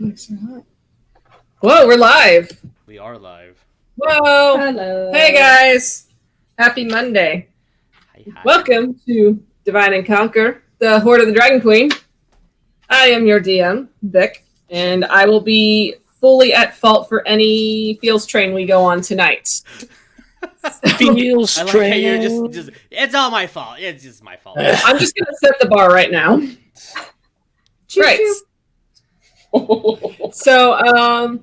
mics are hot. Whoa, we're live. We are live. Whoa. Hello. Hey, guys. Happy Monday. Hi. Welcome to Divide and Conquer, the Hoard of the Dragon Queen. I am your DM, Vic, and I will be fully at fault for any Feels train we go on tonight. Feels I like train. how you're just it's all my fault. It's just my fault. I'm just going to set the bar right now. Right. So,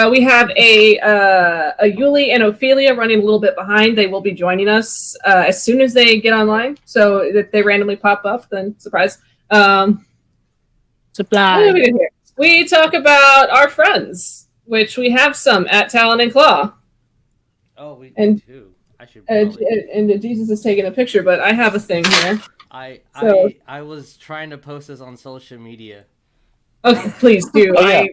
we have a Yuliy and Ophelia running a little bit behind. They will be joining us as soon as they get online. So if they randomly pop up, then surprise. Supply. What do we do here? We talk about our friends, which we have some at Talon and Claw. Oh, we And- do. I should. And Jesus is taking a picture, but I have a thing here. I was trying to post this on social media. Okay, please do. Oh, yeah.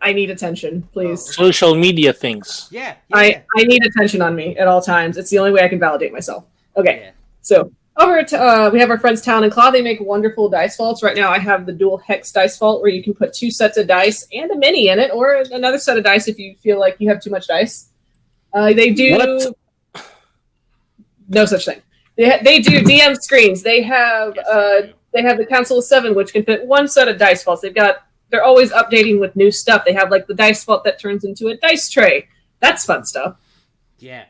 I need attention, please. Social media things. Yeah. I need attention on me at all times. It's the only way I can validate myself. Okay, Yeah. so over at we have our friends Talon and Claw. They make wonderful dice vaults. Right now, I have the dual hex dice vault where you can put 2 sets of dice and a mini in it, or another set of dice if you feel like you have too much dice. They do What? no such thing. They do DM screens. They have Yes, I do. they have the Council of 7, which can fit 1 set of dice vaults. They're always updating with new stuff. They have like the dice vault that turns into a dice tray. That's fun stuff. Yeah.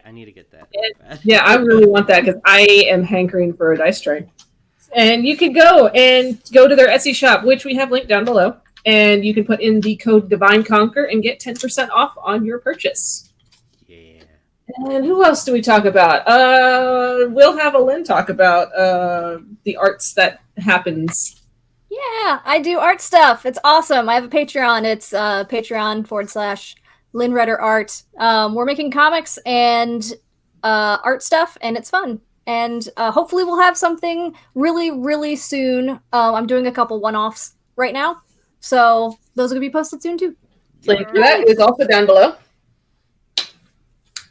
I need to get that. Yeah, I really want that because I am hankering for a dice tray. And you can go to their Etsy shop, which we have linked down below, and you can put in the code Divine Conquer and get 10% off on your purchase. Yeah. And who else do we talk about? We'll have Lynn talk about the arts that happens. Yeah, I do art stuff. It's awesome. I have a Patreon. It's patreon.com/LynnRedderArt. We're making comics and art stuff, and it's fun. And hopefully we'll have something really, really soon. I'm doing a couple one-offs right now. So those are going to be posted soon, too. Link for that is also down below.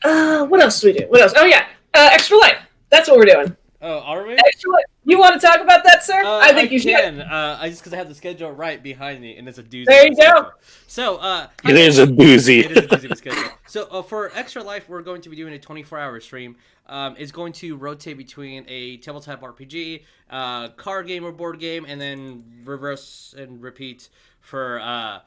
What else do we do? What else? Oh, yeah. Extra Life. That's what we're doing. Oh, are we? Extra Life. You want to talk about that, sir? I think you can. should. I just because I have the schedule right behind me, and it's a doozy. There you of a go. schedule. So, It is a doozy. It is a doozy of a schedule. So, for Extra Life, we're going to be doing a 24-hour stream. It's going to rotate between a tabletop RPG, card game or board game, and then reverse and repeat for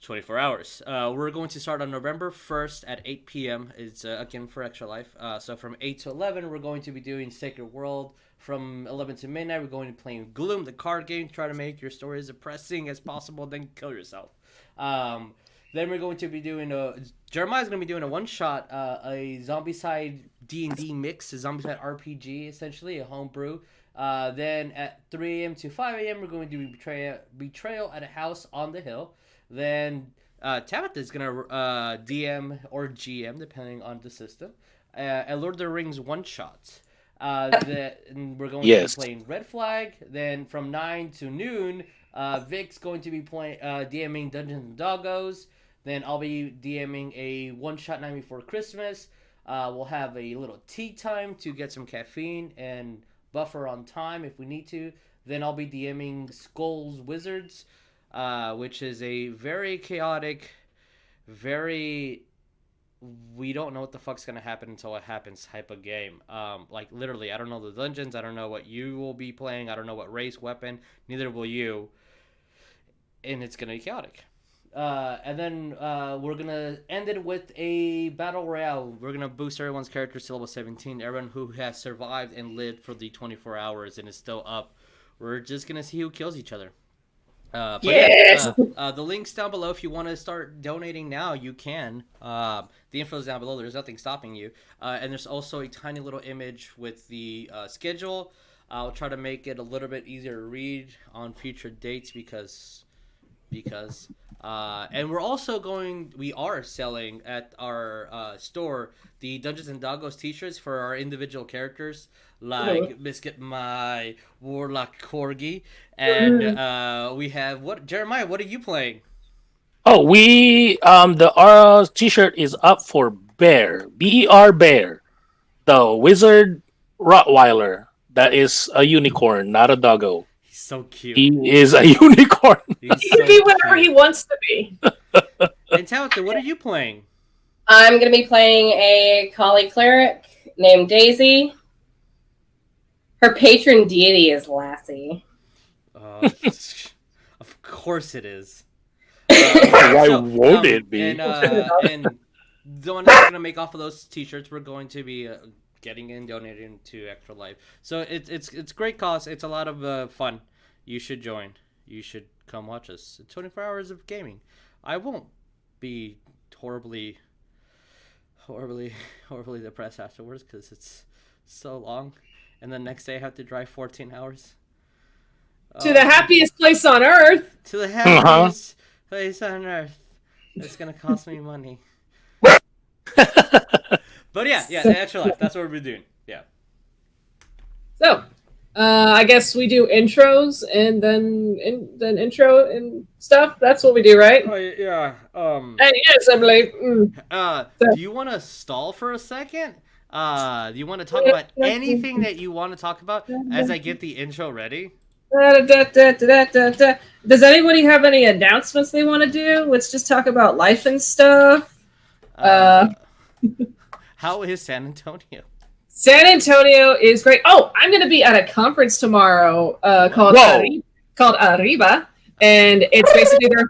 24 hours. We're going to start on November 1st at 8 p.m. It's, again, for Extra Life. So from 8 to 11, we're going to be doing Sacred World. From 11 to midnight, we're going to be playing Gloom, the card game. Try to make your story as depressing as possible, then kill yourself. Then we're going to be doing Jeremiah's going to be doing a one-shot, a Zombicide D&D mix, a Zombicide RPG, essentially, a homebrew. Then at 3 a.m. to 5 a.m., we're going to do Betrayal at a House on the Hill. Then Tabatha is going to DM or GM, depending on the system. A Lord of the Rings one-shot. Then we're going to be playing Red Flag. Then from 9 to noon, Vic's going to be playing DMing Dungeons and Doggos. Then I'll be DMing a one-shot Night Before Christmas. We'll have a little tea time to get some caffeine and buffer on time if we need to. Then I'll be DMing Skulls Wizards, which is a very chaotic, we don't know what the fuck's gonna happen until it happens type of game. Like literally, I don't know the dungeons. I don't know what you will be playing. I don't know what race, weapon. Neither will you. And it's gonna be chaotic. And then we're gonna end it with a battle royale. We're gonna boost everyone's characters to level 17. Everyone who has survived and lived for the 24 hours and is still up. We're just gonna see who kills each other. Yes! The link's down below. If you want to start donating now, you can. The info is down below. There's nothing stopping you. And there's also a tiny little image with the schedule. I'll try to make it a little bit easier to read on future dates because and we are selling at our store the Dungeons and Doggos t-shirts for our individual characters, like Biscuit, my Warlock Corgi, and we have Jeremiah, what are you playing? Oh, our t-shirt is up for Bear, B-E-R Bear, the wizard Rottweiler that is a unicorn, not a doggo. He's so cute. He is a unicorn. He can be whatever he wants to be. And Tabatha, what are you playing? I'm going to be playing a Kali cleric named Daisy. Her patron deity is Lassie. Of course it is. Why won't it be? And the one that's going to make off of those t-shirts, we're going to be getting and donating to Extra Life. So it's great cause. It's a lot of fun. You should join. You should come watch us. 24 hours of gaming. I won't be horribly depressed afterwards because it's so long. And the next day I have to drive 14 hours. To the happiest place on earth. To the happiest place on earth. It's going to cost me money. But yeah, Extra Life. That's what we're doing. Yeah. So, I guess we do intros and then intro and stuff. That's what we do, right? Oh, yeah. And yes, I'm late. Do you want to stall for a second? Do you want to talk about anything that you want to talk about as I get the intro ready? Does anybody have any announcements they want to do? Let's just talk about life and stuff. How is San Antonio? San Antonio is great. Oh, I'm going to be at a conference tomorrow called Arriba, and it's basically they're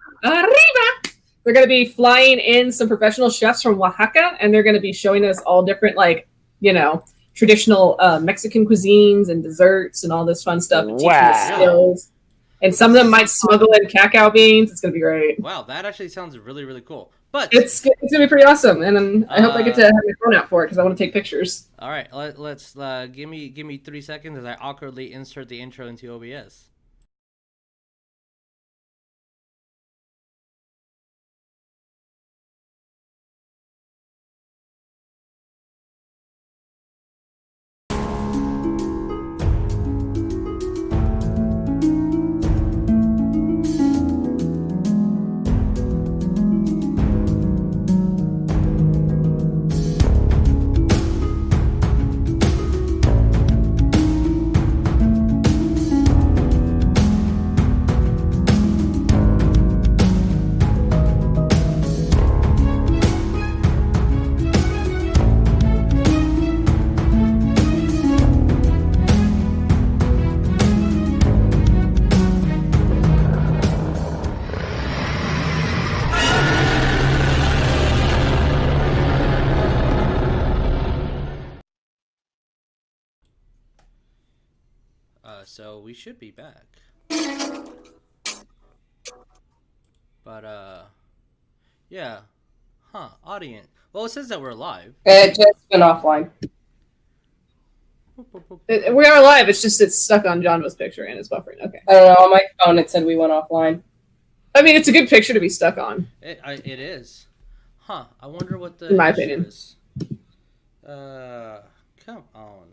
going to be flying in some professional chefs from Oaxaca, and they're going to be showing us all different, traditional Mexican cuisines and desserts and all this fun stuff. And teaching us skills. And some of them might smuggle in cacao beans. It's going to be great. Wow, that actually sounds really, really cool. But it's going to be pretty awesome, and I hope I get to have my phone out for it because I want to take pictures. All right, let's give me 3 seconds as I awkwardly insert the intro into OBS. So we should be back. But, yeah. Huh, audience. Well, it says that we're live. It just went offline. We are live, it's just it's stuck on Janva's picture and it's buffering. Okay. I don't know, on my phone it said we went offline. I mean, it's a good picture to be stuck on. It is. Huh, I wonder what the In my opinion. is. Come on.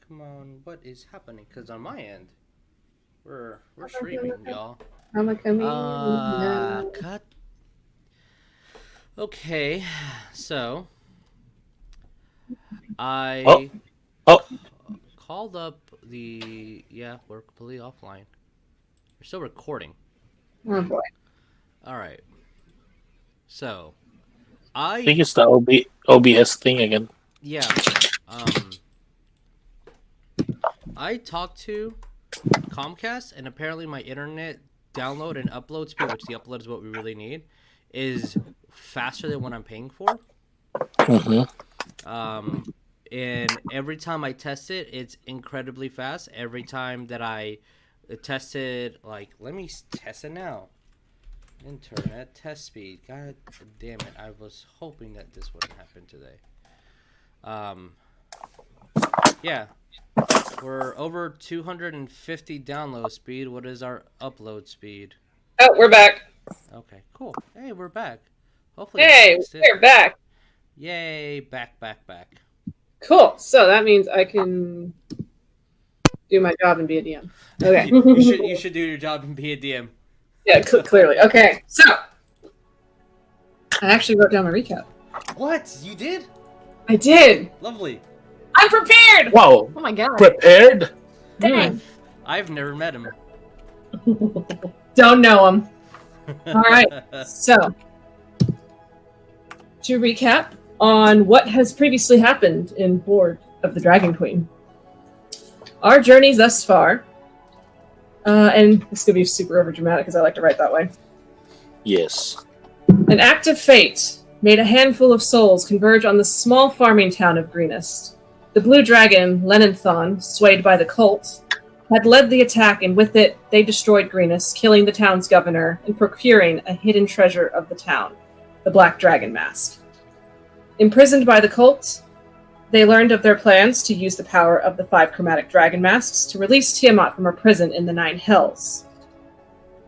Come on. What is happening? Because on my end, we're streaming, y'all. Cut. Okay, so I called up the we're completely offline. We're still recording. Oh boy. All right. So I think it's the OBS thing again. Yeah. I talked to Comcast, and apparently my internet download and upload speed, which the upload is what we really need, is faster than what I'm paying for. Mm-hmm. And every time I test it, it's incredibly fast. Every time that I test it, let me test it now. Internet test speed. God damn it. I was hoping that this wouldn't happen today. Yeah. We're over 250 download speed. What is our upload speed? Oh, we're back. Okay, cool. Hey, we're back. Hopefully. Hey, we're back. Yay, back. Cool. So that means I can do my job and be a DM. Okay. you should do your job and be a DM. Yeah, clearly. Okay, so I actually wrote down my recap. What? You did? I did. Lovely. I'm prepared. Wow. Oh my god. Prepared? Dang. I've never met him. Don't know him. All right. So, to recap on what has previously happened in Hoard of the Dragon Queen. Our journey thus far, and this is going to be super overdramatic because I like to write that way. Yes. An act of fate made a handful of souls converge on the small farming town of Greenest. The blue dragon, Lenanthon, swayed by the cult, had led the attack, and with it, they destroyed Greenest, killing the town's governor and procuring a hidden treasure of the town, the Black Dragon Mask. Imprisoned by the cult, they learned of their plans to use the power of the 5 chromatic dragon masks to release Tiamat from her prison in the 9 Hells.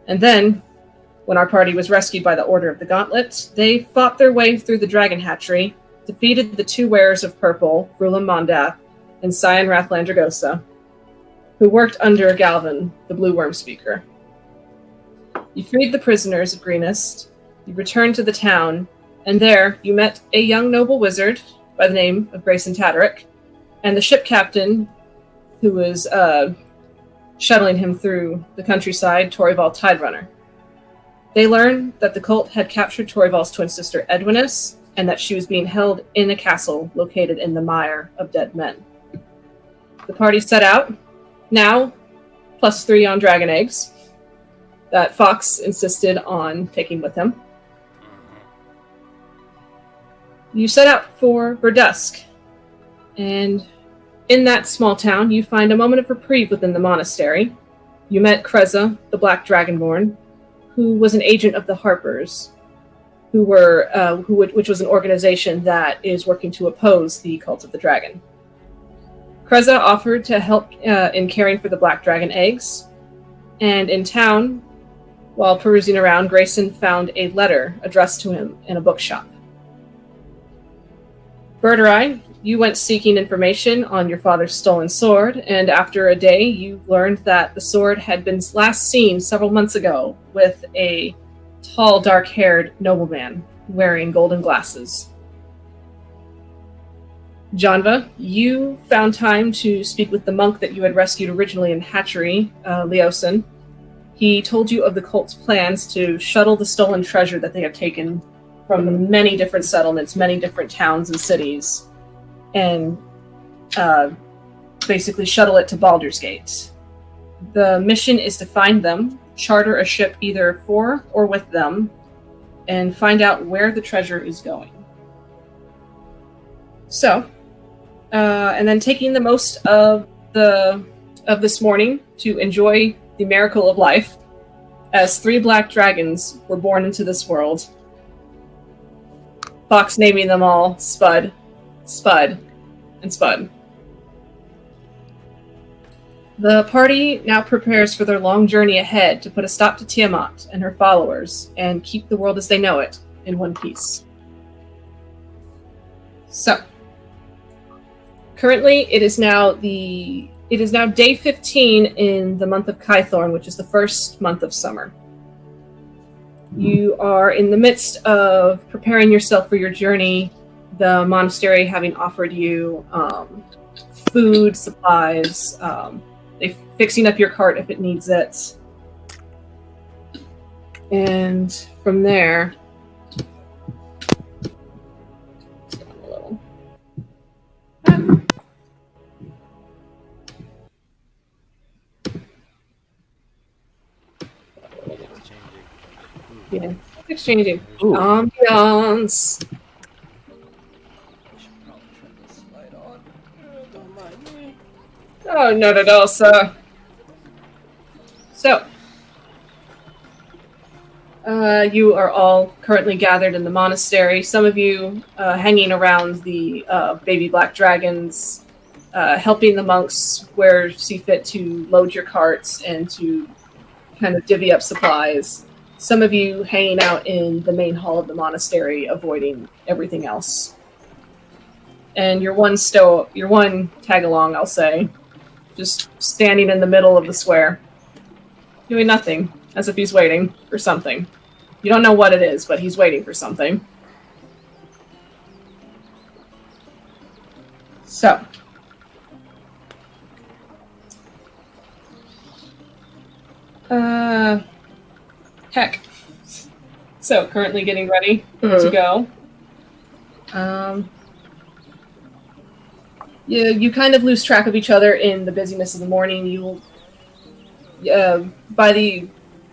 And then, when our party was rescued by the Order of the Gauntlet, they fought their way through the dragon hatchery, defeated the 2 wearers of purple, Frulam Mondath and Cyan Rathlandragosa, who worked under Galvin, the Blue Worm Speaker. You freed the prisoners of Greenest, you returned to the town, and there you met a young noble wizard by the name of Greyson Tataric, and the ship captain who was shuttling him through the countryside, Torival Tiderunner. They learned that the cult had captured Torival's twin sister Edwinus, and that she was being held in a castle located in the Mire of Dead Men. The party set out, now +3 on dragon eggs, that Fox insisted on taking with him. You set out for Verdusk, and in that small town, you find a moment of reprieve within the monastery. You met Kreza, the Black Dragonborn, who was an agent of the Harpers, which was an organization that is working to oppose the Cult of the Dragon. Kreza offered to help in caring for the Black Dragon eggs, and in town, while perusing around, Greyson found a letter addressed to him in a bookshop. Birdurai, you went seeking information on your father's stolen sword, and after a day, you learned that the sword had been last seen several months ago with a tall, dark-haired nobleman wearing golden glasses. Janva, you found time to speak with the monk that you had rescued originally in Hatchery, Leosin. He told you of the cult's plans to shuttle the stolen treasure that they have taken from many different settlements, many different towns and cities, and basically shuttle it to Baldur's Gate. The mission is to find them, charter a ship either for or with them, and find out where the treasure is going. So, and then taking the most of this morning to enjoy the miracle of life, as 3 black dragons were born into this world. Fox naming them all Spud, Spud, and Spud. The party now prepares for their long journey ahead to put a stop to Tiamat and her followers and keep the world as they know it in one piece. So, currently it is now day 15 in the month of Kythorn, which is the first month of summer. You are in the midst of preparing yourself for your journey, the monastery having offered you food, supplies, fixing up your cart if it needs it. And from there, down a little. Yeah, exchanging. Ooh. Ambiance. Oh, not at all, sir. So, you are all currently gathered in the monastery. Some of you hanging around the baby black dragons, helping the monks where you see fit to load your carts and to kind of divvy up supplies. Some of you hanging out in the main hall of the monastery, avoiding everything else. And your one tag along, I'll say, just standing in the middle of the square, doing nothing, as if he's waiting for something. You don't know what it is, but he's waiting for something. So, Heck. So, currently getting ready to go. You kind of lose track of each other in the busyness of the morning. You'll,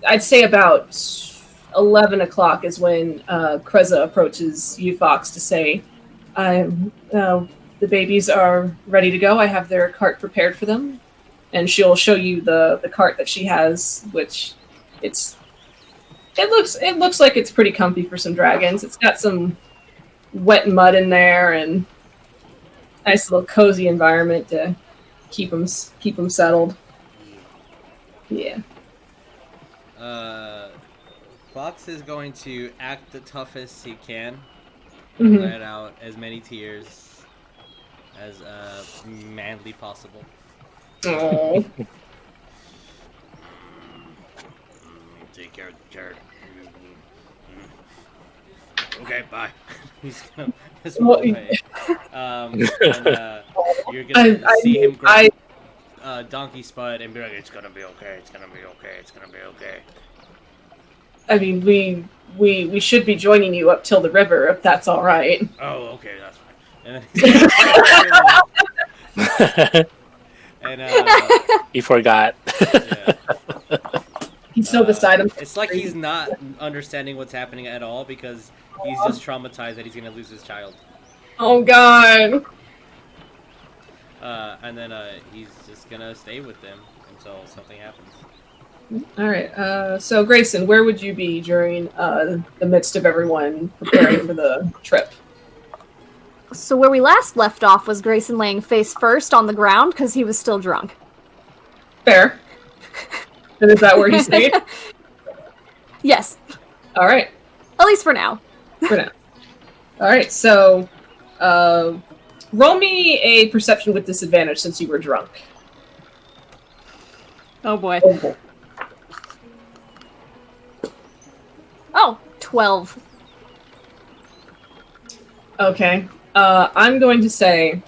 I'd say about 11 o'clock is when Kreza approaches you, Fox, to say, the babies are ready to go. I have their cart prepared for them. And she'll show you the cart that she has, which it looks like it's pretty comfy for some dragons. It's got some wet mud in there and nice little cozy environment to keep them settled. Yeah. Fox is going to act the toughest he can. Mm-hmm. Let out as many tears as manly possible. Oh. Take care of the carrot. Okay, bye. He's gonna just walk away. You're gonna see him grab Donkey Spud and be like, "It's gonna be okay. It's gonna be okay. It's gonna be okay." I mean, we should be joining you up till the river, if that's all right. Oh, okay, that's fine. And He forgot. Yeah. He's still beside him. It's like he's not understanding what's happening at all because he's just traumatized that he's gonna lose his child. Oh God. And then he's just gonna stay with them until something happens. All right. So Greyson, where would you be during the midst of everyone preparing for the trip? So where we last left off was Greyson laying face first on the ground because he was still drunk. Fair. And is that where he stayed? Yes. All right. At least for now. For now. All right. So, roll me a perception with disadvantage since you were drunk. Oh boy. Oh, Oh, 12. okay. I'm going to say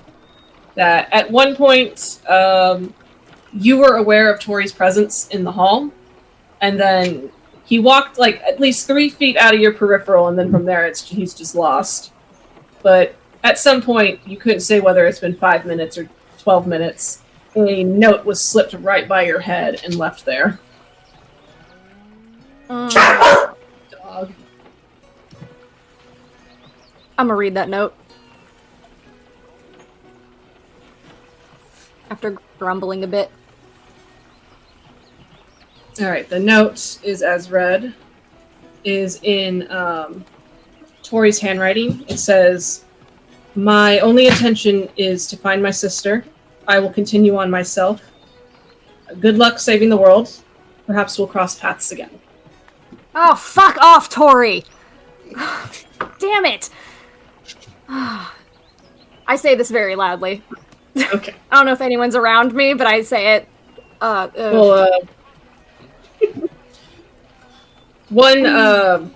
that at one point, you were aware of Tori's presence in the hall, and then he walked like at least 3 feet out of your peripheral, and then from there he's just lost. But at some point, you couldn't say whether it's been 5 minutes or 12 minutes. A note was slipped right by your head and left there. Dog. I'm gonna read that note. After grumbling a bit. All right, the note is as read, is in Tori's handwriting. It says, "My only intention is to find my sister. I will continue on myself. Good luck saving the world. Perhaps we'll cross paths again." Oh, fuck off, Tori! Damn it! I say this very loudly. Okay. I don't know if anyone's around me, but I say it. One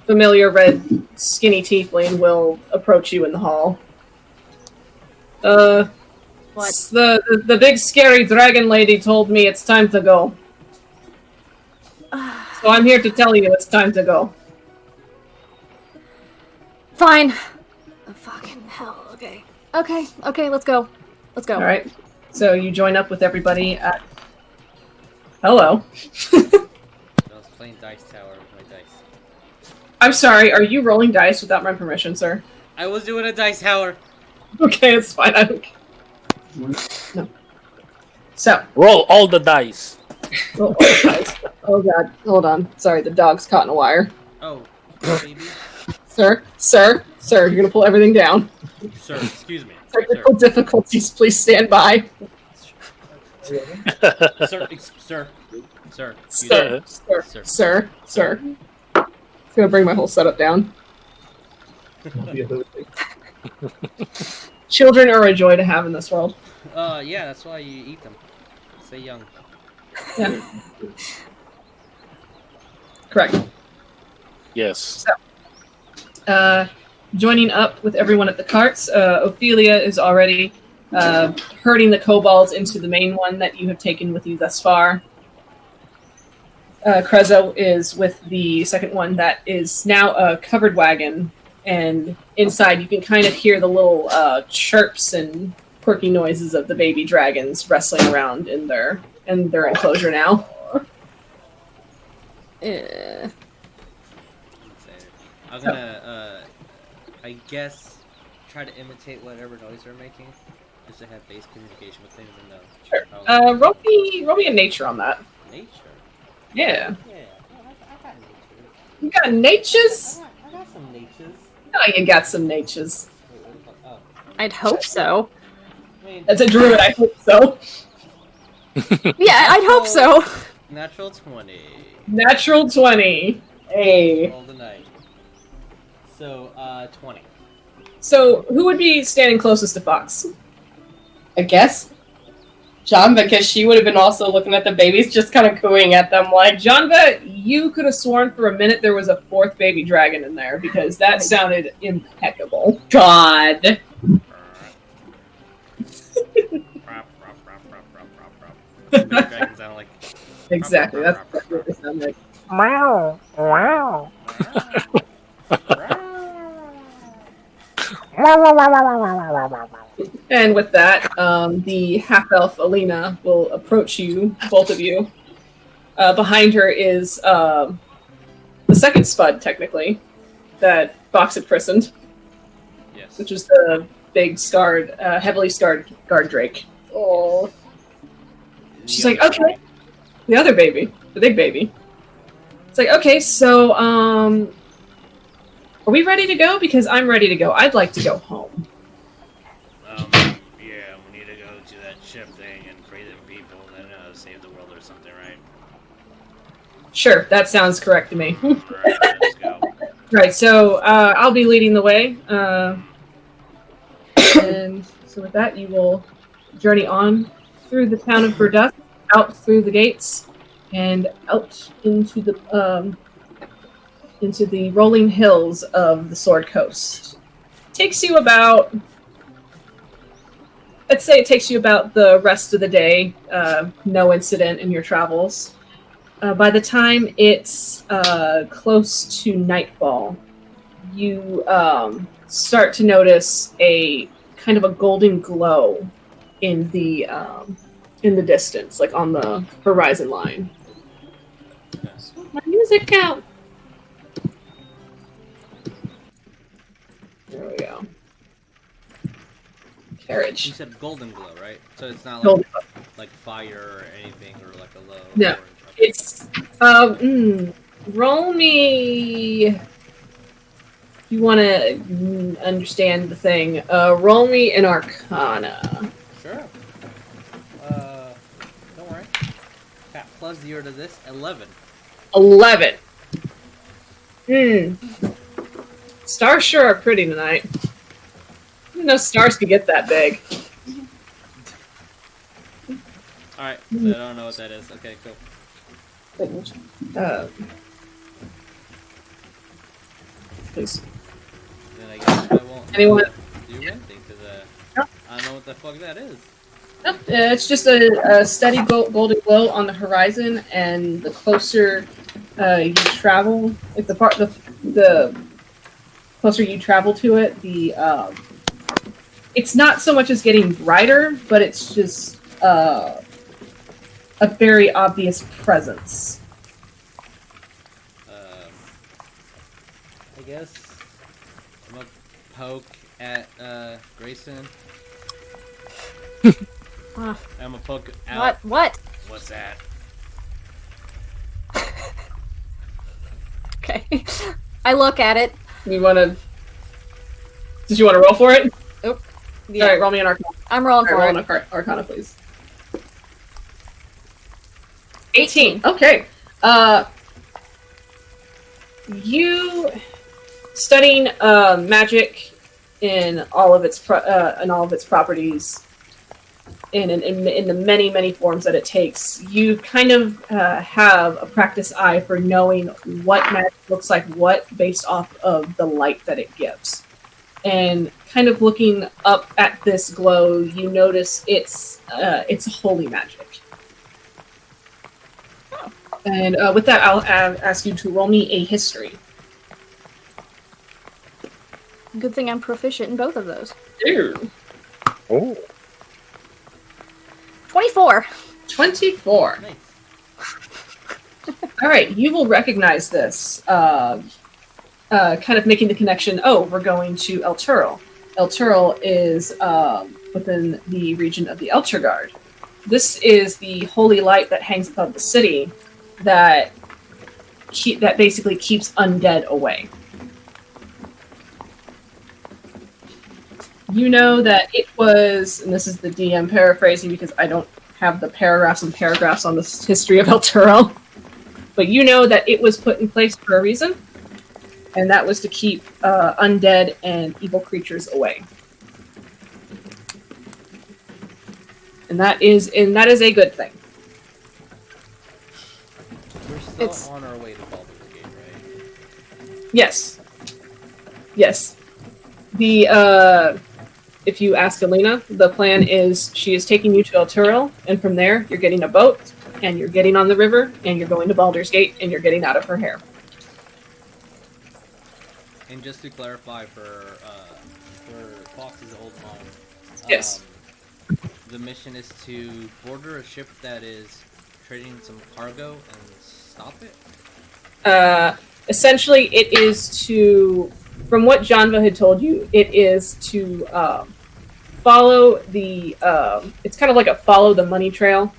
familiar red skinny tiefling will approach you in the hall. What? The big scary dragon lady told me it's time to go. So I'm here to tell you it's time to go. Fine. Oh, fucking hell, okay. Okay, let's go. Let's go. Alright. So you join up with everybody at... Hello. I was playing Dice Tower with my dice. I'm sorry, are you rolling dice without my permission, sir? I was doing a Dice Tower. Okay, it's fine. I don't care. No. So. Roll all the dice. Roll all the dice. Oh god, hold on. Sorry, the dog's caught in a wire. Oh, baby. Sir, you're gonna pull everything down. Sir, excuse me. Technical difficulties, please stand by. Sir. Sir. It's gonna bring my whole setup down. Children are a joy to have in this world. Yeah, that's why you eat them. Stay young. Yeah. Correct. Yes. So, joining up with everyone at the carts, Ophelia is already herding the kobolds into the main one that you have taken with you thus far. Krezo is with the second one that is now a covered wagon, and inside you can kind of hear the little chirps and quirky noises of the baby dragons wrestling around in their enclosure now. I'm gonna, I guess, try to imitate whatever noise they're making, just to have base communication with them and know. Sure. Roll me a nature on that. Nature? Yeah. Yeah, I got nature. You got natures? I got some natures. No, you got some natures. Oh. I'd hope so. I mean, That's a druid, I hope so. Yeah, I'd hope so. Natural 20. Natural 20. Hey. Roll the night. So, 20. So, who would be standing closest to Fox? I guess Janva, because she would have been also looking at the babies, just kind of cooing at them like, Janva, you could have sworn for a minute there was a fourth baby dragon in there, because that sounded impeccable. God. Dragons sound like... Exactly, that's what they sound like. Meow. Wow. And with that, the half-elf Alina will approach you, both of you. Behind her is the second Spud, technically, that Fox had christened, Yes. which is the big scarred, heavily scarred guard drake. Oh. She's like, okay. The other baby, the big baby. It's like, okay, so, are we ready to go? Because I'm ready to go. I'd like to go home. Yeah, we need to go to that ship thing and free them people and then save the world or something, right? Sure, that sounds correct to me. Alright, let's go. Right, so I'll be leading the way. And so with that, you will journey on through the town of Birdurai, out through the gates, and out into the rolling hills of the Sword Coast. Takes you about, I'd say it takes you about the rest of the day, no incident in your travels. By the time it's close to nightfall, you start to notice a kind of a golden glow in the distance, like on the horizon line. Yes. My music out. There we go. Carriage. You said golden glow, right? So it's not Golden like fire or anything or like a low No. orange. It's roll me. If you want to understand the thing, roll me an Arcana. Sure. Don't worry. Got plus 0 to this. 11. 11. Stars sure are pretty tonight. I didn't know stars could get that big. Alright, so I don't know what that is. Okay, cool. Please. Then I guess I won't Anyone? do anything because Nope. I don't know what the fuck that is. Nope, it's just a steady golden glow on the horizon, and the closer you travel, like the closer you travel to it, it's not so much as getting brighter, but it's just a very obvious presence. I guess I'm gonna poke at Greyson. I'm gonna poke out. What? What's that? Okay. I look at it. You want to? Did you want to roll for it? Yeah. All right, roll me an Arcana. I'm rolling All right, for roll it. an Arcana, please. 18. Okay. You studying magic in all of its properties, in the many forms that it takes. You kind of have a practice eye for knowing what magic looks like what based off of the light that it gives. And kind of looking up at this glow, you notice it's holy magic. And with that, I'll ask you to roll me a history. Good thing I'm proficient in both of those. Ew. Oh. 24. 24. Nice. All right, you will recognize this. Kind of making the connection. Oh, we're going to El Turil. El Turil is within the region of the Elturgard. This is the holy light that hangs above the city that basically keeps undead away. You know that it was, and this is the DM paraphrasing because I don't have the paragraphs and paragraphs on the history of El Turil, but you know that it was put in place for a reason, and that was to keep undead and evil creatures away. And that is a good thing. We're still on our way to Baldur's Gate, right? Yes. Yes. The if you ask Alina, the plan is she is taking you to El Turil, and from there you're getting a boat, and you're getting on the river, and you're going to Baldur's Gate, and you're getting out of her hair. And just to clarify for Fox's old mom, Yes. The mission is to board a ship that is trading some cargo and stop it? Essentially, it is to, from what Janva had told you, it is to follow the, it's kind of like a follow the money trail.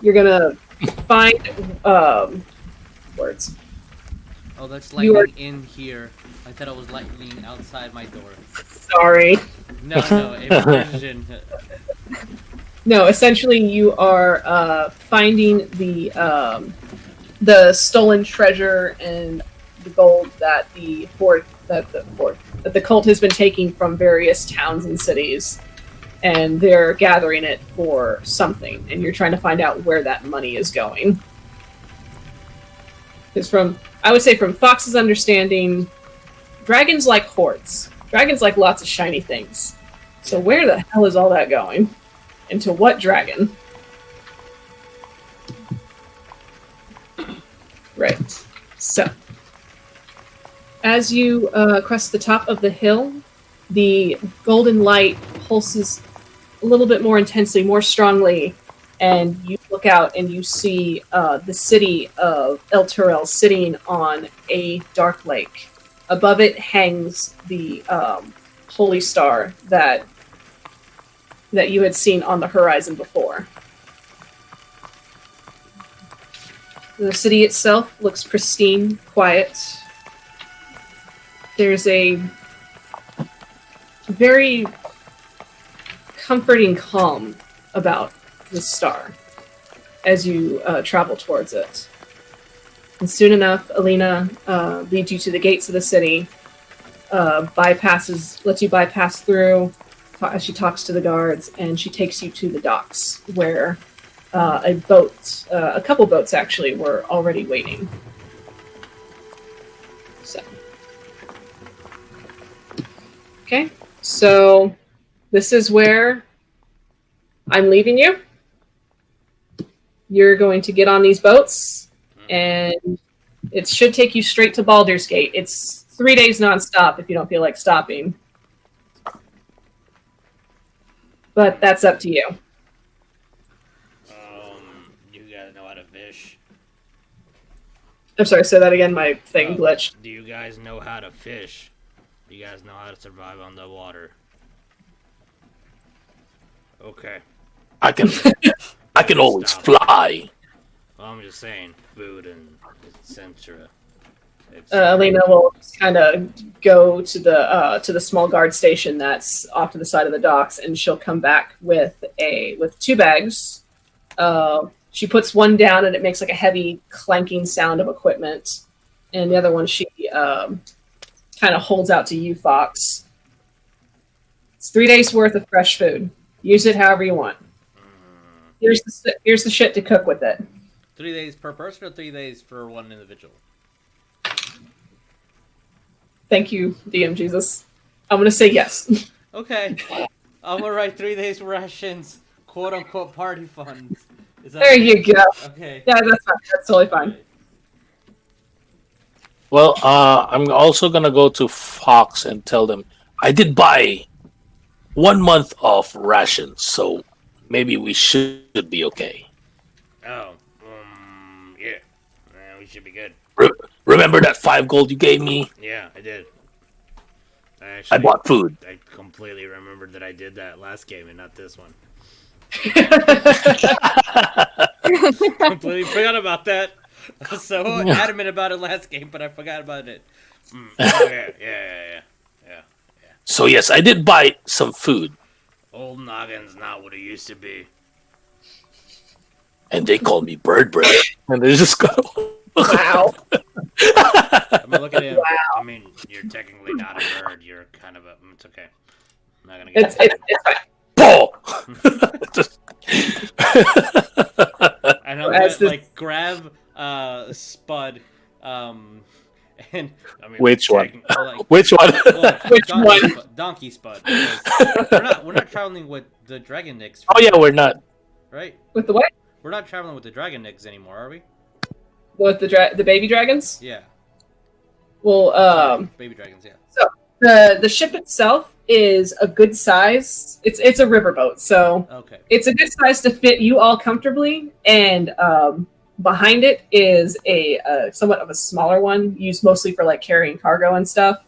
You're going to find, words. Oh, that's lightning in here. I thought it was lightning outside my door. Sorry. No, imagine. No, essentially you are finding the stolen treasure and the gold that the Hoard, that the cult has been taking from various towns and cities, and they're gathering it for something, and you're trying to find out where that money is going. Because I would say from Fox's understanding, dragons like hoards. Dragons like lots of shiny things. So where the hell is all that going? And to what dragon? Right. So, as you crest the top of the hill, the golden light pulses a little bit more intensely, more strongly, and you look out and you see the city of El Turil sitting on a dark lake. Above it hangs the holy star that you had seen on the horizon before. The city itself looks pristine, quiet. There's a very comforting calm about the star as you travel towards it. And soon enough, Alina leads you to the gates of the city, lets you bypass through as she talks to the guards, and she takes you to the docks where a couple boats actually were already waiting. So, okay, so this is where I'm leaving you. You're going to get on these boats, and it should take you straight to Baldur's Gate. It's 3 days nonstop if you don't feel like stopping. But that's up to you. You guys know how to fish? I'm sorry, say that again. My thing glitched. Do you guys know how to fish? Do you guys know how to survive on the water? Okay. I can always fly. Well, I'm just saying, food and etc. Alina will kind of go to the small guard station that's off to the side of the docks, and she'll come back with 2 bags. She puts one down, and it makes like a heavy clanking sound of equipment, and the other one she kind of holds out to you, Fox. It's 3 days worth of fresh food. Use it however you want. Here's the shit to cook with it. 3 days per person, or 3 days for one individual? Thank you, DM Jesus. I'm gonna say yes. Okay. I'm gonna write 3 days rations, quote unquote party funds. Is that There okay? you go. Okay. Yeah, that's fine. That's totally fine. Well, I'm also gonna go to Fox and tell them I did buy 1 month of rations, so maybe we should be okay. Oh, yeah. We should be good. Remember that 5 gold you gave me? Yeah, I did. I bought food. I completely remembered that I did that last game and not this one. Completely forgot about that. I was so adamant about it last game, but I forgot about it. Yeah. So yes, I did buy some food, Old noggin's not what it used to be. and they called me Bird Bread, and they just go. Wow. I mean, look at him. Wow. I mean, you're technically not a bird. You're kind of a. It's okay. I'm not gonna get. It's fine. Ball. And I'm As gonna the- grab Spud. And I mean, Which one? Like, Which one? well, Which donkey one? Donkey Spud. Because we're not traveling with the dragon nicks. Oh yeah, we're not. Right. With the what? We're not traveling with the dragon nicks anymore, are we? With the baby dragons? Yeah. Well, Baby dragons. Yeah. the ship itself is a good size. It's a riverboat, so Okay. it's a good size to fit you all comfortably. And behind it is a somewhat of a smaller one, used mostly for like carrying cargo and stuff.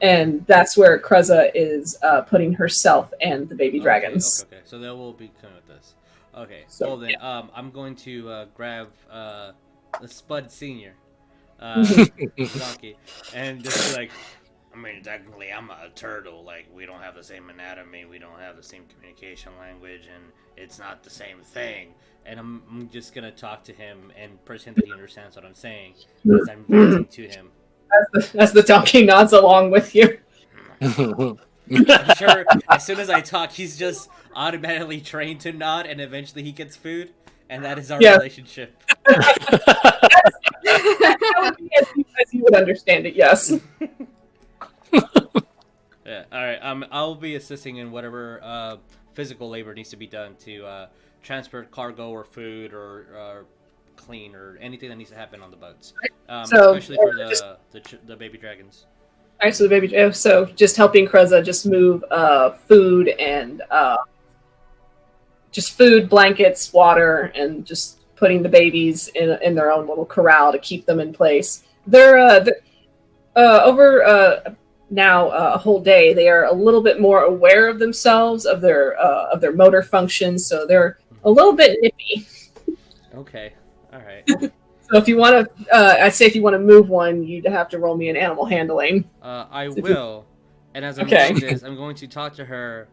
And that's where Kreza is putting herself and the baby dragons. Okay. So they will be coming with this. Okay. So, Well then, I'm going to grab the Spud Senior, donkey, and just be like, I mean, technically, I'm a turtle. Like, we don't have the same anatomy, we don't have the same communication language, and it's not the same thing. And I'm just gonna talk to him and pretend that he understands what I'm saying as I'm venting to him. As the donkey nods along with you. I'm sure as soon as I talk, he's just automatically trained to nod, and eventually he gets food, and that is our relationship. That would be as you would understand it, yes. Yeah. All right. I'll be assisting in whatever physical labor needs to be done to transport cargo or food or clean or anything that needs to happen on the boats. So, especially for the baby dragons. Alright, so the baby, so just helping Kreza just move food and just food, blankets, water, and just putting the babies in their own little corral to keep them in place. They're over now a whole day. They are a little bit more aware of themselves, of their motor functions, so they're a little bit nippy. Okay. All right. So if you want to, I'd say if you want to move one, you'd have to roll me an animal handling. I will. And as I'm doing this, I'm going to talk to her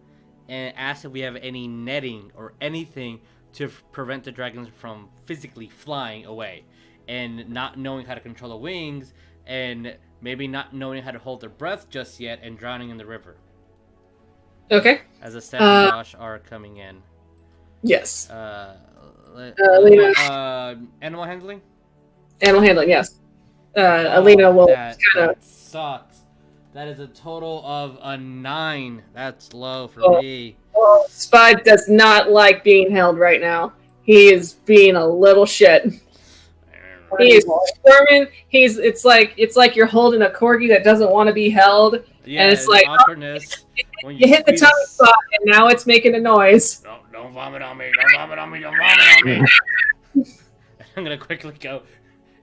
and ask if we have any netting or anything to prevent the dragons from physically flying away and not knowing how to control the wings and maybe not knowing how to hold their breath just yet and drowning in the river. Okay. As a Steph and Josh are coming in. Yes. Animal handling? Animal handling, yes. Alina will kind of... That sucks. That is a total of a 9. That's low for me. Oh, Spud does not like being held right now. He is being a little shit. He is squirming. It's like you're holding a corgi that doesn't want to be held. Yeah, and it's like awkwardness. you hit the tummy spot and now it's making a noise. Don't vomit on me. Don't vomit on me. Don't vomit on me. I'm gonna quickly go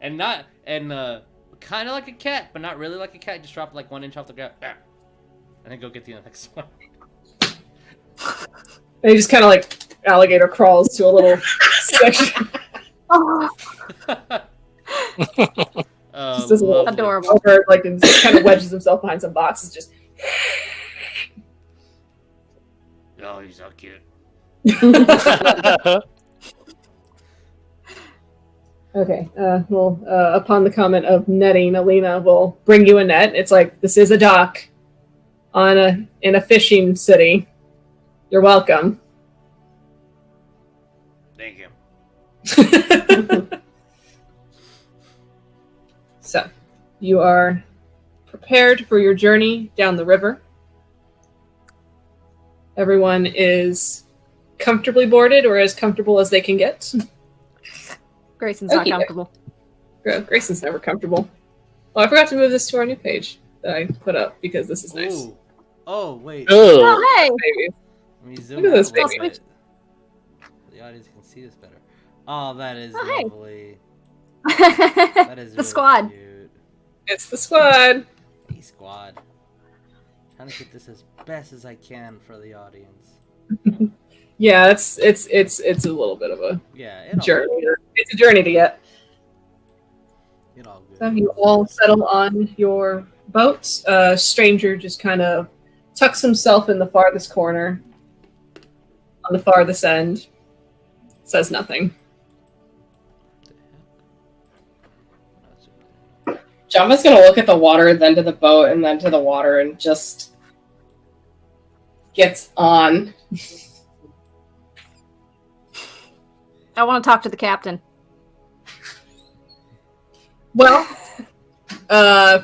and kind of like a cat, but not really like a cat. Just drop like 1 inch off the ground, and then go get the next one. And he just kind of like alligator crawls to a little section. Just does a little adorable. over, like, and just kind of wedges himself behind some boxes. Just. Oh, he's so cute. Okay. Well, upon the comment of netting, Alina will bring you a net. It's like this is a dock in a fishing city. You're welcome. Thank you. So, you are prepared for your journey down the river. Everyone is comfortably boarded or as comfortable as they can get. Grayson's not Okey-doke. comfortable. Grayson's never comfortable. Oh, I forgot to move this to our new page that I put up because this is nice. Ooh. Oh, wait. Oh, Oh, hey! Baby. Let me zoom Look at out this a little baby. bit. The audience can see this better. Oh, that is Oh, hey. lovely. That is the really squad. cute. It's the squad. Hey, squad. Trying to get this as best as I can for the audience. Yeah, it's a little bit of a Yeah, it all, journey. It's a journey to get. it all good. So you all settle on your boat. Stranger just kind of tucks himself in the farthest corner, on the farthest end. Says nothing. Janva's gonna look at the water, then to the boat, and then to the water, and just gets on. I want to talk to the captain. Well,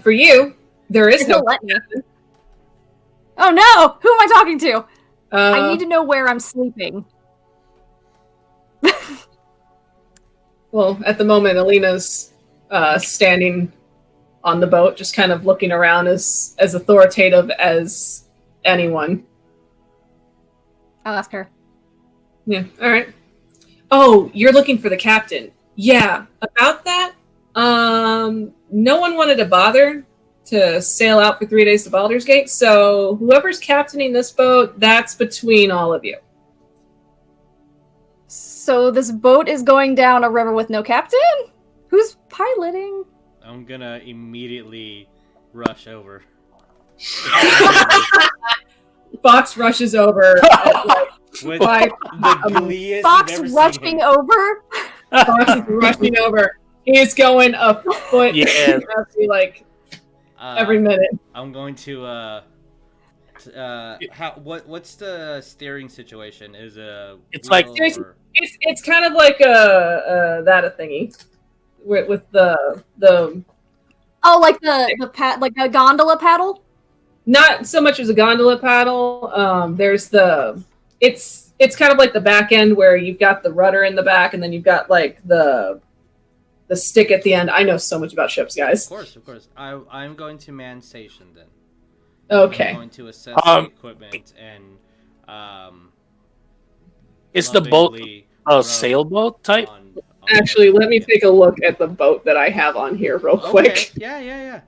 for you, there is He'll no. let me. Oh no! Who am I talking to? I Uh, need to know where I'm sleeping. well, at the moment, Alina's standing on the boat, just kind of looking around as authoritative as anyone. I'll ask her. Yeah. All right. Oh, you're looking for the captain. Yeah. About that, no one wanted to bother to sail out for 3 days to Baldur's Gate, so whoever's captaining this boat, that's between all of you. So this boat is going down a river with no captain? Who's piloting? I'm gonna immediately rush over. Fox rushes over. At, like, With Five- the gleeest Fox you've ever seen rushing him. over? Fox is rushing over. He is going a foot Yes. every minute. I'm going to what's the steering situation? Is a It's like- wheel or- It's kind of like a thingy with the Oh, like like a gondola paddle? not so much as a gondola paddle. There's it's kind of like the back end where you've got the rudder in the back, and then you've got like the stick at the end. I know so much about ships, guys. Of course. I'm going to man station then. Okay. I'm going to assess the equipment and is the boat lovingly a row sailboat type? on Actually, the let me boat. take a look at the boat that I have on here real quick. Okay. Yeah.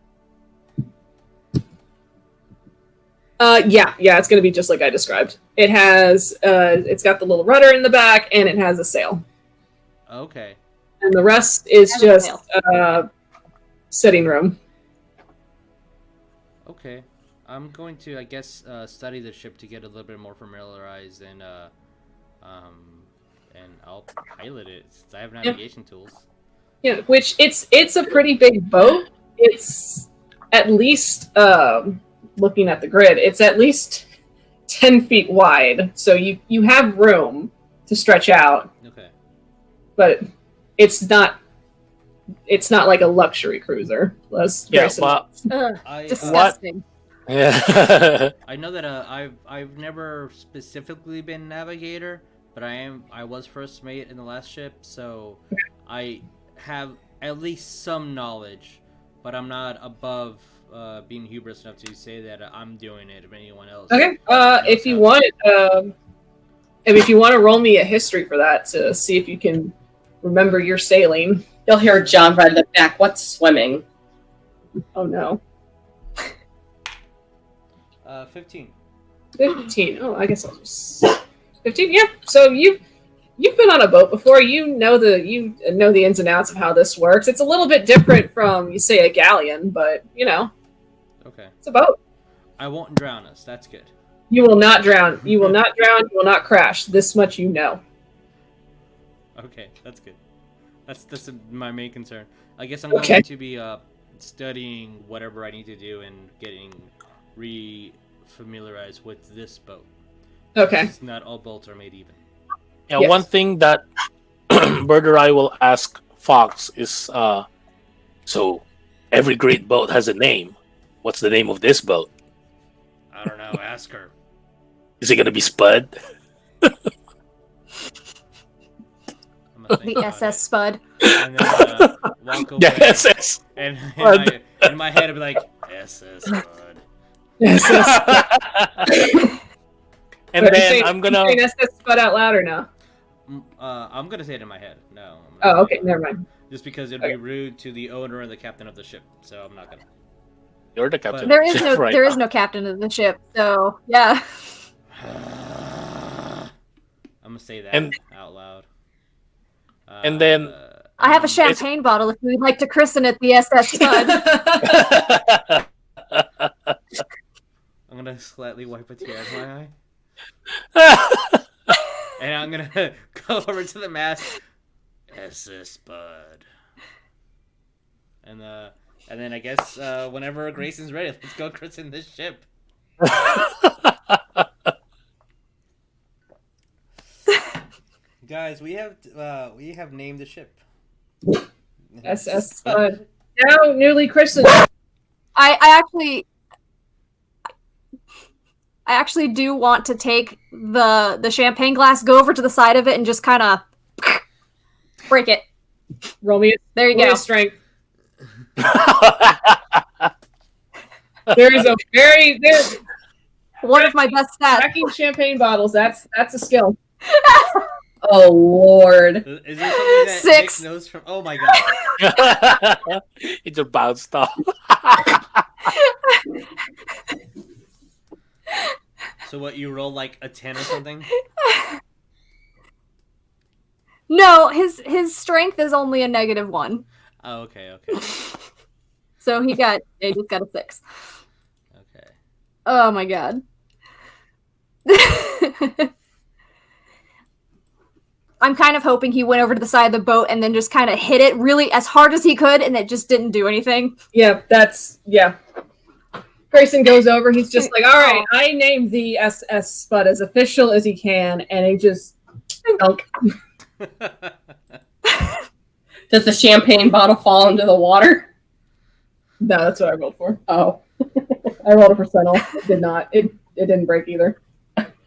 Yeah, it's going to be just like I described. It has, it's got the little rudder in the back, and it has a sail. Okay. And the rest is Has a just sail. sitting room. Okay. I'm going to, I guess, study the ship to get a little bit more familiarized and I'll pilot it since I have navigation tools. Yeah, which it's a pretty big boat. It's at least, looking at the grid, it's at least 10 feet wide. So you have room to stretch out, Okay. but it's not like a luxury cruiser. Yeah, but Ugh, I disgusting. yeah. I know that I've never specifically been navigator, but I was first mate in the last ship, so I have at least some knowledge, but I'm not above being hubris enough to say that I'm doing it if anyone else. Okay. If you want, if you want to roll me a history for that to see if you can remember your sailing. You'll hear Janva in the back. What's swimming? Oh no. 15. 15. Oh, I guess I'll just 15. Yeah. So you've been on a boat before. You know the ins and outs of how this works. It's a little bit different from, you say, a galleon, but Okay. it's a boat. I won't drown us. That's good. You will not drown. You will not drown. You will not crash. This much you know. Okay, that's good. That's my main concern. I guess I'm Okay. going to be studying whatever I need to do and getting re-familiarized with this boat. Okay. It's not all boats are made even. Yeah, Yes. one thing that Birdurai will ask Fox is, so every great boat has a name. What's the name of this boat? I don't know. Ask her. Is it gonna be Spud? I'm gonna think The about SS it. Spud. And then walk away. Yeah, SS. And Spud. in my head, I'd be like, SS Spud. And then I'm gonna. Saying SS Spud out loud or no? I'm gonna say it in my head. No. I'm Oh, not okay, gonna. never mind. Just because it'd be rude to the owner and the captain of the ship, so I'm not gonna. You're the captain. There is no right there now. is no captain of the ship, so yeah. I'm gonna say that And- out loud. and then- I have a champagne bottle if you'd like to christen it the SS Spud. I'm gonna slightly wipe a tear out of my eye, and I'm gonna go over to the mast. SS Bud. And then I guess whenever Greyson's ready, let's go christen this ship. Guys, we have named the ship. SS Spud. Now newly christened. I actually do want to take the champagne glass, go over to the side of it, and just kind of break it. Roll me. There you Roll me go. a strength. There is a very there's One of my best stats. cracking champagne bottles. That's a skill. Oh Lord. Is there something that 6. Nick knows from? Oh my god! It just bounced off. So what? You roll like a 10 or something? No, his strength is only a -1. Oh, okay. So he just got a 6. Okay. Oh my god. I'm kind of hoping he went over to the side of the boat and then just kind of hit it really as hard as he could, and it just didn't do anything. Yeah. Grayson goes over. He's just like, all right, I named the SS Spud as official as he can, and he just dunk. Does the champagne bottle fall into the water? No, that's what I rolled for. Oh. I rolled a percentile. It did not. It didn't break either.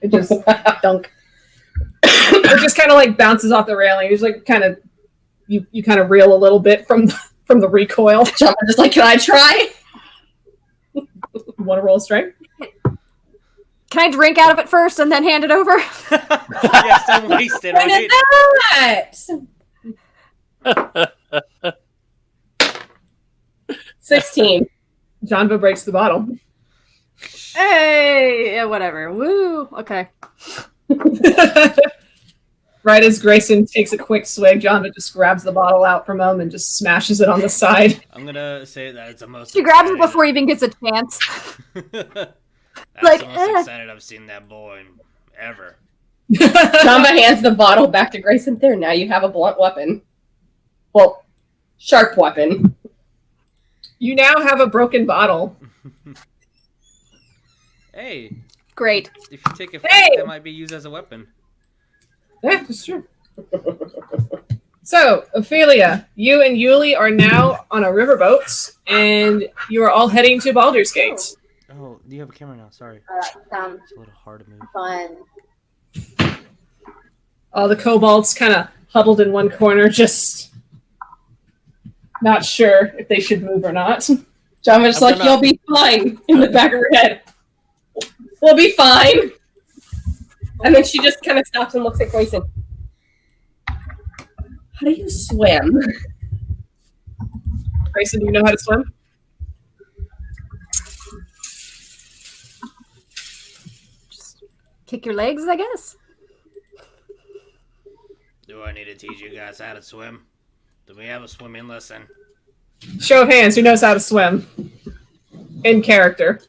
It just dunk. It just kind of like bounces off the railing. It's like kind of you kind of reel a little bit from the recoil. Jumper just like, can I try? You want to roll a strength? Can I drink out of it first and then hand it over? Yes, don't waste it. Why Right? not? 16. Janva breaks the bottle. Hey, yeah, whatever. Woo. Okay. Right as Grayson takes a quick swig, Janva just grabs the bottle out from him and just smashes it on the side. I'm gonna say that it's the most. She grabs it before he even gets a chance. That's Like, the most excited I've seen that boy ever. Jamba hands the bottle back to Grayson. There, now you have a blunt weapon. Well, sharp weapon. You now have a broken bottle. Hey, Great. if you take a fight, Hey! that might be used as a weapon. Yeah, that's true. So, Ophelia, you and Yuliy are now on a riverboat, and you are all heading to Baldur's Gate. Oh, you have a camera now. Sorry, Sounds it's a little hard to move. fun. All the kobolds kind of huddled in one corner, just not sure if they should move or not. Java's I'm like, gonna- you'll be fine in the back of her head. We'll be fine. And then she just kind of stops and looks at Grayson. How do you swim? Grayson, do you know how to swim? Just kick your legs, I guess. Do I need to teach you guys how to swim? Do we have a swimming lesson? Show of hands, who knows how to swim? In character.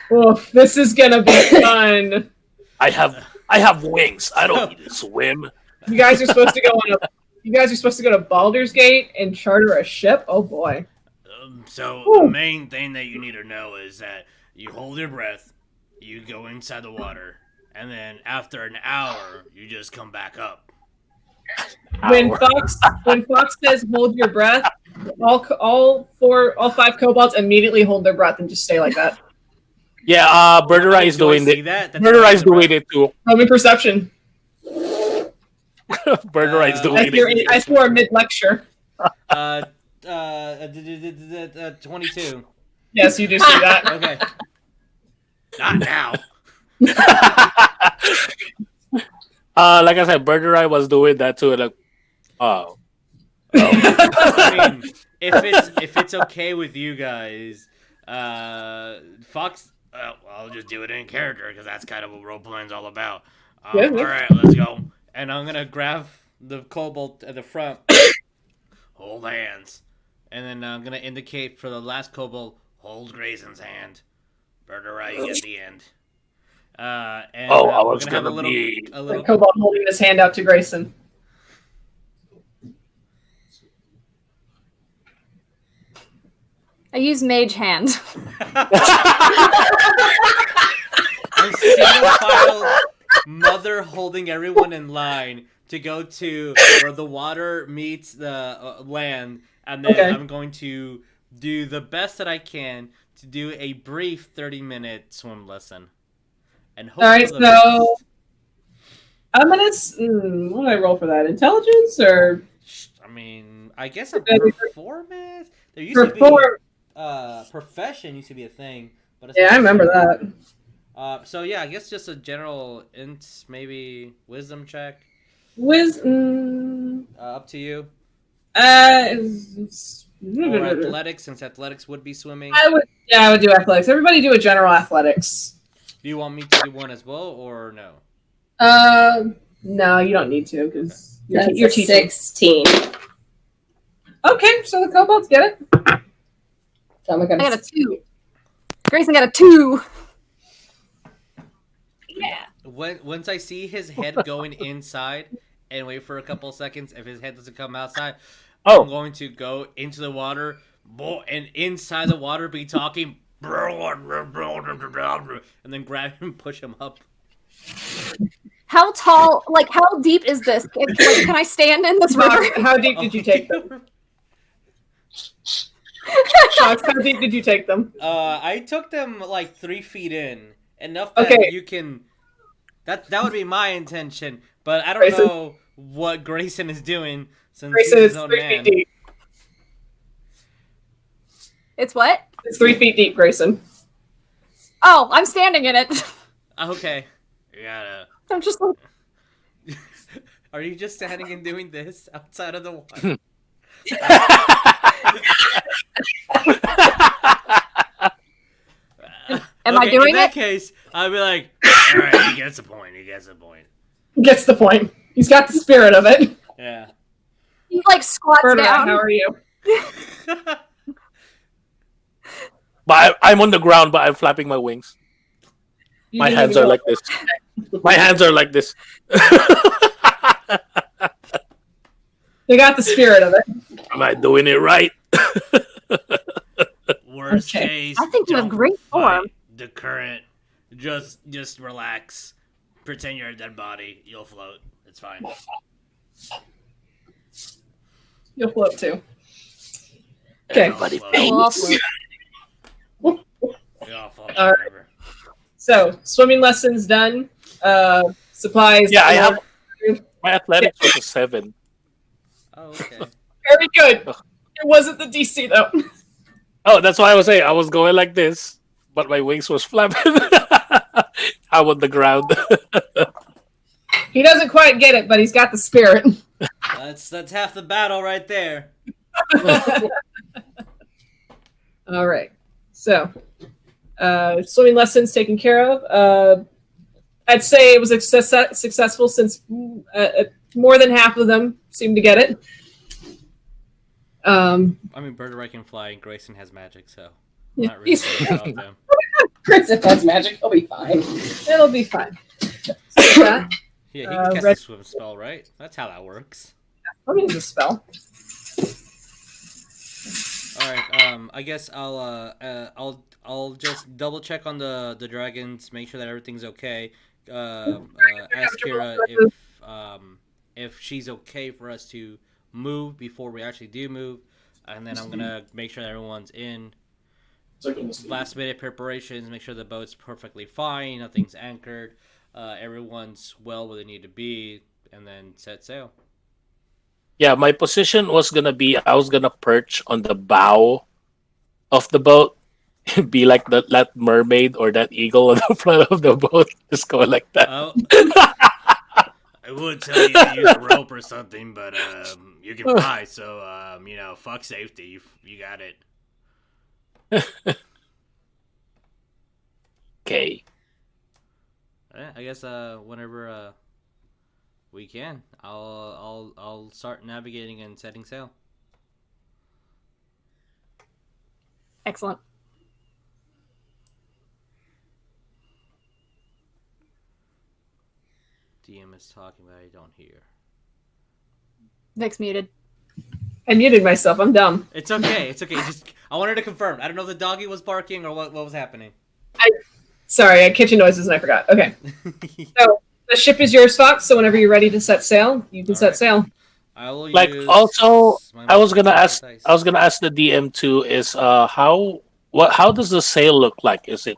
Oh, this is gonna be fun. I have wings. I don't need to swim. You guys are supposed to go to Baldur's Gate and charter a ship. Oh boy. So Ooh. the main thing that you need to know is that you hold your breath, you go inside the water, and then after an hour, you just come back up. When Fox says hold your breath, all 5 kobolds immediately hold their breath and just stay like that. Yeah, Birdurai is Do I doing see it. that? That's Birdurai is the doing it too. Roll me perception. Birdurai is doing it. I swore mid lecture. 22. Yes, you do see that. Okay. Not now. Like I said, Birdurai was doing that too. Like, oh. I mean, if it's okay with you guys, Fox, I'll just do it in character because that's kind of what role playing's all about. Yeah. All right, let's go. And I'm gonna grab the kobold at the front, hold hands, and then I'm gonna indicate for the last kobold, hold Greyson's hand. Birdurai, you get the end. And I we're was gonna have a little. Like Cobalt holding his hand out to Greyson. I use Mage Hand. I'm single file mother holding everyone in line to go to where the water meets the land, and then Okay. I'm going to do the best that I can to do a brief 30-minute swim lesson. And hope All right, for the so best. I'm gonna. What do I roll for that? Intelligence or I mean, I guess a performance. There used to be perform? profession used to be a thing, but it's Yeah, not I remember that. So yeah, I guess just a general int, maybe wisdom check. Up to you. Or athletics, since athletics would be swimming. I would do athletics. Everybody do a general athletics. Do you want me to do one as well, or no? No, you don't need to because That's you're a teaching. 16. Okay, so the kobolds get it. Oh my I god. got a 2. Grayson got a 2. Yeah. Once I see his head going inside and wait for a couple of seconds, if his head doesn't come outside, I'm going to go into the water, and inside the water be talking, and then grab him and push him up. How tall, like, how deep is this? Can I stand in this river? How deep did you take them? Fox, how deep did you take them? I took them like 3 feet in, enough that Okay. you can. That would be my intention, but I don't Grayson. know what Greyson is doing since Grayson he's is his own 3 man. feet deep. It's what? It's 3 feet deep, Grayson. Oh, I'm standing in it. Okay, you gotta. I'm just like, Are you just standing and doing this outside of the water? Am I doing in that it? case, I'll be like, all right, he gets the point. He gets the point. Gets the point. He's got the spirit of it. Yeah. He like squats Birdurai, down. how are you? But I'm on the ground, but I'm flapping my wings. You My didn't hands even are go- like this. My hands are like this. They got the spirit of it. Am I doing it right? Worst Okay. case, I think you have don't great form. fight the current. Just relax. Pretend you're a dead body. You'll float. It's fine. You'll float too. Okay. Everybody Float. pay. We'll all float. We all float. All right. Whatever. So, swimming lessons done. Supplies. Yeah, I have my athletics was a 7. Oh, okay. Very good. It wasn't the DC though. Oh, that's why I was saying I was going like this, but my wings was flapping. I'm on the ground. He doesn't quite get it, but he's got the spirit. That's half the battle right there. All right. So, swimming lessons taken care of. I'd say it was successful since more than half of them seemed to get it. I mean, Birdurai can fly, and Greyson has magic, so I'm Yeah, not really worried about them. Chris, if that's magic, he'll be fine. it'll be fine. So that, Yeah, he can cast red- a swim spell, right? That's how that works. I'll use a spell. All right. I guess I'll just double check on the dragons, make sure that everything's okay. Ask Kira if she's okay for us to move before we actually do move, and then I'm gonna make sure that everyone's in. last minute preparations, make sure the boat's perfectly fine, nothing's anchored, everyone's well where they need to be, and then set sail. Yeah, my position was gonna be I was gonna perch on the bow of the boat, be like that mermaid or that eagle on the front of the boat, just go like that. Oh, I would tell you to use a rope or something, but you can fly, so fuck safety. You got it. Okay. I guess whenever we can, I'll start navigating and setting sail. Excellent. DM is talking, but I don't hear. Vic's muted. I muted myself. I'm dumb. It's okay. It's okay. Just I wanted to confirm. I don't know if the doggy was barking or what was happening. Sorry, I had kitchen noises and I forgot. Okay. So the ship is yours, Fox. So whenever you're ready to set sail, you can set sail. I will Like use also, my I was gonna ask. dice. I was gonna ask the DM too. Is how does the sail look like? Is it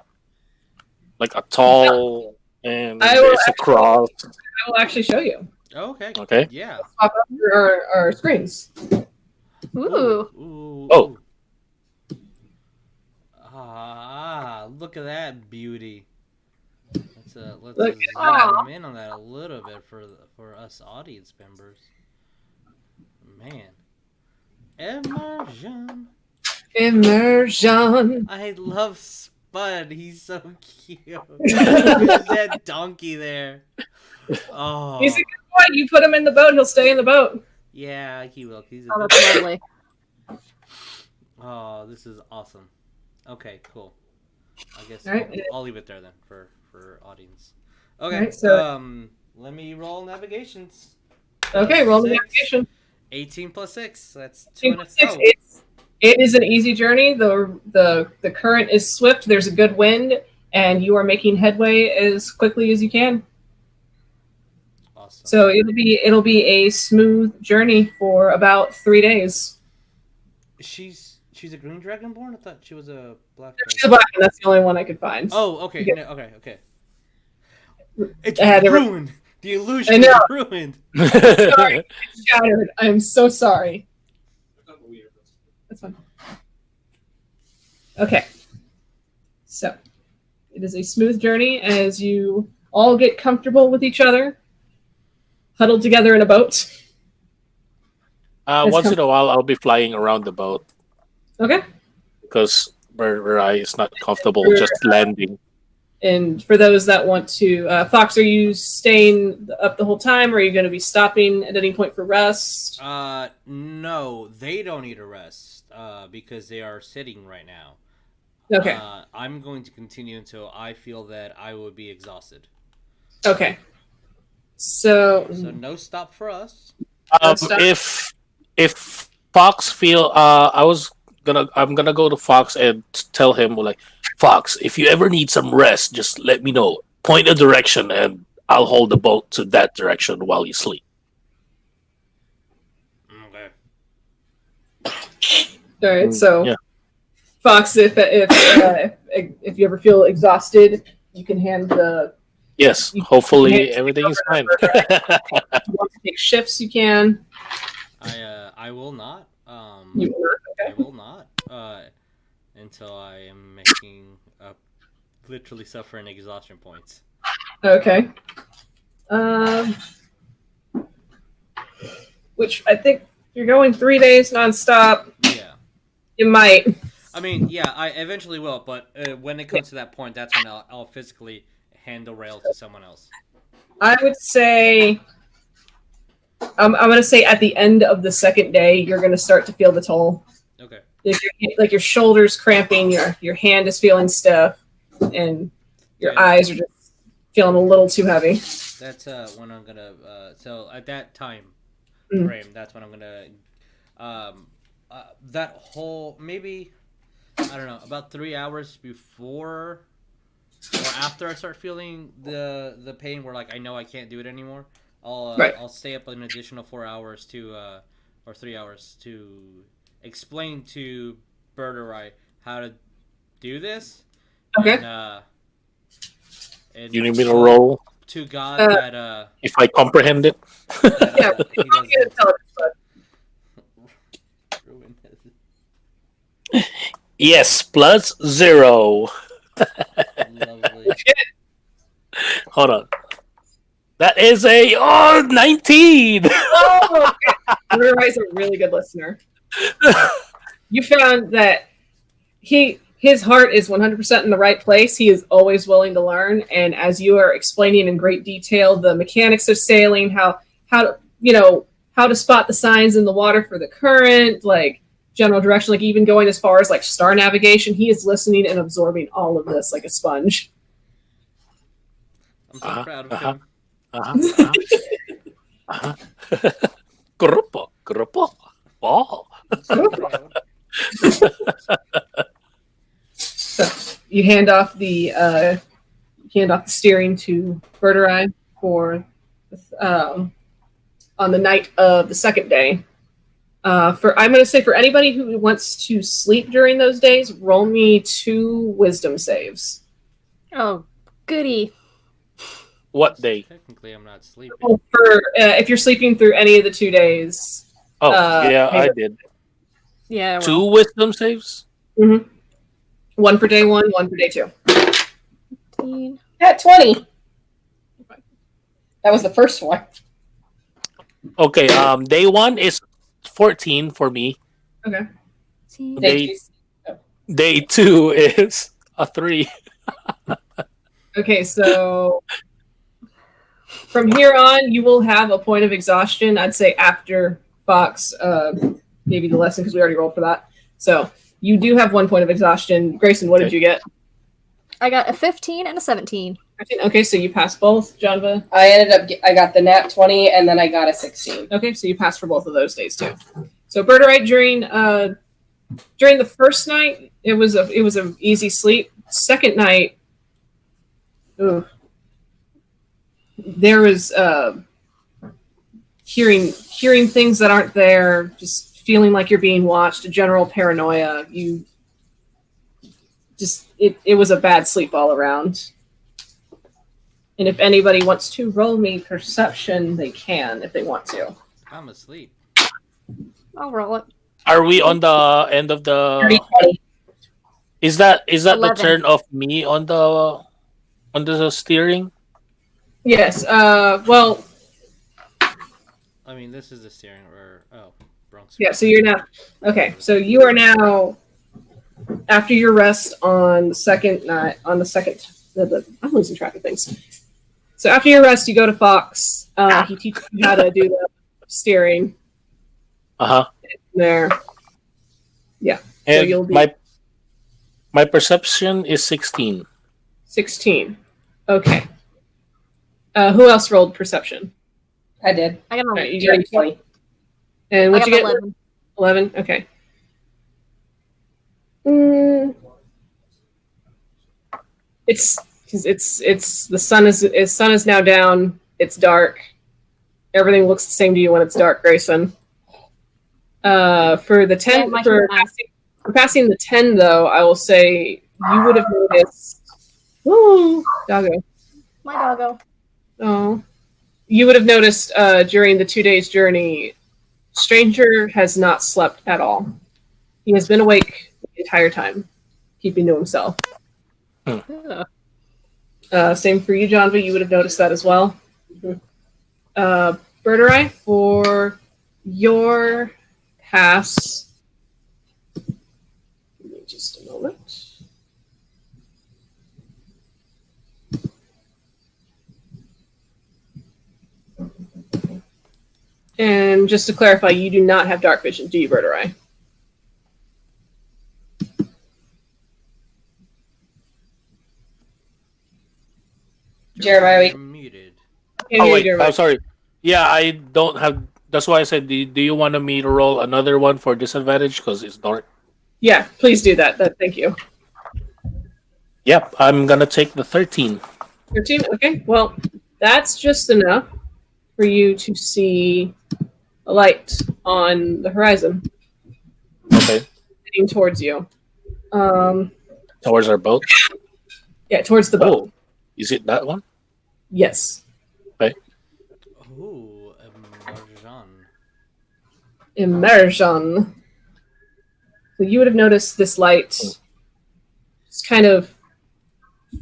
like a tall and I will it's a cross? I will actually show you. Oh, okay. Okay. Yeah. Pop up our screens. Ooh. Ooh. Oh. Ah, look at that beauty. Let's Look zoom in on that a little bit for us audience members. Man. Immersion. I love Spud. He's so cute. There's that donkey there. Oh. He's a good boy. You put him in the boat, he'll stay in the boat. Yeah, he will. He's a Oh, good that's lovely. Oh, this is awesome. Okay, cool. I guess All right. I'll leave it there then for audience. Okay, All right, so- let me roll navigations. Okay, roll the Six. navigation. 18 plus 6. That's 2 and a 6. oh. It is an easy journey. The current is swift. There's a good wind, and you are making headway as quickly as you can. Awesome. So it'll be a smooth journey for about 3 days. She's a green dragonborn? I thought she was a black She's a black one. That's the only one I could find. Oh, okay. Yeah. No, okay. It's I had to- ruined. The illusion I is know. ruined. Sorry, it's shattered. I am so sorry. That's fine. Okay. So, it is a smooth journey as you all get comfortable with each other, huddled together in a boat. Once in a while, I'll be flying around the boat Okay. because Birdurai is not comfortable just landing. And for those that want to, Fox, are you staying up the whole time, or are you going to be stopping at any point for rest? No, they don't need a rest because they are sitting right now. Okay. I'm going to continue until I feel that I would be exhausted. Okay. So No stop for us. If Fox feel I'm gonna go to Fox and tell him like, Fox, if you ever need some rest, just let me know. Point a direction and I'll hold the boat to that direction while you sleep. Okay. all right. So Yeah. Fox, if you ever feel exhausted, you can hand the. Yes, You hopefully can everything is fine. If you want to take shifts, you can. I will not. You will not. I Okay. will not. Until I am making literally suffering exhaustion points. Okay. Which I think if you're going 3 days nonstop, Yeah. you might. I mean, yeah, I eventually will, but when it comes to that point, that's when I'll physically hand the rail to someone else. I would say. I'm gonna say at the end of the second day, you're gonna start to feel the toll. Okay. Like your shoulders cramping, your hand is feeling stiff, and your Yeah. eyes are just feeling a little too heavy. That's when I'm gonna. So at that time Mm. frame, that's when I'm gonna. That whole maybe, I don't know, about 3 hours before or after I start feeling the pain, where like I know I can't do it anymore. Right. I'll stay up an additional 4 hours or 3 hours to explain to Birdurai how to do this. Okay. And You need me to roll to God that if I comprehend it. that, Yeah, he I'll get it doesn't intelligence, but ruin Yes, plus 0. Lovely. Hold on. That is a 19. oh, okay. Birdurai is a really good listener. You found that his heart is 100% in the right place. He is always willing to learn, and as you are explaining in great detail the mechanics of sailing, how to spot the signs in the water for the current, like general direction, like even going as far as like star navigation, he is listening and absorbing all of this like a sponge. I'm so proud of him. Grupo. Oh. So proud. So you hand off the steering to Birdurai for on the night of the second day. I'm going to say for anybody who wants to sleep during those days, roll me 2 wisdom saves. Oh, goody. What day? Technically, I'm not sleeping. For if you're sleeping through any of the 2 days. Oh, yeah, I did. Yeah. 2 wisdom saves? Mm-hmm. 1 for day 1, 1 for day 2. 15. At 20. That was the first one. Okay, day 1 is 14 for me. Okay. Day 2 is a 3. Okay, so from here on, you will have a point of exhaustion, I'd say, after Fox gave you the lesson, because we already rolled for that. So you do have 1 point of exhaustion. Grayson, what did you get? I got a 15 and a 17. Okay, so you passed both, Janva. I got the nat 20, and then I got a 16. Okay, so you passed for both of those days too. So Birdurai, during the first night, it was an easy sleep. Second night, there was hearing things that aren't there, just feeling like you're being watched, a general paranoia. It was a bad sleep all around. And if anybody wants to roll me perception, they can if they want to. I'm asleep. I'll roll it. Are we on the end of the 30, 20. Is that 11. the turn of me on the steering? Yes. Well, I mean, this is the steering or wrong. yeah. So you're now okay. So you are now after your rest on the second night. I'm losing track of things. So after your rest, you go to Fox. He teaches you how to do the steering. There. Yeah. And so you'll be my perception is 16. 16. Okay. Who else rolled perception? I did. I got a Right, you Dirty got 20. And what'd you get? 11. 11. Okay. It's the sun is now down. It's dark. Everything looks the same to you when it's dark, Grayson. For the 10 for passing the 10 though, I will say you would have noticed. Woo, doggo. My doggo. Oh, you would have noticed during the 2 days journey, Stranger has not slept at all. He has been awake the entire time, keeping to himself. Yeah. Same for you, Janva. You would have noticed that as well. Birdurai, for your pass. Give me just a moment. And just to clarify, you do not have dark vision, do you, Birdurai? Jeremiah, You're muted. Oh wait, I'm sorry. Yeah, I don't have. That's why I said, do you want me to roll another one for disadvantage because it's dark? Yeah, please do that. Thank you. Yep, I'm gonna take the 13. 13? Okay, well, that's just enough for you to see a light on the horizon Okay. heading towards you. Towards our boat. Yeah, towards the boat. Oh, is it that one? Yes. Ooh, Marjan. Immersion. So you would have noticed this light just kind of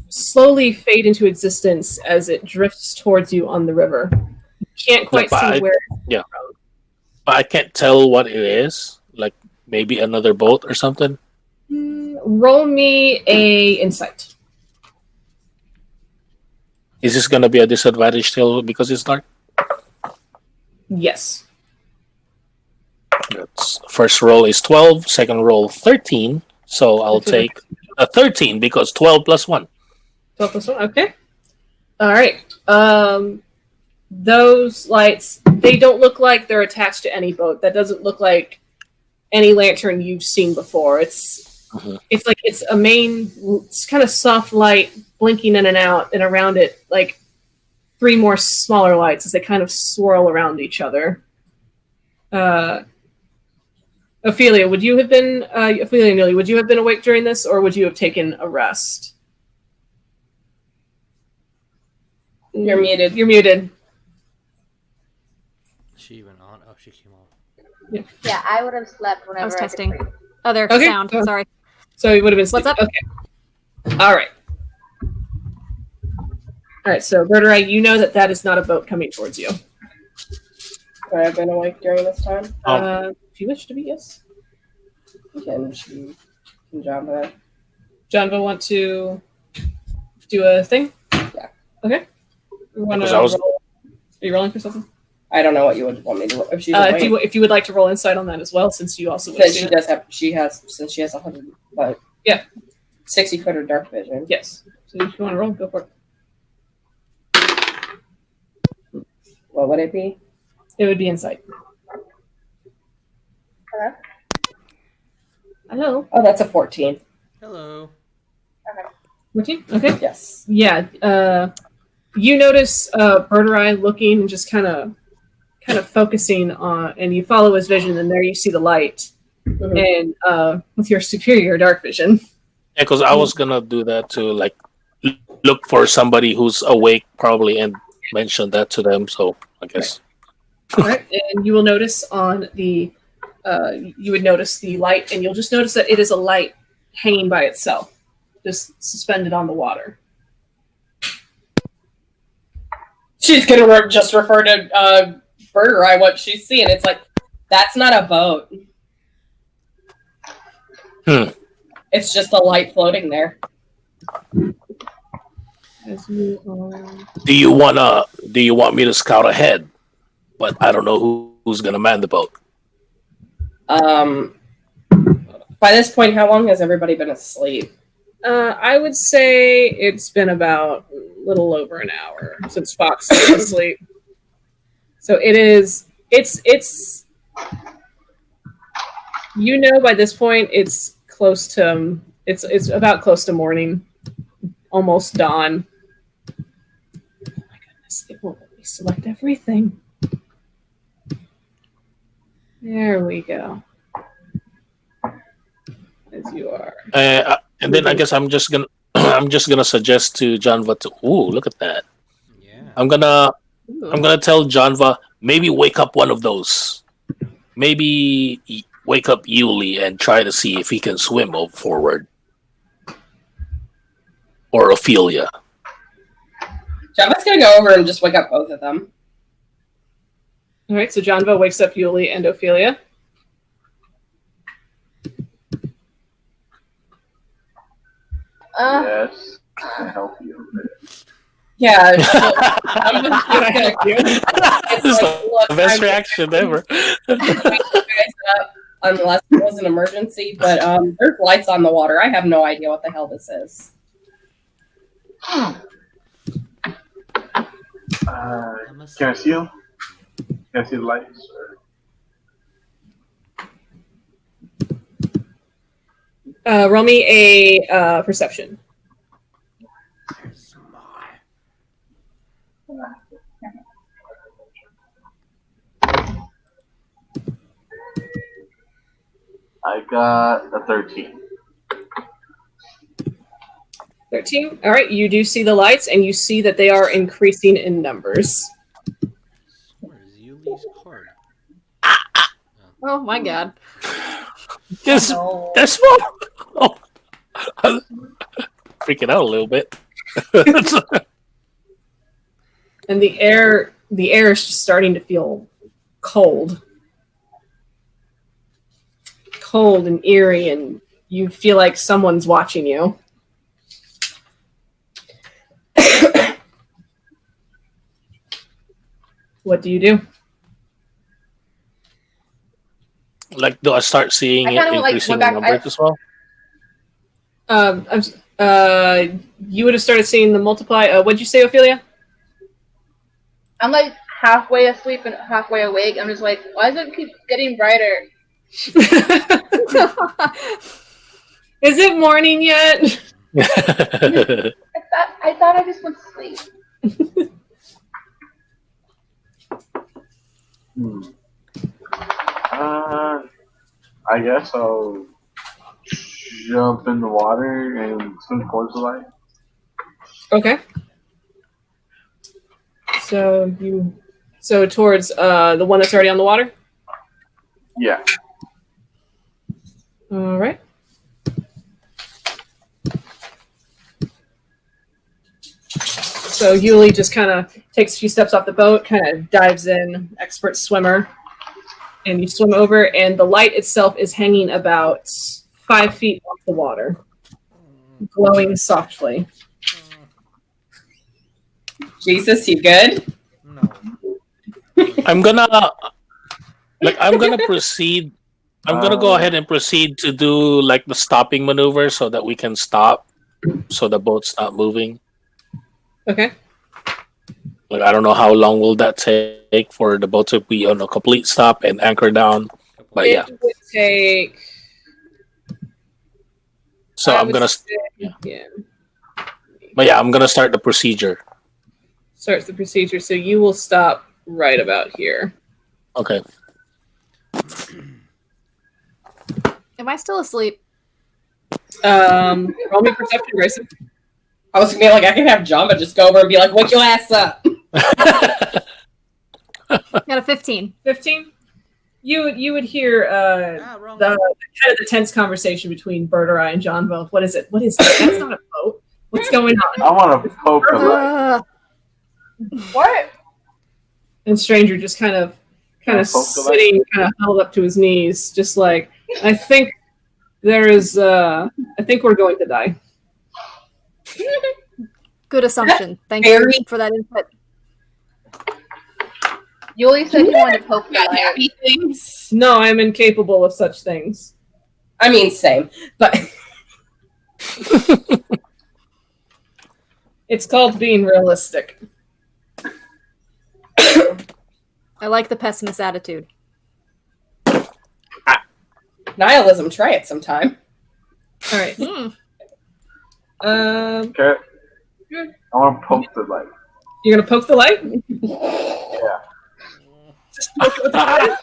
slowly fade into existence as it drifts towards you on the river. You can't quite see where it's yeah. from. But I can't tell what it is. Like maybe another boat or something. Roll me a insight. Is this gonna be a disadvantage still because it's dark? Yes. That's, first roll is 12, second roll 13. So I'll take a 13 because 12 plus 1. 12 plus 1, okay. All right. Those lights, they don't look like they're attached to any boat. That doesn't look like any lantern you've seen before. It's like it's a main, it's kind of soft light blinking in and out, and around it, like 3 more smaller lights as they kind of swirl around each other. Ophelia, would you have been Ophelia and Yuliy, would you have been awake during this, or would you have taken a rest? You're muted. You're muted. She even on? Oh, she came on. Yeah, I would have slept whenever I was could testing. sleep. Oh, there. Okay. Sound. Sorry. So you would have been What's sleeping. up? Okay. All right. All right. So Birdurai, you know that is not a boat coming towards you. Could I have been awake during this time? If you wish to be, yes. Can Janva? Janva want to do a thing? Yeah. Okay. You want to Because roll? Are you rolling for something? I don't know what you would want me to roll. If she's awake. If you would like to roll insight on that as well, since you also Since she has 100, but yeah, 60 foot of dark vision. Yes. So if you want to roll, go for it. What would it be? It would be insight. Hello? Hello. Oh, that's a 14. Hello. 14? Okay. Yes. Yeah. You notice Birdurai looking and just kind of focusing on, and you follow his vision, and there you see the light, and with your superior dark vision. Yeah, because I was gonna do that to like look for somebody who's awake probably and mention that to them. So I guess. All right, and you will notice on the, you would notice the light, and you'll just notice that it is a light hanging by itself, just suspended on the water. She's gonna just refer to Birdurai what she's seeing. It's like, that's not a boat. It's just a light floating there. Do you want me to scout ahead? But I don't know who's gonna man the boat. By this point, how long has everybody been asleep? I would say it's been about a little over an hour since Fox was asleep. So it's by this point it's close to it's about close to morning, almost dawn. Oh my goodness, it won't let me select everything. There we go. As you are. And then I guess I'm just gonna suggest to Janva to look at that. Yeah. I'm gonna tell Janva maybe wake up one of those. Maybe wake up Yuliy and try to see if he can swim forward. Or Ophelia. Janva's gonna go over and just wake up both of them. All right, so Janva wakes up Yuliy and Ophelia. Yes, I can help you. Yeah, I'm just gonna help you. It's like, look, Best reaction ever. I'm waking you guys up unless it was an emergency, but there's lights on the water. I have no idea what the hell this is. Can I see them? Can I see the lights? Roll me a perception. I got a 13. 13. All right, you do see the lights, and you see that they are increasing in numbers. Where is Yuliy's card? Oh my god. This No. that's what. Oh, I'm freaking out a little bit. And the air is just starting to feel cold. Cold and eerie, and you feel like someone's watching you. What do you do? Like, do I start seeing I it kinda, like, increasing went in back- numbers as well? You would have started seeing the multiply. What'd you say, Ophelia? I'm like halfway asleep and halfway awake. I'm just like, why does it keep getting brighter? Is it morning yet? I thought I just went to sleep. I guess I'll jump in the water and swim towards the light. Okay. So towards the one that's already on the water? Yeah. All right. So Yuliy just kind of takes a few steps off the boat, kind of dives in, expert swimmer, and you swim over, and the light itself is hanging about 5 feet off the water, glowing softly. Jesus, you good? No. I'm gonna proceed. I'm gonna go ahead and proceed to do like the stopping maneuver so that we can stop, so the boat's not moving. Okay. Like, I don't know how long will that take for the boat to be on a complete stop and anchor down. But yeah, It would take. so I I'm would gonna. say- yeah. yeah. But yeah, I'm gonna start the procedure. Starts the procedure, so you will stop right about here. Okay. Am I still asleep? Roll me perception, Greyson. I was gonna be like, I can have Janva just go over and be like, wake your ass up. Got a 15. 15. You would hear Wrong. the kind of the tense conversation between Birdurai and Janva. What is it? What is that? That's not a boat. What's going on? I want to poke the light. What? And Stranger just kind of Poke the light? sitting, kind of held up to his knees, just like, I think there is. I think we're going to die. Good assumption. Thank Very- you for that input. Yuliy said he wanted to poke the Got light. happy things. No, I'm incapable of such things. I mean, same. But It's called being realistic. I like the pessimist attitude. nihilism, try it sometime. All right. Hmm. Okay. I want to poke the light. You're gonna poke the light? Yeah. Just poke it with the light.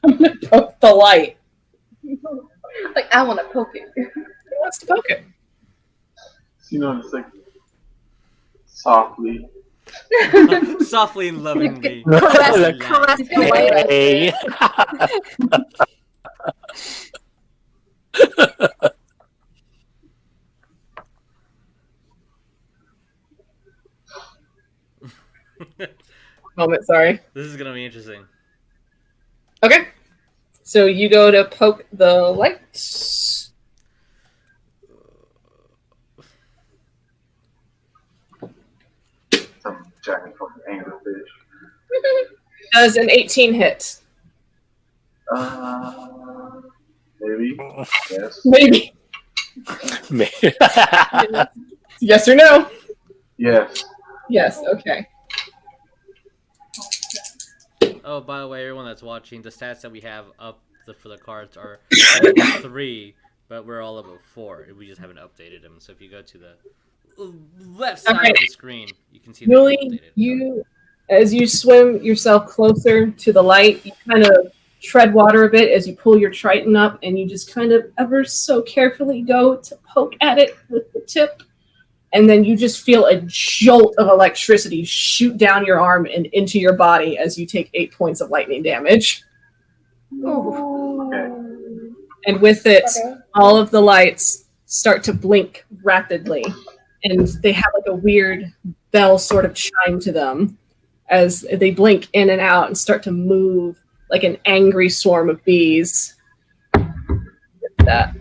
I'm gonna poke the light. Like, I want to poke it. Who wants to poke it? You know, it's like softly. Softly and lovingly. Caress, Like, caress the light. hey. Moment, sorry. This is gonna be interesting. Okay. So you go to poke the light. Some jacket from anglerfish. Does an 18 hit? Maybe. Yes. Maybe. Yes or no? Yes. Yes, okay. Oh, by the way, everyone that's watching, the stats that we have up for the cards are 3, but we're all level 4. We just haven't updated them. So if you go to the left side Okay. of the screen, you can see them Yuliy, updated. you, as you swim yourself closer to the light, you kind of tread water a bit as you pull your Triton up, and you just kind of ever so carefully go to poke at it with the tip. And then you just feel a jolt of electricity shoot down your arm and into your body as you take 8 points of lightning damage. Okay. And with it, all of the lights start to blink rapidly. And they have like a weird bell sort of chime to them as they blink in and out and start to move like an angry swarm of bees. That.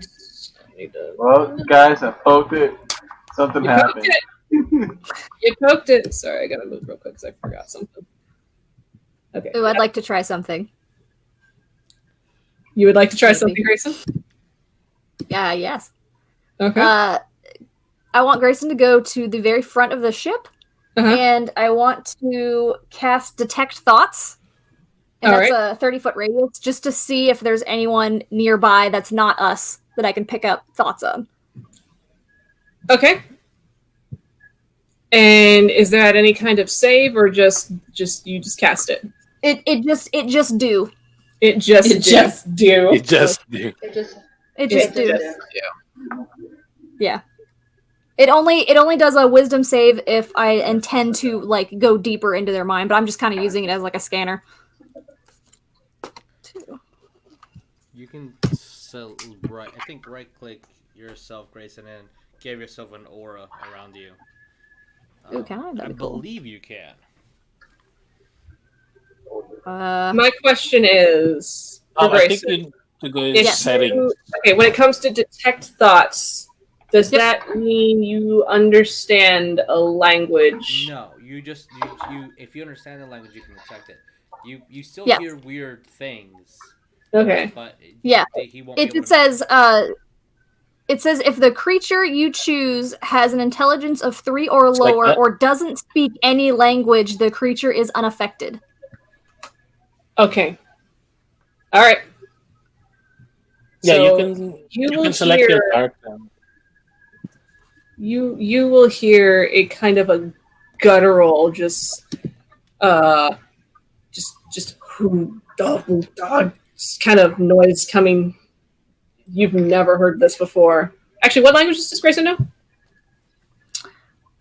Well, guys, I poked it. Something You happened. You poked it. Sorry, I gotta move real quick because I forgot something. Okay. Ooh, I'd like to try something. You would like to try Maybe. something, Grayson? Yeah, yes. Okay. I want Grayson to go to the very front of the ship, and I want to cast Detect Thoughts. And All that's a 30-foot radius, just to see if there's anyone nearby that's not us that I can pick up thoughts on. Okay. And is that any kind of save, or just you just cast it? It just do. It just It just do. It just It just It do. just Yeah. It only does a wisdom save if I intend to like go deeper into their mind, but I'm just kind of using it as like a scanner. You can right click yourself, Grayson, and give yourself an aura around you. Ooh, can I? I That'd be cool. believe you can. My question is, for I think Grayson, to go in if settings. okay, when it comes to detect thoughts, does Yep. that mean you understand a language? No, you just you if you understand the language, you can detect it. You still Yeah. hear weird things. Okay. But Yeah. he won't. be able It to- says if the creature you choose has an intelligence of 3 or It's like lower that. or doesn't speak any language, the creature is unaffected. Okay. All right. Yeah, So you will can select hear, your character. You will hear a kind of a guttural, just who dog kind of noise coming. You've never heard this before. Actually, what language does Grayson know?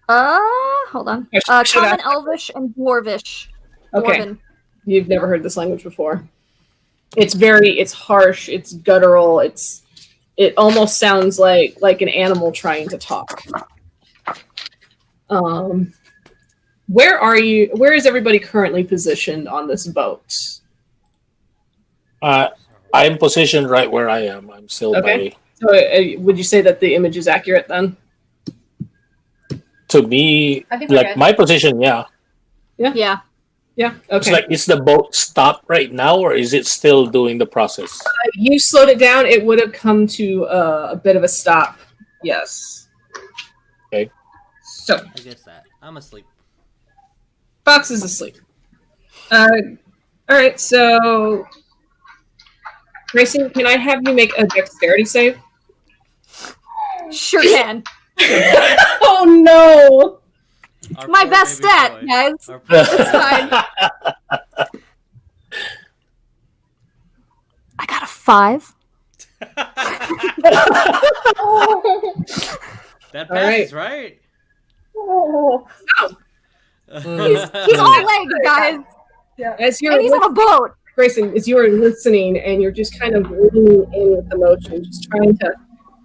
Hold on. I should Common, ask. Elvish, and Dwarvish. Okay. Dwarven. You've never heard this language before. It's harsh, it's guttural, it almost sounds like an animal trying to talk. Where is everybody currently positioned on this boat? I'm positioned right where I am. I'm still Okay. So would you say that the image is accurate then? to me, I think we're like good. my position, yeah. Yeah. Yeah. It's Okay. like, is the boat stopped right now, or is it still doing the process? You slowed it down, it would have come to a bit of a stop. Yes. Okay. So I guess that I'm asleep. Fox is asleep. All right. So Grayson, can I have you make a dexterity save? Sure can. Oh no! Our My poor best baby stat, boy. guys. Our poor It's fine. I got a 5. That All right. passes, right? He's all legs, guys. As you're And he's on a boat. Grayson, as you are listening and you're just kind of leaning in with emotion, just trying to,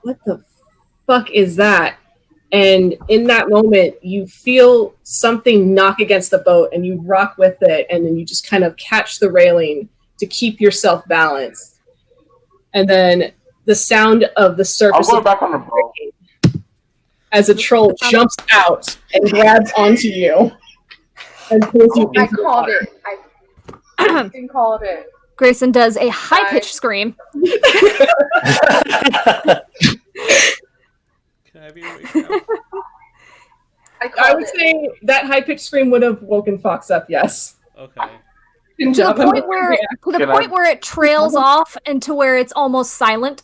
what the fuck is that? And in that moment, you feel something knock against the boat and you rock with it, and then you just kind of catch the railing to keep yourself balanced. And then the sound of the I'm surface going of back on the boat. as a troll jumps out and grabs onto you and pulls you I into the called water. it. I fucking called it. Grayson does a high-pitched scream. Can I be awake now? I would say that high-pitched scream would have woken Fox up, yes. Okay. Good To the job. point where Can I- where it trails off and to where it's almost silent.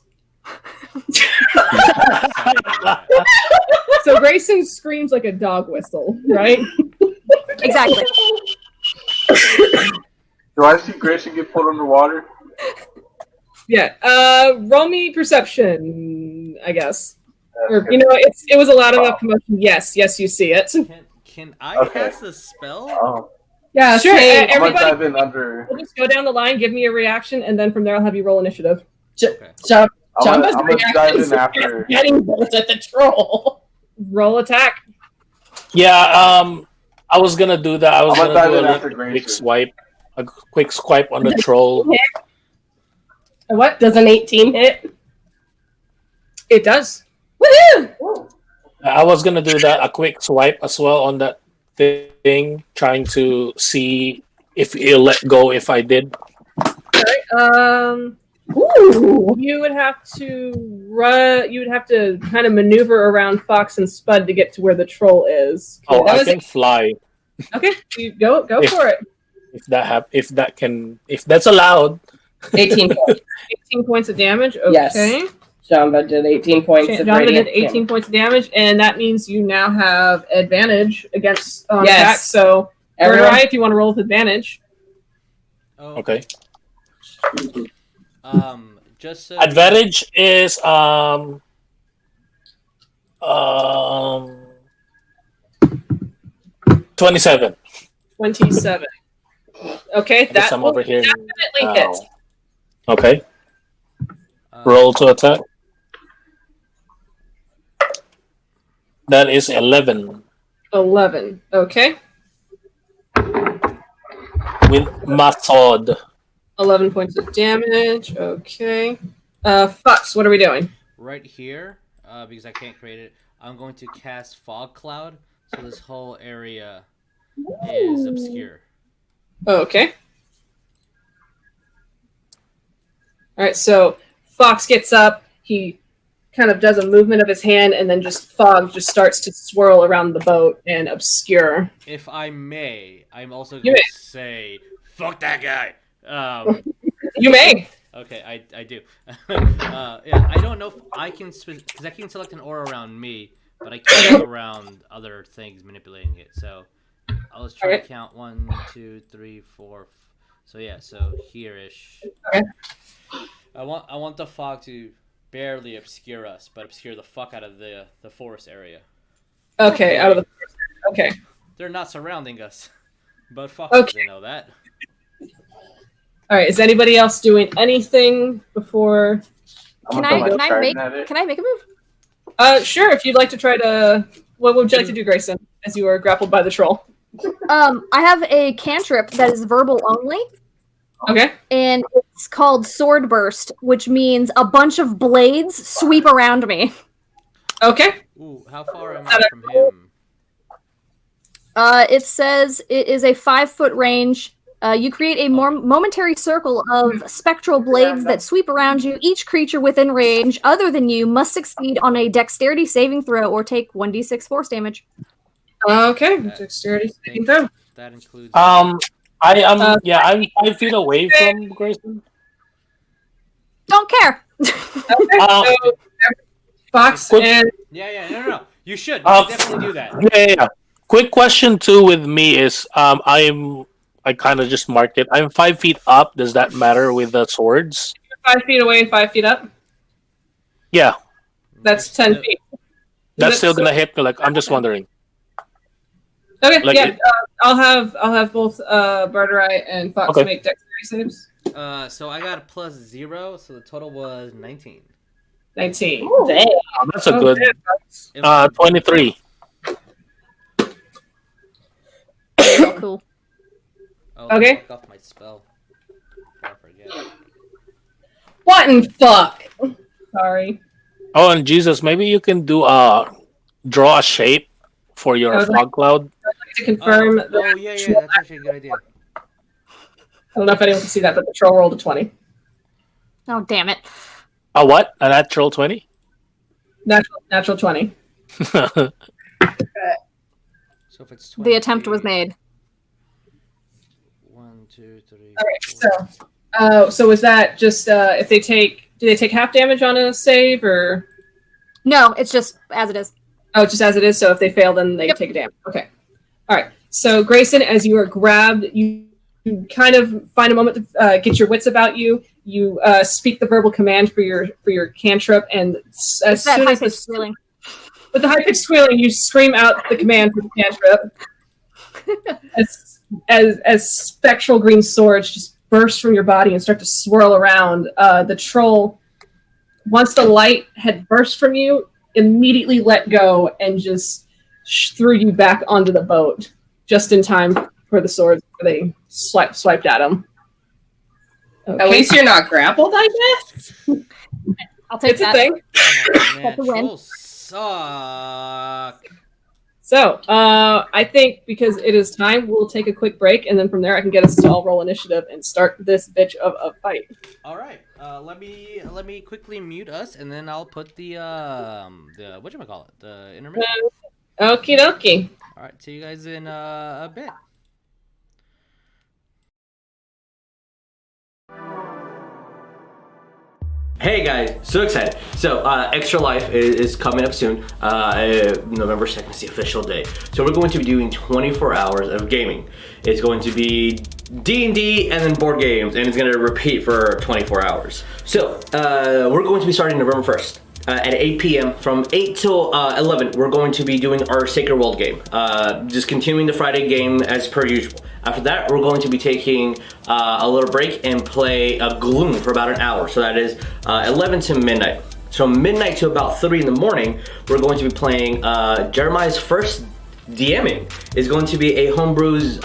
So Grayson screams like a dog whistle, right? Exactly. Do I see Grayson get pulled underwater? Yeah. Roll me perception, I guess. Or, it was a loud enough commotion. Yes, you see it. Can I Okay. cast a spell? Oh, Yeah, Sure. same. I'm gonna Everybody, dive in under. we'll just go down the line. Give me a reaction, and then from there I'll have you roll initiative. Okay. Janva's I'm gonna dive in after. getting bullets at the troll. Roll attack. Yeah, I was gonna do that. I was I'm gonna gonna do dive in a after quick Greyson. swipe. A quick swipe on the troll. What? Does an 18 hit? It does. Woohoo! I was gonna do that. A quick swipe as well on that thing, trying to see if it'll let go if I did. Ooh. You would have to run. You would have to kind of maneuver around Fox and Spud to get to where the troll is. Oh, That I was can fly. Okay, you go If- for it. If that's allowed. 18 points. 18 points of damage. Okay. Yes. Janva did 18 points of Janva radiant did 18 points of damage, and that means you now have advantage against Yes. attack. So, Everyone- Birdurai, if you want to roll with advantage. Oh, Okay. Just so Advantage is 27. 27. Okay, I guess that I'm will over here. definitely hit. Okay. uh, Roll to attack. That is 11 11. Okay. with my sword. 11 points of damage. Okay. Fox, what are we doing? right here, because I can't create it, I'm going to cast Fog Cloud, so this whole area is obscure. Okay. Alright, so Fox gets up, he kind of does a movement of his hand, and then just fog just starts to swirl around the boat and obscure. If I may, I'm also You going may. to say, fuck that guy! You may. Okay, I do. Yeah, I don't know if I can, because I can select an aura around me, but I can't go around other things manipulating it. So I'll just try Okay. to count 1, 2, 3, 4. So yeah, so here-ish. Okay. I want the fog to barely obscure us, but obscure the fuck out of the forest area. Okay, out of the... Okay. They're not surrounding us, but fuck Okay. they know that. Alright, is anybody else doing anything before... I'm Can gonna I throw my make trident at it. can I make a move? Sure, if you'd like to try to... What would you like to do, Grayson, as you are grappled by the troll? I have a cantrip that is verbal only, Okay. and it's called Sword Burst, which means a bunch of blades sweep around me. Okay. Ooh, how far am I from him? It says it is a 5-foot range. You create a more momentary circle of spectral blades that sweep around you. Each creature within range, other than you, must succeed on a dexterity saving throw or take 1d6 force damage. Okay. Dexterity saving throw. That includes... I'm 5 feet away from Grayson. Don't care. Okay. Um, So, Fox Quick- and... Yeah, no. You should Uh, definitely do that. Yeah. Quick question too with me is I kind of just marked it. I'm 5 feet up. Does that matter with the swords? 5 feet away and 5 feet up. Yeah, That's 10 feet. that's still so- gonna hit me. Like I'm just wondering. Okay, Like yeah. it- I'll have both Birdurai and Fox Okay. make dexterity saves. So I got a +0, so the total was 19. 19. Dang. Oh, that's a good. Okay, Fox. 23. Oh, cool. Oh, Okay. I off my spell. I forget. What in fuck? Sorry. Oh, and Jesus, maybe you can do draw a shape for your Okay. fog cloud. To confirm, Yeah, that's actually a good idea. I don't know if anyone can see that, but the troll rolled a 20. Oh, damn it. A what? A natural 20? Natural 20. So if it's 20, The attempt was made. 1, 2, 3. All right, so is that just if they take? Do they take half damage on a save, or No, it's just as it is. just as it is? So if they fail, then they Yep. take a damage. Okay. All right. So Grayson, as you are grabbed, you kind of find a moment to get your wits about you. You speak the verbal command for your cantrip, and as soon as squealing. With the high-pitched squealing, you scream out the command for the cantrip. As spectral green swords just burst from your body and start to swirl around, the troll, once the light had burst from you, immediately let go and just threw you back onto the boat, just in time for the swords. They swiped at him. Okay. At least you're not grappled, I guess. I'll take It's that. a thing. Oh, man, That's a win. trolls suck. So, I think because it is time, we'll take a quick break, and then from there I can get us to all roll initiative and start this bitch of a fight. All right. Let me quickly mute us, and then I'll put the whatchamacallit, the intermission. Okie dokie. All right. See you guys in a bit. Hey guys, so excited. So Extra Life is coming up soon. November 2nd is the official day. So we're going to be doing 24 hours of gaming. It's going to be D&D and then board games, and it's going to repeat for 24 hours. So we're going to be starting November 1st. At 8 p.m. from 8 till 11, we're going to be doing our Sacred World game. Just continuing the Friday game as per usual. After that, we're going to be taking a little break and play Gloom for about an hour. So that is 11 to midnight. So midnight to about 3 in the morning, we're going to be playing Jeremiah's first DMing. Is going to be a homebrew's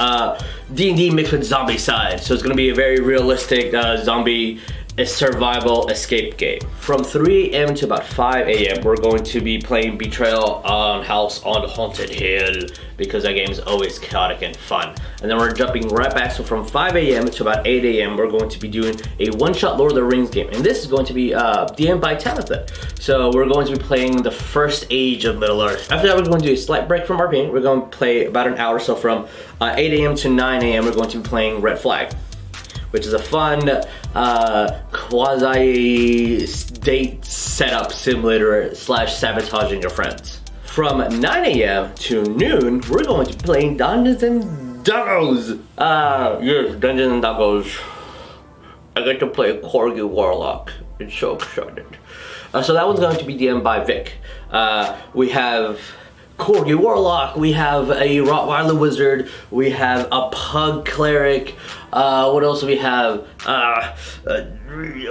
D&D mixed with zombie side. So it's going to be a very realistic zombie survival escape game. From 3 a.m. to about 5 a.m. we're going to be playing Betrayal on House on Haunted Hill, because that game is always chaotic and fun. And then we're jumping right back, so from 5 a.m. to about 8 a.m. we're going to be doing a one-shot Lord of the Rings game, and this is going to be DM'd by Tabatha. So we're going to be playing the first age of Middle Earth. After that, we're going to do a slight break from RPing. We're going to play about an hour, so from 8 a.m. to 9 a.m. we're going to be playing Red Flag, which is a fun quasi-date setup simulator / sabotaging your friends. From 9 a.m. to noon, we're going to be playing Dungeons and Dragons. Yes, Dungeons and Dragons. I get to play a Corgi Warlock. It's so exciting. So that one's going to be DM'd by Vic. We have Corgi Warlock, we have a Rottweiler Wizard, we have a Pug Cleric, what else do we have?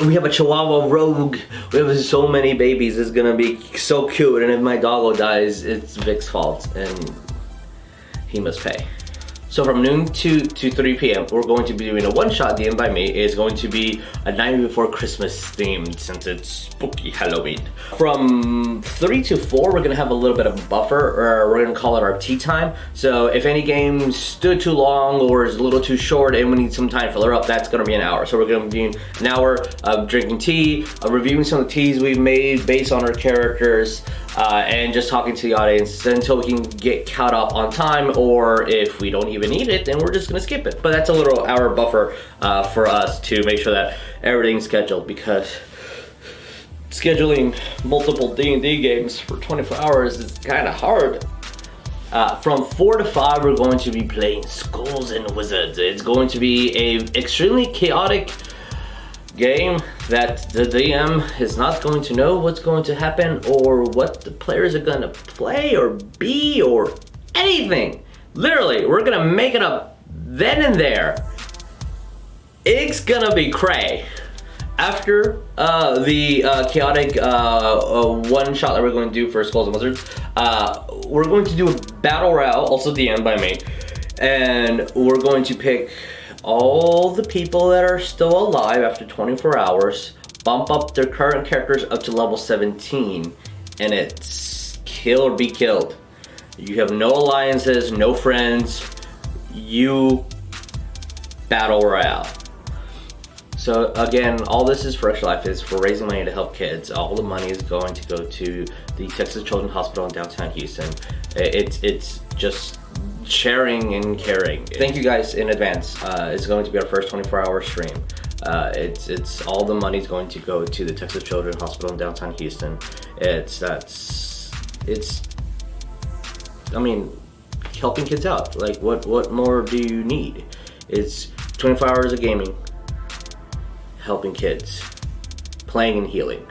We have a Chihuahua Rogue. We have so many babies. It's gonna be so cute, and if my doggo dies, it's Vic's fault, and he must pay. So from noon to 3 p.m. we're going to be doing a one-shot DM'd by me. It's going to be a Night Before Christmas themed, since it's spooky Halloween. From 3 to 4 we're gonna have a little bit of a buffer, or we're gonna call it our tea time. So if any game stood too long or is a little too short and we need some time to fill her up, that's gonna be an hour. So we're gonna be doing an hour of drinking tea, reviewing some of the teas we've made based on our characters, and just talking to the audience until we can get caught up on time, or if we don't even need it, then we're just gonna skip it. But that's a little hour buffer for us to make sure that everything's scheduled, because scheduling multiple D&D games for 24 hours is kind of hard. From 4 to 5 we're going to be playing Skulls and Wizards. It's going to be a extremely chaotic game that the DM is not going to know what's going to happen or what the players are going to play or be or anything. Literally, we're gonna make it up then and there. It's gonna be cray. After the chaotic one shot that we're going to do for Skulls and Wizards, we're going to do a battle royale, also DM'd by me, and we're going to pick all the people that are still alive after 24 hours, bump up their current characters up to level 17, and it's kill or be killed. You have no alliances, no friends, you battle royale. So again, all this is for Extra Life is for raising money to help kids. All the money is going to go to the Texas Children's Hospital in downtown Houston. It's just sharing and caring. Thank you guys in advance. It's going to be our first 24-hour stream. It's all the money is going to go to the Texas Children's Hospital in downtown Houston. I mean, helping kids out. Like, what more do you need? It's 24 hours of gaming, helping kids, playing and healing.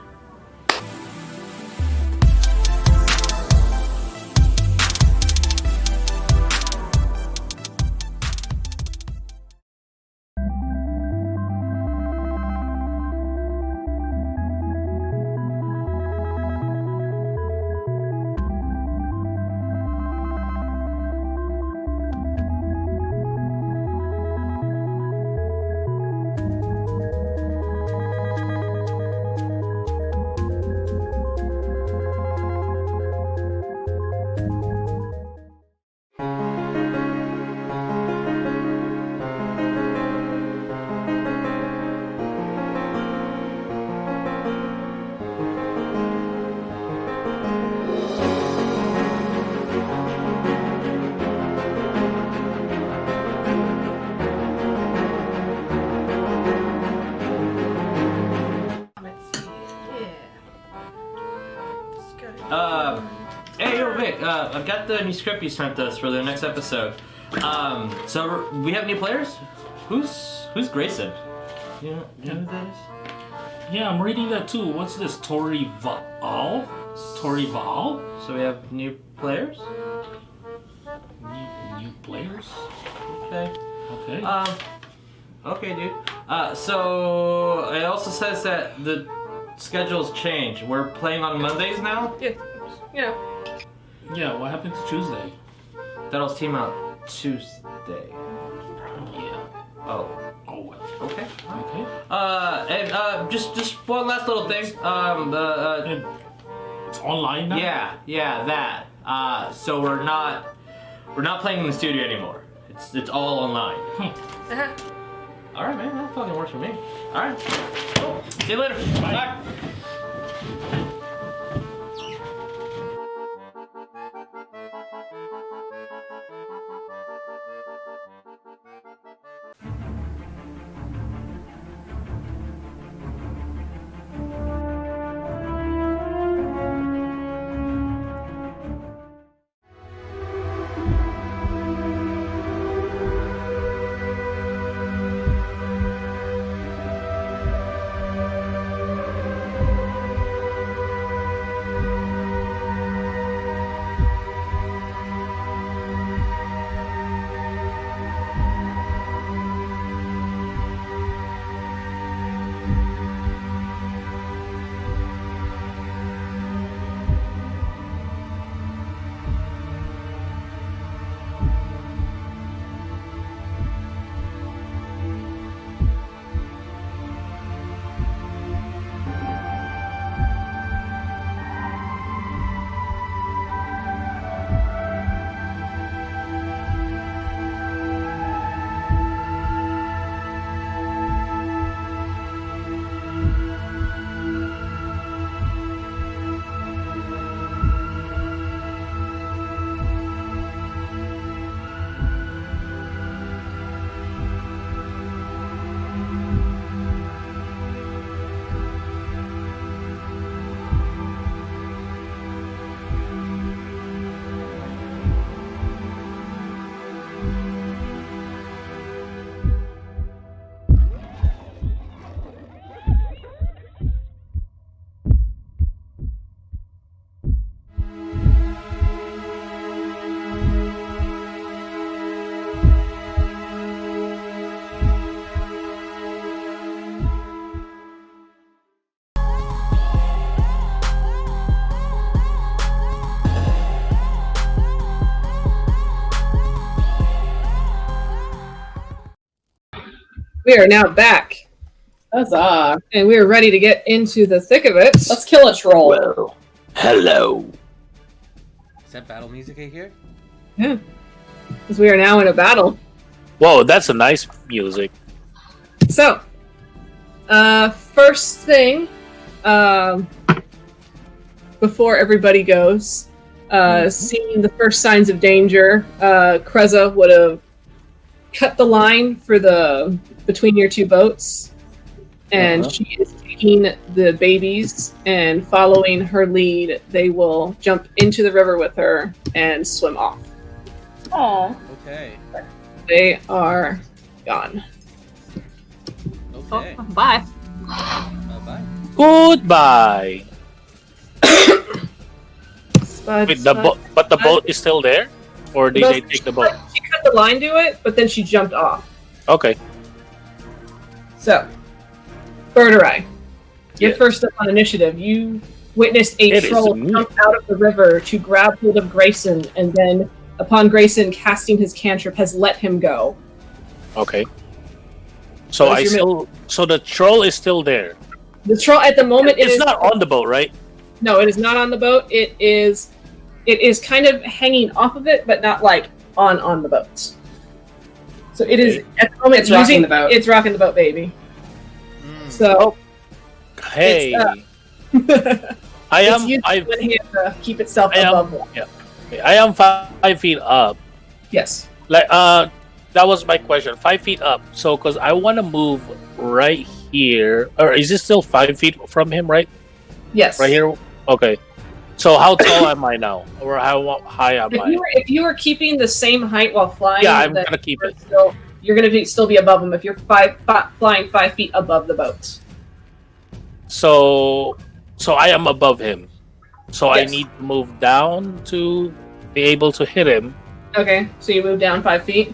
Hey, yo, Vic, I've got the new script you sent us for the next episode. So we have new players? Who's Greyson? You know who that is? Yeah, I'm reading that too. What's this? Torival? Torival? So we have new players? New players? Okay. Okay. Okay, dude. So it also says that the schedule's changed. We're playing on Mondays now? Yeah, you know. Yeah, what happened to Tuesday? That'll team out Tuesday. Yeah. Oh. Oh well. Okay. Okay. And just one last little thing. And it's online now? Yeah, that. So we're not playing in the studio anymore. It's all online. Uh-huh. All right, man. That fucking works for me. All right. Cool. See you later. Bye. We are now back, Huzzah. and we are ready to get into the thick of it. Let's kill a troll. Well, hello. Is that battle music I hear? Yeah, because we are now in a battle. Whoa, that's a nice music. So, first thing, before everybody goes, seeing the first signs of danger, Kreza would have cut the line for between your two boats, and she is taking the babies, and following her lead, they will jump into the river with her and swim off. Aw. Okay. They are gone. Okay. Oh, bye. Bye-bye. Goodbye. Spud, Wait, but the boat is still there, or did they take the boat? She cut the line to it, but then she jumped off. Okay. So, Birdurai, you're Yeah. first up on initiative. You witnessed a It is troll me. jump out of the river to grab hold of Greyson, and then, upon Greyson casting his cantrip, has let him go. Okay. So What is your so the troll is still there. The troll at the moment It's not on the boat, right? No, it is not on the boat. It is kind of hanging off of it, but not like on the boat. So it is at the moment It's rocking the boat. It's rocking the boat, baby. So Hey, I it's am. using I one hand to keep itself I am- above water. yeah. I am 5 feet up. Yes. Like that was my question. 5 feet up. So because I want to move right here, or is it still 5 feet from him? Right, Yes. right here. Okay. So how tall am I now, or how high am I? If you were keeping the same height while flying, Yeah, I'm then gonna keep it. you're gonna still be above them if you're flying 5 feet above the boat. So I am above him. So I Yes. need to move down to be able to hit him. Okay, so you move down 5 feet.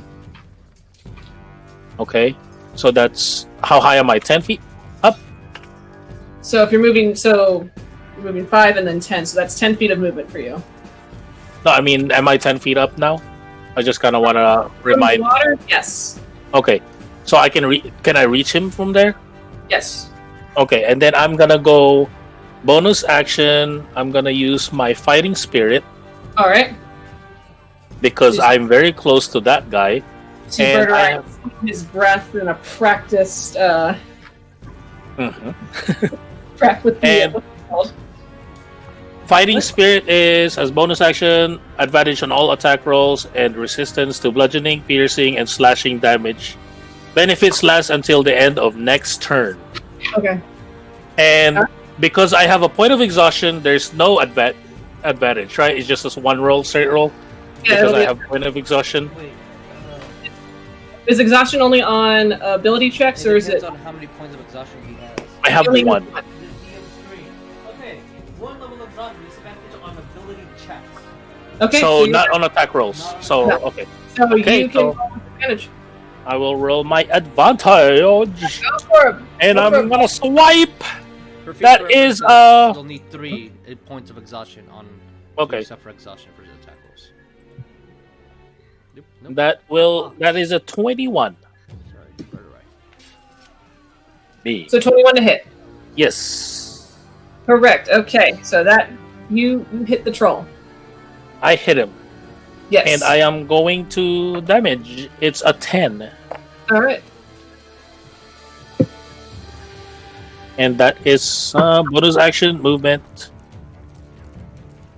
Okay. So that's how high am I? 10 feet? So if you're moving, you're moving 5 and then 10, so that's 10 feet of movement for you. No, I mean, am I 10 feet up now? I just kind of want to From remind. the water, yes, Okay. So I can can I reach him from there? yes. Okay, and then I'm gonna go bonus action. I'm gonna use my fighting spirit All right. because Just- I'm very close to that guy. See And I Birdurai have- his breath in a practiced Mhm. with the And- what's it called? Fighting spirit is as bonus action, advantage on all attack rolls and resistance to bludgeoning, piercing, and slashing damage. Benefits last until the end of next turn. Okay. And because I have a point of exhaustion, there's no advantage, right? It's just this one roll, straight roll. Yeah, Because it'll I be- have point of exhaustion. Wait. Is exhaustion only on ability checks, or is it? depends on how many points of exhaustion he has. I have Only one. Okay, one level of exhaustion is advantage on ability checks. Okay. So you- not on attack rolls. So No. okay, So okay, you can so- roll with advantage. I will roll my advantage, Go for it. and Go for I'm it. gonna swipe. For That future is, purposes, you'll need 3 points of exhaustion on. Okay. You suffer exhaustion for the attack rolls. Nope. That is a 21. Sorry, Birdurai. Me. So 21 to hit. Yes, Correct. Okay. So that you hit the troll. I hit him, Yes. and I am going to damage. It's a 10, All right. and that is bonus action movement.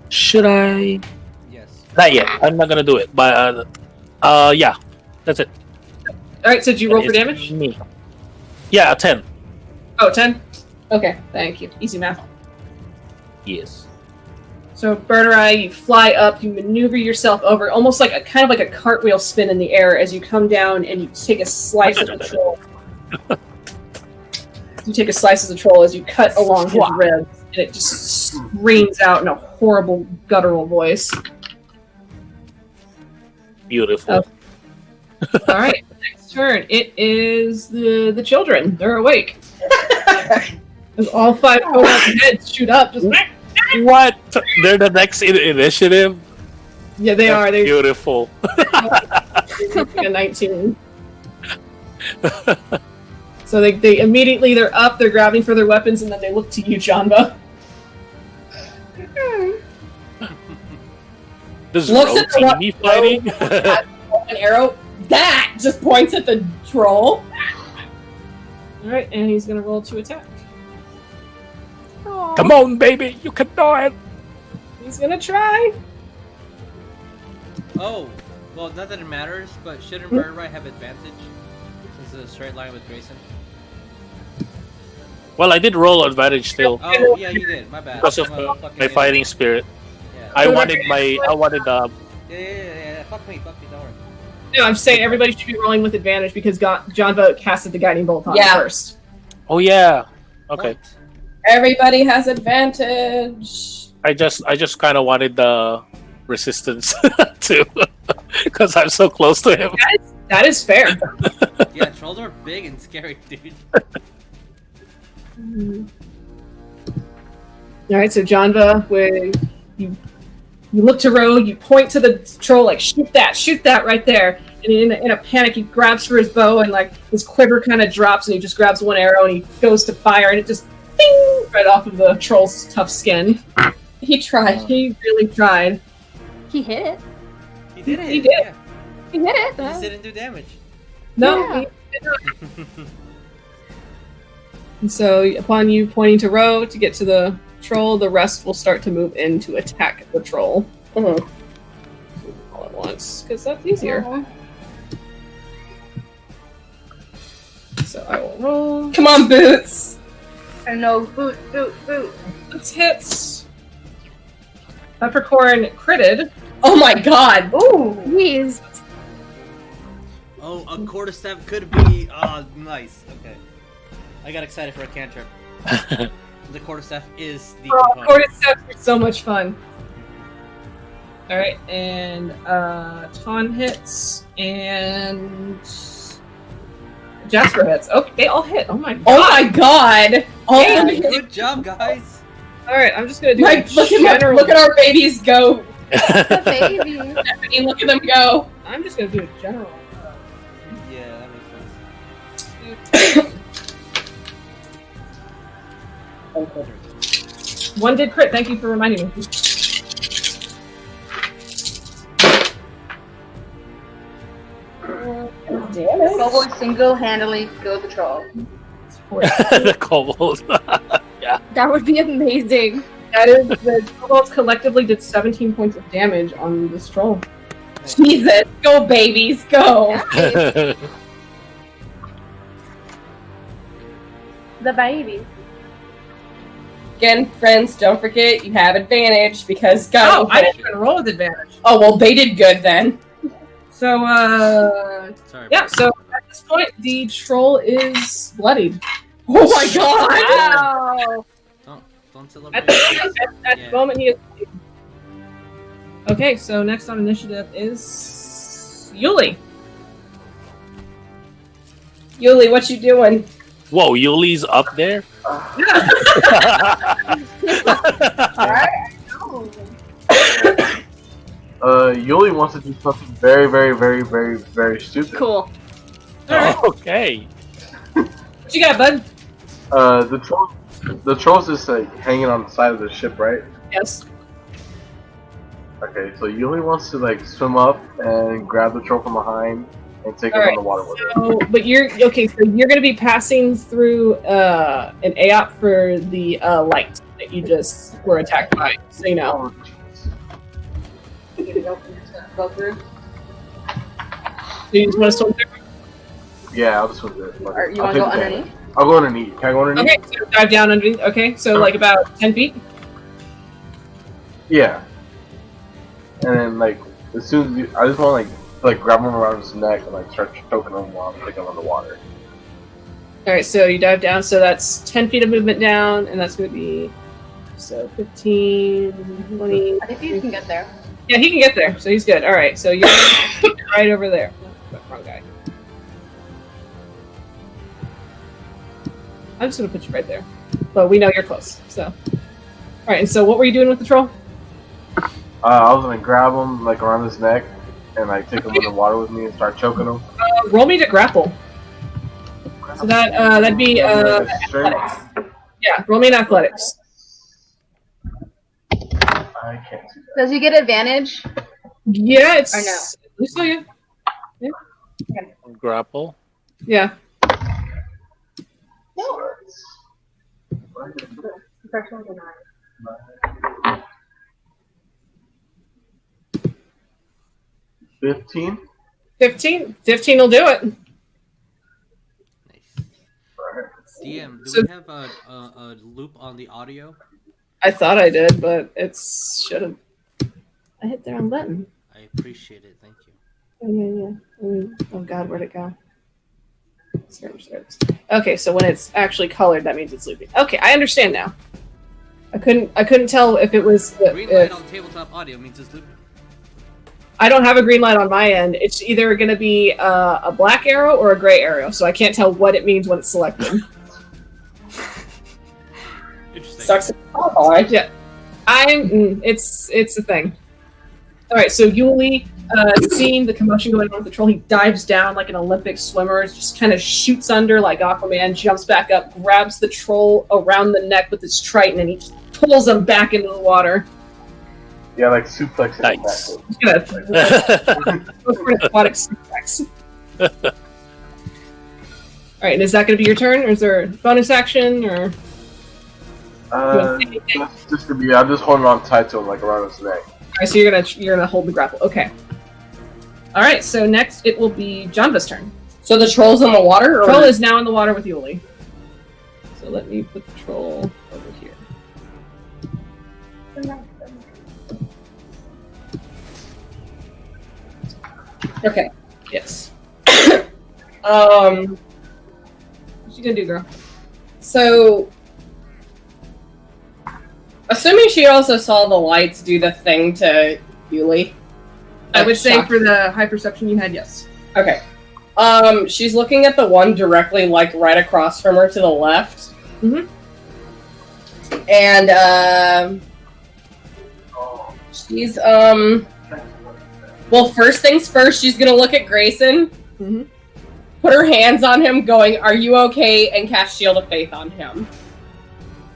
Should I? Yes. Not yet. I'm not gonna do it. But yeah, that's it. All right. So did you roll for It's damage? Me. Yeah, a 10. Oh, 10? Okay. Thank you. Easy math. Yes. So Birdurai, you fly up, you maneuver yourself over, almost like a kind of like a cartwheel spin in the air as you come down and you take a slice of the troll. You take a slice of the troll as you cut along his ribs, and it just screams out in a horrible guttural voice. Beautiful. Oh. All right, next turn. It is the children. They're awake. As all 5 heads shoot up, just What? They're the next initiative? yeah, they are. They're Beautiful. a 19. So they immediately they're up, they're grabbing for their weapons, and then they look to you, Janva. Does Looks at Roxy the me fighting? An arrow that just points at the troll. Alright, and he's gonna roll to attack. Come on, baby, you can do it. He's gonna try. Oh, well, not that it matters, but shouldn't Birdurai have advantage since it's a straight line with Greyson? Well, I did roll advantage still Oh, yeah, you did. My bad. because of I'm a fucking my idiot. fighting spirit. Yeah. I wanted Yeah. Fuck me, don't worry. No, I'm saying everybody should be rolling with advantage because Janva casted the guiding bolt on him Yeah. first. Oh yeah. Okay. Point. Everybody has advantage. I just kind of wanted the resistance too, because I'm so close to him. That is fair. Yeah, trolls are big and scary, dude. All right, so Janva, where you look to Ro, you point to the troll, like shoot that right there. And in a panic, he grabs for his bow, and like his quiver kind of drops, and he just grabs one arrow, and he goes to fire, and it just bing right off of the troll's tough skin. He tried. He really tried. He hit it. He did it. He did. Yeah. He hit it. He just didn't do damage. No. Yeah. He did not. And so, upon you pointing to Ro to get to the troll, the rest will start to move in to attack the troll. Mhm. All at once, because that's easier. So I will roll. Come on, Boots. I know, boot. Let's hit. Peppercorn critted. Oh my god. Ooh. Jeez. Oh, a quarterstaff could be. Oh, nice. Okay. I got excited for a cantrip. The quarterstaff is the component. Quarterstaffs are so much fun. Alright, and Ton hits, and Jasper hits. Okay, they all hit. Oh my god. Oh my god. Oh Yeah. my Good job, guys. Alright, I'm just gonna do Like, a look at our babies go. The baby. Stephanie, look at them go. I'm just gonna do a general. Yeah, that makes sense. One did crit, thank you for reminding me. Damn it. Kobold single-handedly killed the troll. The kobold. That would be amazing. That is, the kobolds collectively did 17 points of damage on this troll. Jesus. Go, babies. Go. The baby. Again, friends, don't forget you have advantage because Oh, God. I didn't even roll with advantage. Oh, well, they did good then. So, Sorry. yeah, so at this point, the troll is bloodied. Oh my god. Wow. Don't celebrate. At the Yeah. moment, he is bloodied. Okay, so next on initiative is Yuliy. Yuliy, what you doing? Whoa, Yuliy's up there? Yuliy wants to do something very, very, very, very, very stupid. Cool. Okay. What you got, bud? The troll's just like hanging on the side of the ship, right? Yes. Okay, so Yuliy wants to like swim up and grab the troll from behind and take him Alright, on the water with her. So, but you're okay. So you're going to be passing through an AOP for the light that you just were attacked by. So you know. Oh, jeez. Go through. So you just want to swim through. Yeah, I'll just swim there. Or you I'll want to go take the underneath? damage. I'll go underneath. Can I go underneath? Okay, so dive down underneath. Okay, so like about 10 feet. Yeah. And then like as soon as I just want to like grab him around his neck and like start choking him while I'm taking him underwater. All right, so you dive down. So that's 10 feet of movement down, and that's going to be so 15, 20. I think you can get there. Yeah, he can get there, so he's good. All right, so you're right over there. No, wrong guy. I'm just gonna put you right there, but we know you're close. So, all right. And so, what were you doing with the troll? I was gonna grab him like around his neck and like take him underwater with me and start choking him. Roll me to grapple. So that'd be Straight. athletics. Yeah, roll me in athletics. I can't do that. Does he get advantage? Yeah, it's. Or no? You saw you. Grapple. Yeah. No. First one's a 9. 15. 15 will do it. Nice. DM, do So- we have a loop on the audio? I thought I did, but it's should have. I hit the wrong button. I appreciate it. Thank you. Oh, yeah. Oh God, where'd it go? Okay, so when it's actually colored, that means it's looping. Okay, I understand now. I couldn't tell if it was. Green light on tabletop audio means it's looping. I don't have a green light on my end. It's either going to be a black arrow or a gray arrow, so I can't tell what it means when it's selected. Interesting. Sucks. Oh, Yeah, it's a thing. All right, so Yuliy, seeing the commotion going on with the troll, he dives down like an Olympic swimmer, just kind of shoots under like Aquaman, jumps back up, grabs the troll around the neck with his trident, and he just pulls him back into the water. Yeah, like suplex. Nice. He's gonna go for an aquatic suplex. All right, and is that going to be your turn, or is there a bonus action, or? Just to be, I'm just holding on tight to him, like around his neck. All right, so you're gonna hold the grapple. Okay. All right, so next it will be Janva's turn. So the troll's in the water? Or... Troll is now in the water with Yuliy. So let me put the troll over here. Okay. Yes. Um. What you gonna do, girl? So, assuming she also saw the lights do the thing to Yuliy. I would say shocked. for the high perception you had, yes. Okay. She's looking at the one directly, like, right across from her to the left. Mhm. And, she's, well, first things first, she's gonna look at Greyson, Mhm. put her hands on him, going, "Are you okay?" and cast Shield of Faith on him.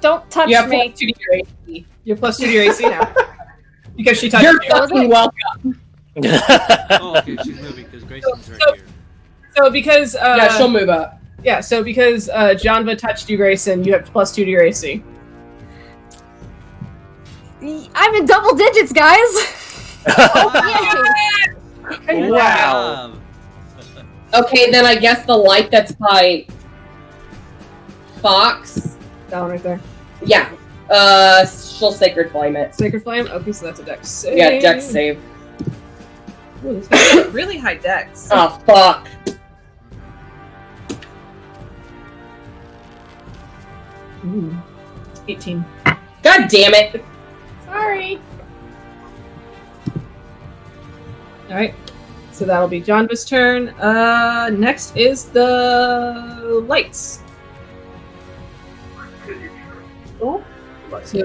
Don't touch You have me. +2 to your AC. You have +2 to your AC now. Because she touched You're you. fucking welcome. Oh, okay, she's moving because Grayson's right here. So because Yeah, she'll move up. yeah, so because Janva touched you, Greyson, you have +2 to your AC. I'm in double digits, guys. Wow. Okay, then I guess the light that's by Fox. That one right there. Yeah. She'll Sacred Flame it. Sacred Flame? Okay, so that's a dex save. Yeah, Dex save. Ooh, this guy's got really high dex. Oh, fuck. Ooh. 18. God damn it. Sorry. Alright. So that'll be Janva's turn. Next is the lights. So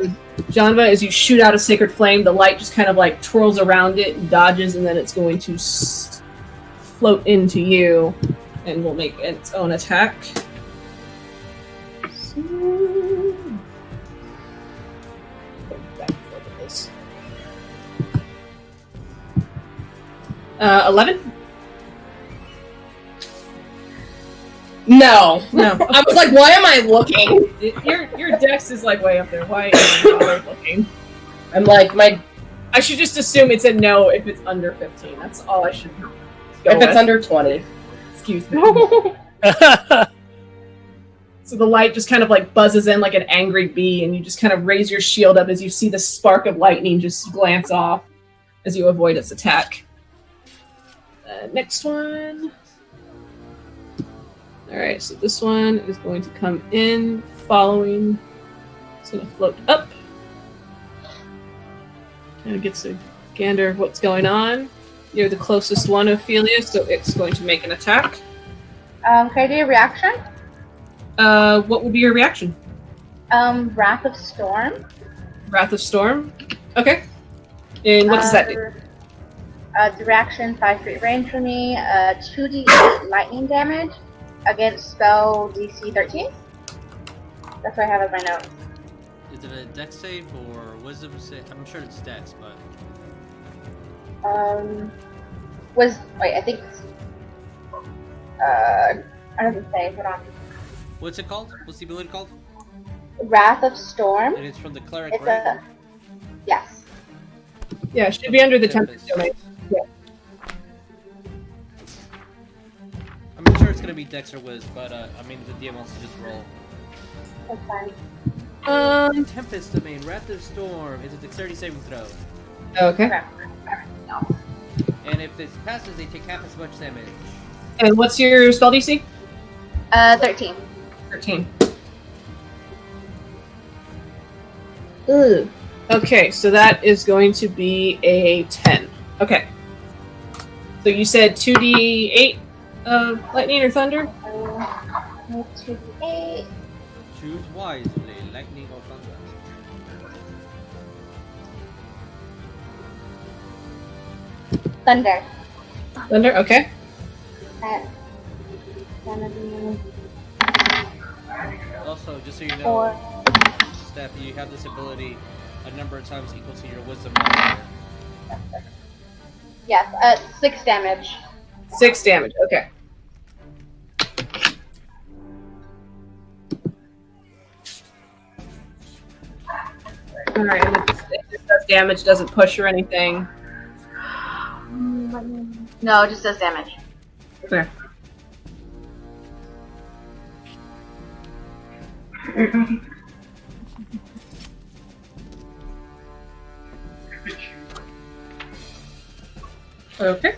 Janva, as you shoot out a sacred flame, the light just kind of like twirls around it and dodges, and then it's going to float into you and will make its own attack. So... back and forth with this. 11? No. No. I was like, why am I looking? Your dex is like way up there. Why are you not looking? I'm like, I should just assume it's a no if it's under 15. That's all I should go if with. it's under 20. Excuse me. So the light just kind of like buzzes in like an angry bee, and you just kind of raise your shield up as you see the spark of lightning just glance off as you avoid its attack. Next one. Alright, so this one is going to come in following. It's going to float up. Kind of gets a gander of what's going on. You're the closest one, Ophelia, so it's going to make an attack. Can I do a reaction? What would be your reaction? Wrath of Storm. Wrath of Storm? Okay. And what does that do? The reaction, 5 feet range for me, 2d8 lightning damage against spell DC 13. That's what I have as my note. Is it a dex save or wisdom save? I'm sure it's dex, but... I think it's... I don't say, hold on. What's it called? What's the ability called? Wrath of Storm. And it's from the Cleric, It's right? yes. Yeah, it should be under the Tempest domain. Yeah. I'm sure it's gonna be dex or whiz, but I mean the DM wants to just roll. That's fine. Tempest domain, Wrath of Storm is a dexterity saving throw. Okay. Okay. And if this passes, they take half as much damage. And what's your spell DC? 13. 13. Ugh. Okay, so that is going to be a 10. Okay. So you said 2d8 of lightning or thunder? 2d8. Choose wisely, lightning or thunder. Thunder. Thunder, okay. That's gonna be Also, just so you know, 4. Steph, you have this ability a number of times equal to your wisdom modifier. Yes, 6 damage. 6 damage, okay. Alright, and if it does damage, doesn't push or anything. No, it just does damage. Okay. Okay.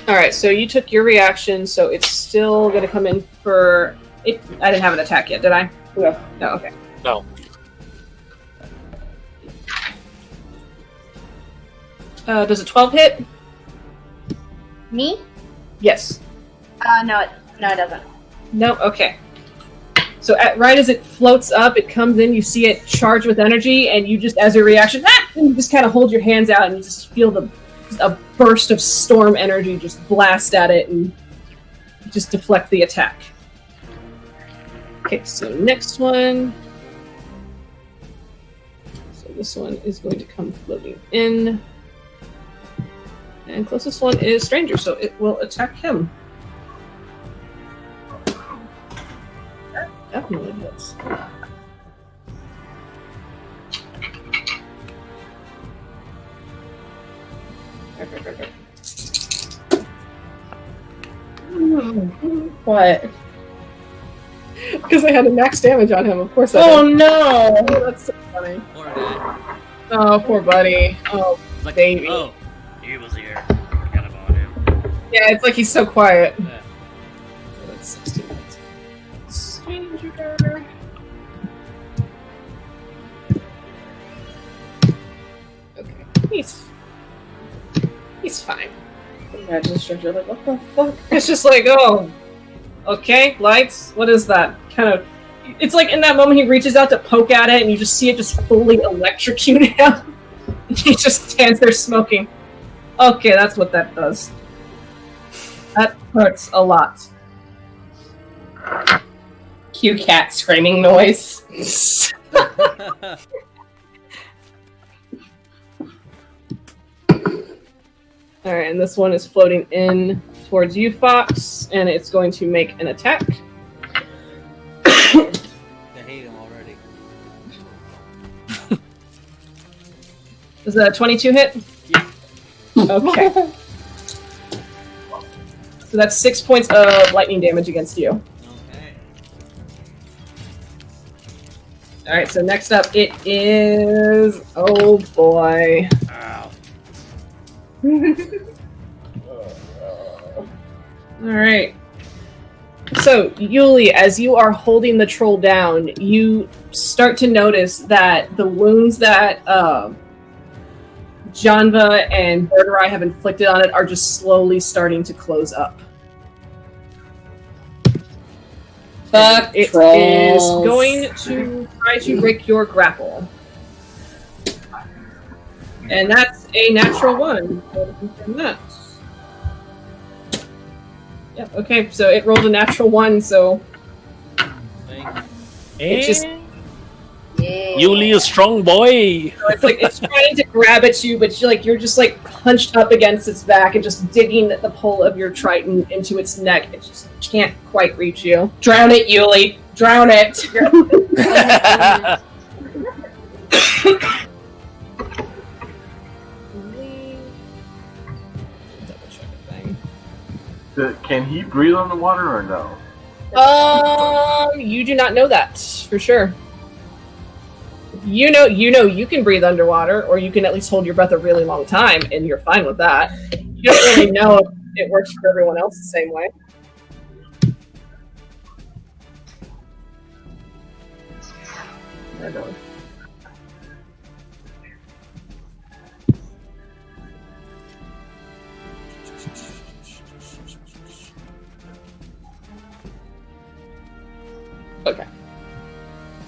Alright, so you took your reaction, so it's still going to come in for... it. I didn't have an attack yet, did I? No. No, okay. No. Does a 12 hit? Me? Yes. No, it doesn't. No? Okay. So right as it floats up, it comes in, you see it charge with energy, and you just, as a reaction, and you just kind of hold your hands out, and you just feel a burst of storm energy just blast at it, and just deflect the attack. Okay, so next one. So this one is going to come floating in. And closest one is Stranger, so it will attack him. That definitely hits. What? Because I had a max damage on him, of course I Oh did. no! Oh, that's so funny. Poor guy. Oh, poor buddy. Oh, It's like, baby. oh, he was here. Forgot about him. Yeah, it's like he's so quiet. Yeah. So that's 16. Stranger. Okay, he's fine. Imagine the stranger like, what the fuck? It's just like, oh, okay, lights. What is that? Kind of. It's like in that moment he reaches out to poke at it, and you just see it just fully electrocute him. He just stands there smoking. Okay, that's what that does. That hurts a lot. Cute cat screaming noise. Alright, and this one is floating in towards you, Fox, and it's going to make an attack. I hate him already. Is that a 22 hit? Yeah. Okay. So that's 6 points of lightning damage against you. Okay. Alright, so next up it is... oh boy. Ow. Alright. So, Yuliy, as you are holding the troll down, you start to notice that the wounds that Janva and Birdurai have inflicted on it are just slowly starting to close up. Fuck It trolls. is going to try to break your grapple. And that's a natural 1. So confirm that. Yeah, okay, so it rolled a natural 1, so it just... Yuliy, a strong boy. So it's like it's trying to grab at you, but you're just like hunched up against its back and just digging the pull of your trident into its neck. It just can't quite reach you. Drown it, Yuliy. Drown it. Can he breathe on the water or no? You do not know that for sure. You know you can breathe underwater, or you can at least hold your breath a really long time, and you're fine with that. You don't really know it works for everyone else the same way. Okay.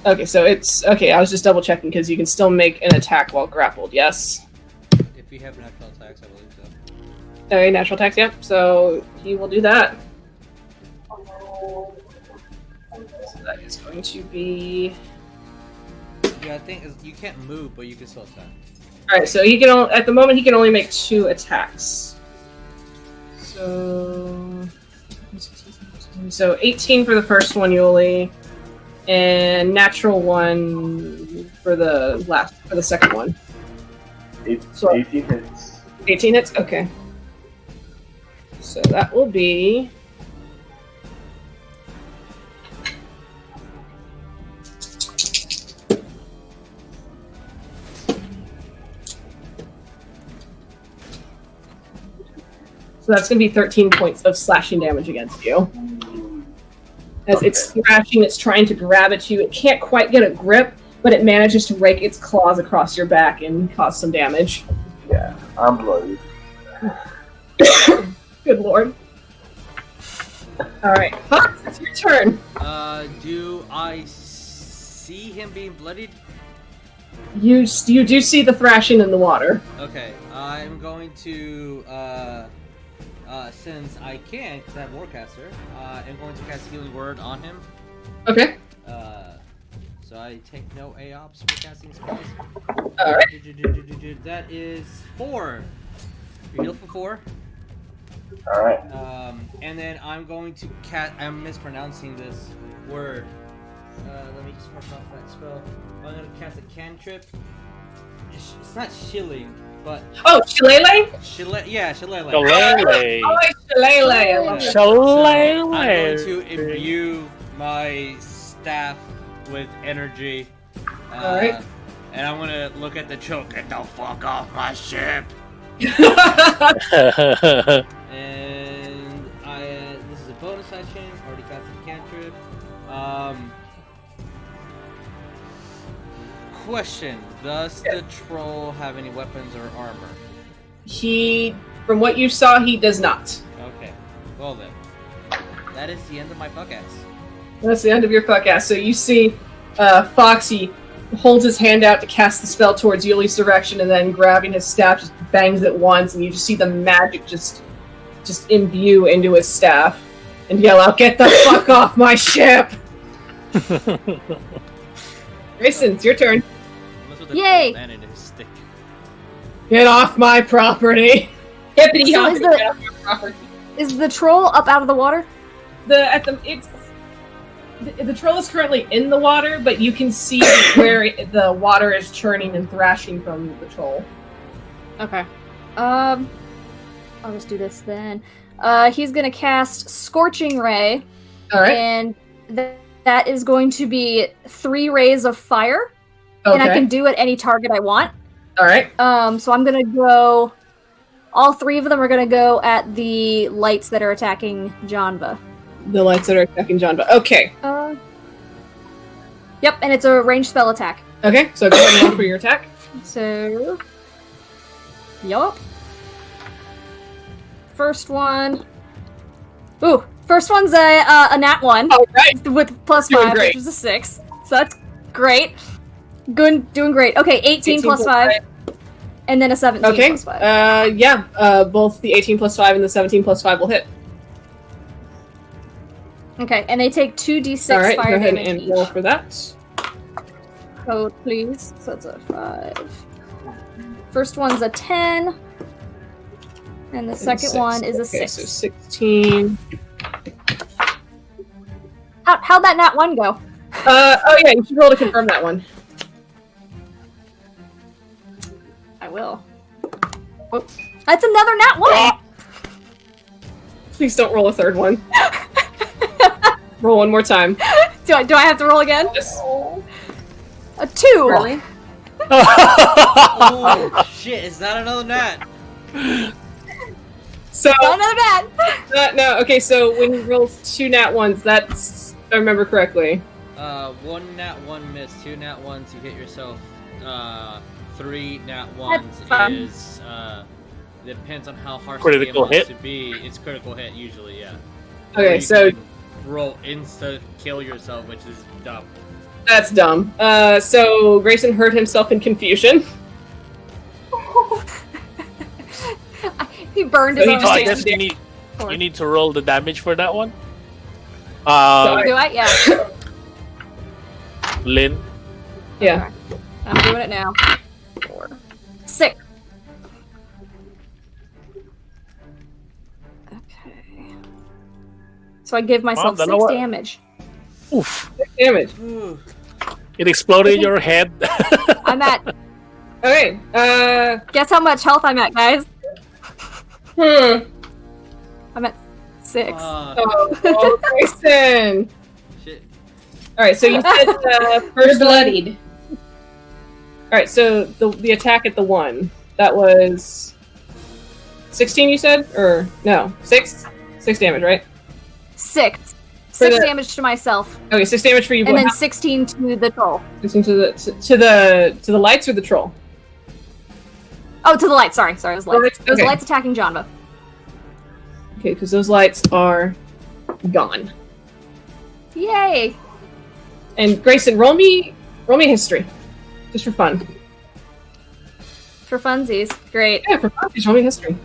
Okay, so it's okay. I was just double checking because you can still make an attack while grappled. Yes. If you have natural attacks, I believe so. Okay, natural attacks. Yep. So he will do that. So that is going to be. Yeah, I think you can't move, but you can still attack. All right. So he can at the moment he can only make 2 attacks. So 18 for the first one, Yuliy. And natural 1 for the second one. 18 hits. 18 hits? Okay. So that will be... So that's going to be 13 points of slashing damage against you. As it's thrashing, it's trying to grab at you. It can't quite get a grip, but it manages to rake its claws across your back and cause some damage. Yeah, I'm bloody. Good lord. Alright, Fox, it's your turn. Do I see him being bloodied? You do see the thrashing in the water. Okay, I'm going to, since I can, because I have Warcaster, I'm going to cast Healing Word on him. Okay. So I take no AOPs for casting spells. Alright. That is 4. You heal for 4. Alright. And then I'm going to I'm mispronouncing this word. Let me just mark off that spell. I'm going to cast a cantrip. It's not shilling, but... Oh, Shillelagh? Yeah, Shillelagh. Shillelagh. Oh, Shillelagh. I love it. Shillelagh. I'm going to imbue my staff with energy. Alright. And I'm going to look at the choke. Get the fuck off my ship! And this is a bonus action. Already casted a cantrip. Question: does the troll have any weapons or armor? From what you saw, he does not. Okay. Well then, that is the end of my fuck ass. That's the end of your fuck ass. So you see, Foxy holds his hand out to cast the spell towards Yuliy's direction, and then grabbing his staff, just bangs it once, and you just see the magic just imbue into his staff, and yell out, "Get the fuck off my ship!" Greyson, it's your turn. Yay! Stick. Get off my property. Hippity So hoppity, get off your property. Is the troll up out of the water? The troll is currently in the water, but you can see where the water is churning and thrashing from the troll. Okay. I'll just do this then. He's gonna cast Scorching Ray. All right. And that is going to be 3 rays of fire. Okay. And I can do it any target I want. All right. So I'm gonna go... All 3 of them are gonna go at the lights that are attacking Janva. The lights that are attacking Janva. Okay. Yep, and it's a ranged spell attack. Okay, so go ahead and roll for your attack. So... Yup. First one... Ooh, first one's a nat 1. All right. With plus Doing 5, great. which is a 6. So that's great. Doing great. Okay, 18 plus 5. And then a 17 Okay. plus 5. Both the 18 plus 5 and the 17 plus 5 will hit. Okay, and they take 2d6 All right, fire go ahead damage and each. roll for that. Code, please. So that's a 5. First one's a 10. And the second one is a 6. So 16. How'd that nat 1 go? Oh yeah, you should roll to confirm that one. I will. Oh, that's another nat 1! Please don't roll a third one. Roll one more time. Do I have to roll again? Yes. A 2! Really? Oh shit! Is that another nat? So Not another bad. no. Okay, so when you roll 2 nat 1s, that's if I remember correctly. 1 nat 1 miss, 2 nat 1s, you hit yourself. 3 nat 1s fun. is depends on how harsh Critical the game wants hit? to be. It's critical hit usually, yeah. Or Okay, you so can roll insta kill yourself, which is dumb. that's dumb. So Greyson hurt himself in confusion. He burned So his he own just I takes hand. guess damage. you need to roll the damage for that one. Do I? Yeah. Lynn. Yeah. I'm doing it now. 4, 6. Okay. So I give myself Well, 6 then what? damage. Oof! Damage. It exploded in your head. I'm at. Okay. Guess how much health I'm at, guys? I'm at 6. Oh, Greyson. Shit. All right. So you said You're first one. bloodied. All right. So the attack at the 1 that was 16. You said, or no, 6. 6 damage, right? 6. For 6 the- damage to myself, Okay, 6 damage for you. and What then 16 to the troll. happened to the lights or the troll? Oh, to the lights. Sorry, it was lights. Lights, It was okay. lights attacking Janva. Okay, because those lights are gone. Yay! And Greyson, roll me history, just for fun. For funsies. Great. Yeah, for fun, just roll me history.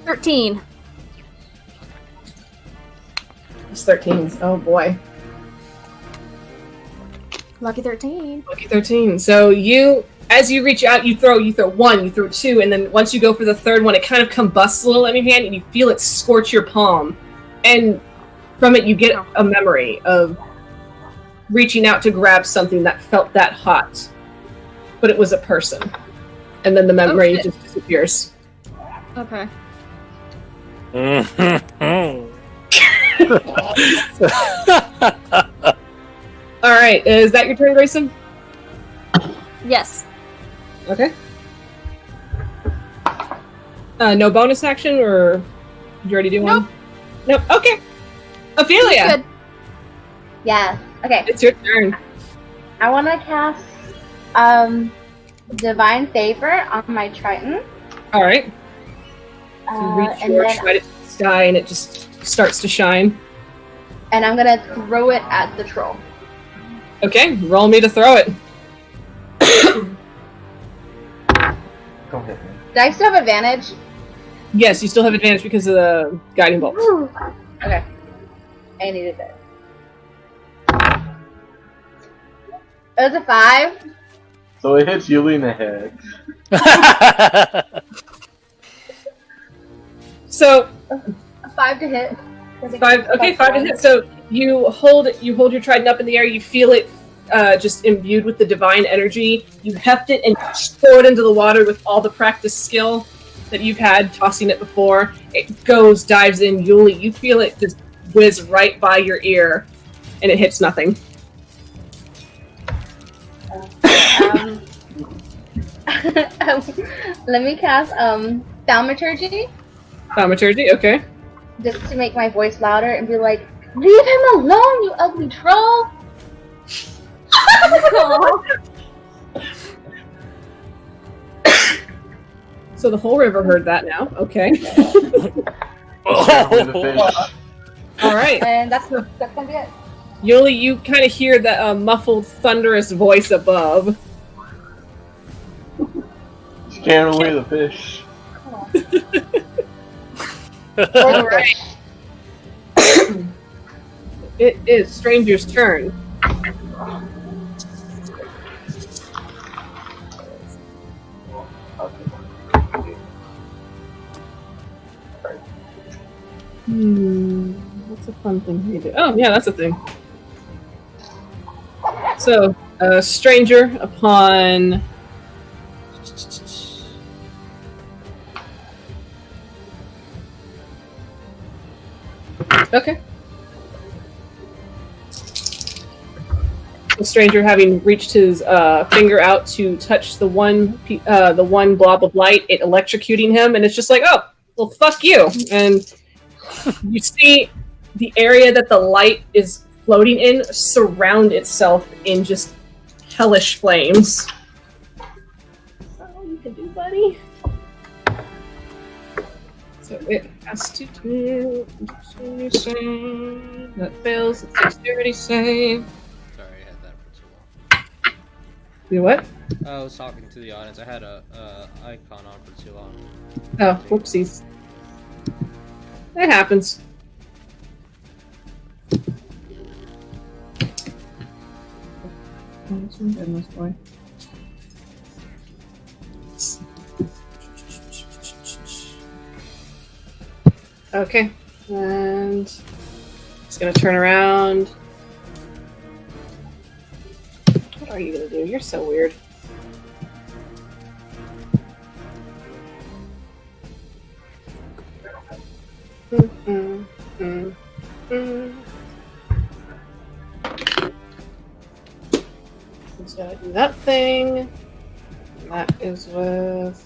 13. It's 13s. Oh boy, Lucky 13. lucky 13. So as you reach out, you throw 1, you throw 2, and then once you go for the third one, it kind of combusts a little in your hand, and you feel it scorch your palm, and from it you get a memory of reaching out to grab something that felt that hot, but it was a person, and then the memory shit. just disappears. Okay. All right, is that your turn, Greyson? Yes. Okay. No bonus action, or did you already do one? Nope. Okay. Ophelia, Good. Yeah. Okay. it's your turn. I want to cast Divine Favor on my Triton. All right. So you reach And your then right to the sky, and it just starts to shine. and I'm gonna throw it at the troll. Okay, roll me to throw it. Don't hit me. Do I still have advantage? Yes, you still have advantage because of the guiding bolt. Okay. I needed it. It was a 5. So it hits Yuliy in the head. So A 5 to hit. 5. Okay, 5 to hit. So you hold your trident up in the air. You feel it just imbued with the divine energy. You heft it and throw it into the water with all the practice skill that you've had tossing it before. It dives in. Yuliy, you feel it just whiz right by your ear, and it hits nothing. Let me cast Thaumaturgy Thaumaturgy, okay. just to make my voice louder and be like, "Leave him alone, you ugly troll!" So the whole river heard that now. Okay. Careful with the fish. All right. And that's gonna be it. Yuliy, you kind of hear the muffled, thunderous voice above. Scaring away the fish. All right. It is Stranger's turn. What's a fun thing you do? Oh, yeah, that's a thing. So, Stranger upon... Okay. the stranger having reached his finger out to touch the one blob of light, it electrocuting him, and it's just like, oh, well, fuck you. And you see the area that the light is floating in surround itself in just hellish flames. That's all you can do, buddy. So it has to do dexterity save. That fails. It's dexterity save. Sorry, I had that for too long. Do what? I was talking to the audience. I had a icon on for too long. Oh, whoopsies. That happens. Boy. Okay, and it's gonna turn around. What are you gonna do? You're so weird. So I do that thing. That is with.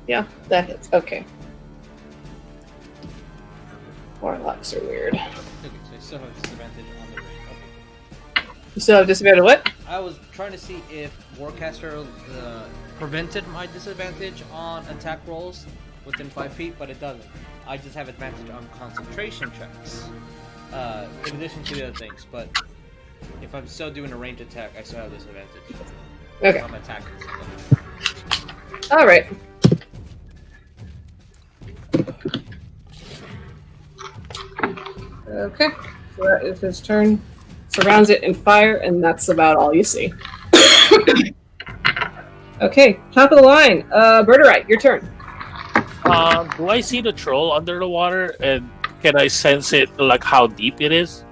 Yeah, that hits. Okay. Warlocks are weird. Okay, so I still have disadvantage on the range. Okay. You still have disadvantage what? I was trying to see if Warcaster prevented my disadvantage on attack rolls within 5 feet, but it doesn't. I just have advantage on concentration checks, in addition to the other things. But if I'm still doing a range attack, I still have disadvantage. Okay. If I'm attacking somebody. All right. Okay. So that is his turn. Surrounds it in fire, and that's about all you see. Okay, top of the line. Birdurai, your turn. Do I see the troll under the water, and can I sense it, like how deep it is?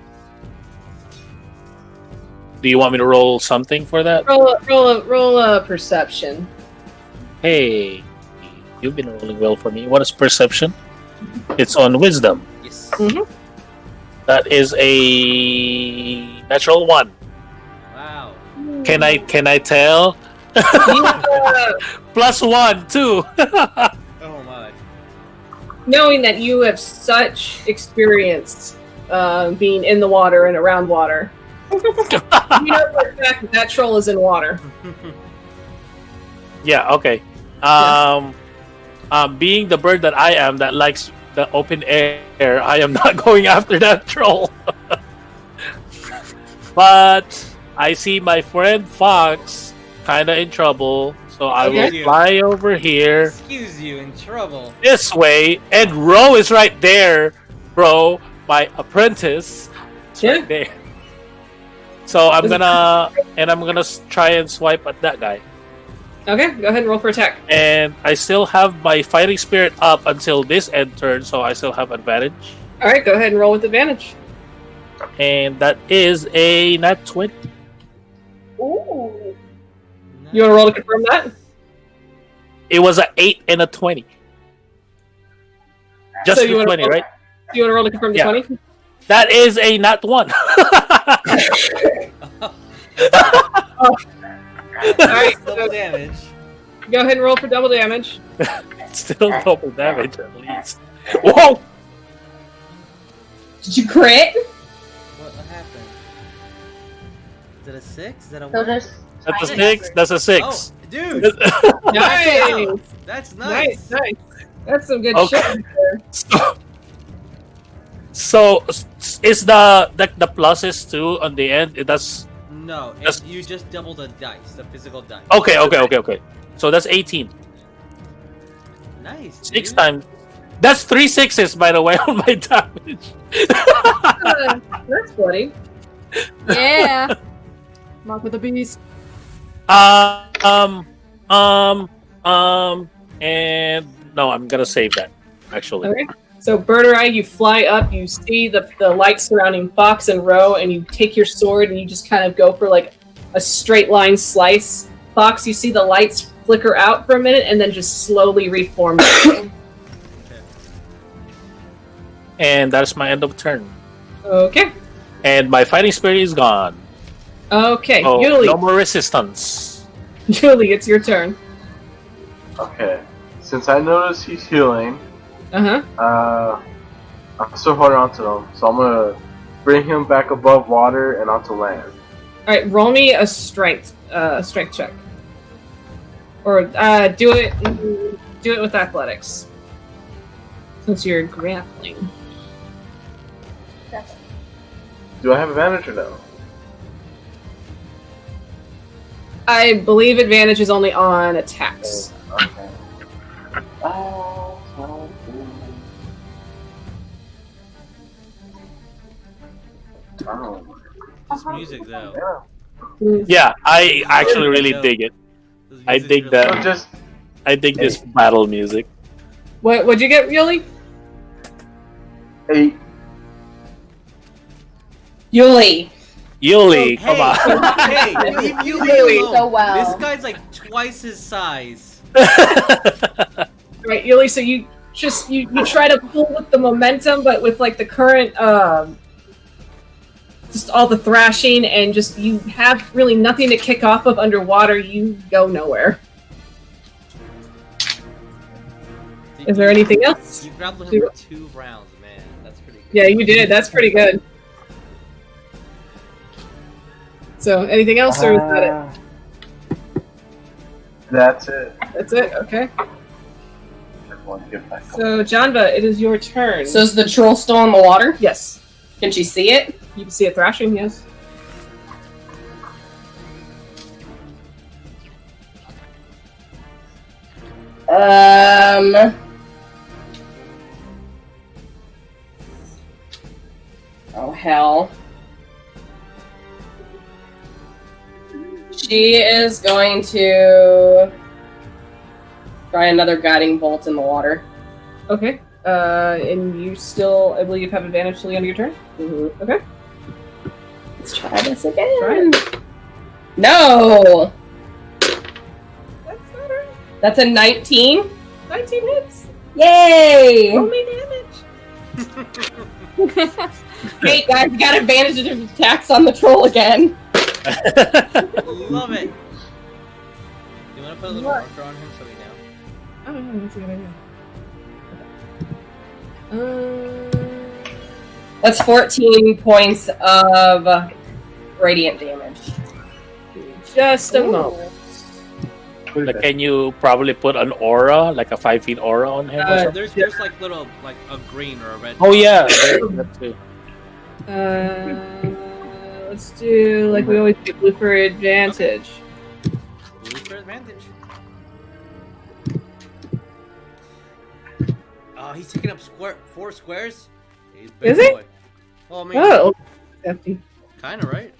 Do you want me to roll something for that? Roll a perception. Hey, you've been rolling well for me. What is perception? It's on wisdom. Yes. Mm-hmm. That is a natural 1. Wow. Can I tell? +1 too. Oh my. Knowing that you have such experience being in the water and around water, you know for a fact that troll is in water. Yeah. Okay. Being the bird that I am, that likes the open air, I am not going after that troll. But I see my friend Fox kind of in trouble, so I will fly over here. Excuse you, in trouble. This way, and Ro is right there, bro. My apprentice is right there. So I'm gonna try and swipe at that guy. Okay, go ahead and roll for attack. And I still have my fighting spirit up until this end turn, so I still have advantage. All right, go ahead and roll with advantage. And that is a nat 20. Ooh. You want to roll to confirm that? It was an 8 and a 20. Just So the 20, right? You want to roll to confirm the 20? That is a nat 1. Alright, Double damage. go ahead and roll for double damage. Still double damage at least. Whoa! Did you crit? What happened? Is that a 6? Is that a So 1? there's That's a 6. That's a 6. Oh, dude! Nice! That's nice. Nice. That's some good Okay. shit there. So is the pluses too on the end? That's No, That's- you just double the dice, the physical dice. okay. So that's 18. Nice. 6 dude. times. That's 3 6s, by the way, on my damage. That's bloody. Yeah. Mark with the beast. And no, I'm gonna save that. Actually, Okay. So Birdurai, you fly up, you see the light surrounding Fox and Ro, and you take your sword and you just kind of go for like a straight line slice. Fox, you see the lights flicker out for a minute and then just slowly reform. And that's my end of turn. Okay. And my fighting spirit is gone. Okay. Oh, Yuliy. no more resistance. Yuliy, it's your turn. Okay. Since I noticed he's healing, Uh-huh. I'm still holding on to him, so I'm gonna bring him back above water and onto land. Alright, roll me a strength check. Or do it with athletics. Since you're grappling. Do I have advantage or no? I believe advantage is only on attacks. Okay. This music though. Yeah, I actually really dig it. This I music's dig really that. good. Just I dig this battle music. What'd you get, Yuliy? 8. Yuliy. Yuliy, come on. Hey, leave Yuliy alone. So well. This guy's like twice his size. Right, Yuliy, so you try to pull with the momentum, but with like the current just all the thrashing and just you have really nothing to kick off of underwater, you go nowhere. Is there anything else? You grappled him for 2 rounds, man. That's pretty good. Yeah, you did. That's pretty good. So, anything else, or is that it? That's it. That's it. Okay. Everyone get back up. So, Janva, it is your turn. So is the troll still in the water? yes, Can she see it? you can see it thrashing. Yes. Oh hell. She is going to try another guiding bolt in the water. Okay. And you still, I believe, have advantage till the end of your turn. Mm-hmm. Okay. Let's try this again. Try it. No! That's better. That's a 19. 19 hits. Yay! Roll me damage. Hey guys, you got advantage of attacks on the troll again. Love it. You want to put a little marker on him so we know? I don't know. That's a good idea. That's 14 points of radiant damage. Just a moment. Like, can you probably put an aura, like a 5 feet aura on him? or something? There's like little, like a green or a red. Oh yeah, that too. Let's do like we always do, blue for advantage. Blue for advantage. Oh, he's taking up 4 squares. He's a big Is he? boy. Well, I mean, Oh, hefty. kind of right.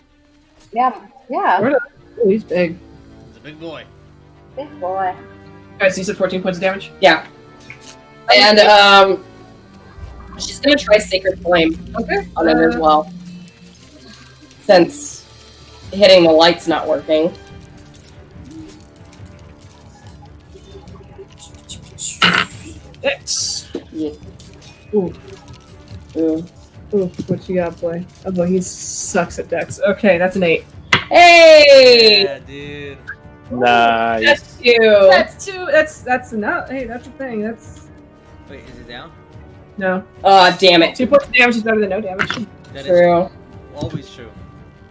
Yeah. Yeah. Oh, he's big. He's a big boy. Big boy. Alright, so you said 14 points of damage? Yeah. And she's gonna try Sacred Flame Okay. on it as well. Since hitting the light's not working. X. Yeah. Ooh. Ooh. Ooh, what you got, boy? Oh boy, he sucks at dex. Okay, that's an 8. Hey! Yeah, dude. Nice. That's you. That's 2. That's enough. Hey, that's the thing. That's Wait, is it down? no. Oh, damn it. 2 points of damage is better than no damage. That is True. always true.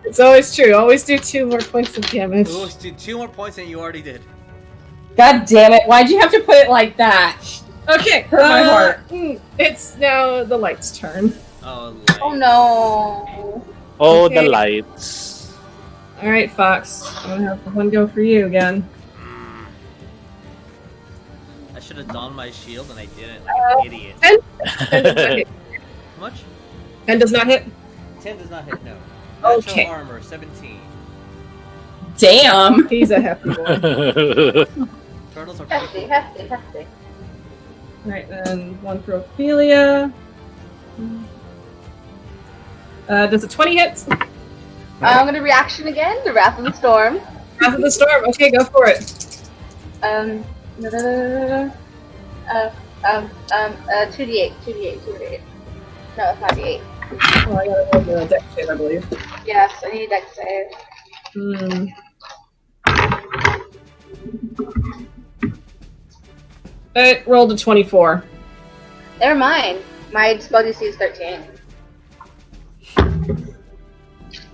It's always true. Always do 2 more points of damage. Ooh, dude, 2 more points than you already did. God damn it. Why'd you have to put it like that? Okay, Hurt my heart. It's now the light's turn. Oh, Oh no. Oh, Okay. the lights. All right, Fox. I'm gonna have one go for you again. I should have donned my shield and I didn't, like an idiot. 10 does not hit. How much? 10 does not hit. 10 does not hit, no. Natural Okay. armor, 17. Damn. He's a hefty boy. Turtles are Hefty, pretty hefty, hefty. All right, then one for Ophelia. Does a 20 hit? I'm gonna reaction again. The Wrath of the Storm. Wrath of the Storm. Okay, go for it. 2d8, 2d8, 2d8. No, it's not 8. Oh, I gotta roll the deck save, I believe. Yes, I need deck save. It rolled a 24. Never mind. My spell DC is 13.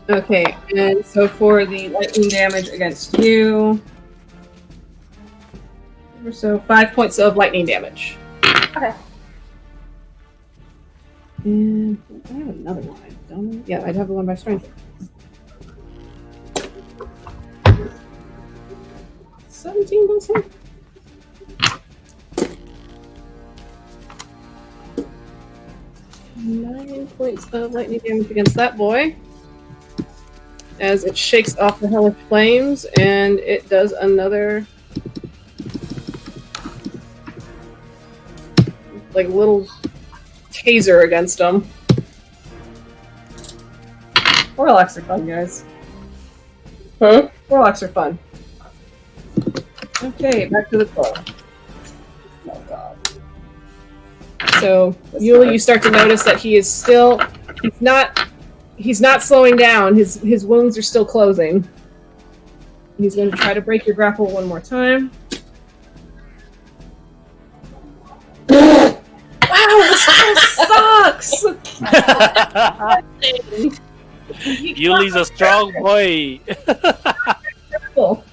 Okay, and so for the lightning damage against you, so 5 points of lightning damage. Okay. And I have another one. I don't. Yeah, I'd have the one by stranger. 17 goes hit. Nine points of lightning damage against that boy. As it shakes off the hellish flames, and it does another like little taser against him. Warlocks are fun, guys. Huh? Warlocks are fun. Okay, back to the club. Oh god. So, Yuliy, you start to notice that he is still he's not slowing down. His wounds are still closing. He's going to try to break your grapple one more time. Wow, this guy sucks! Yuliy's a strong boy. Cool.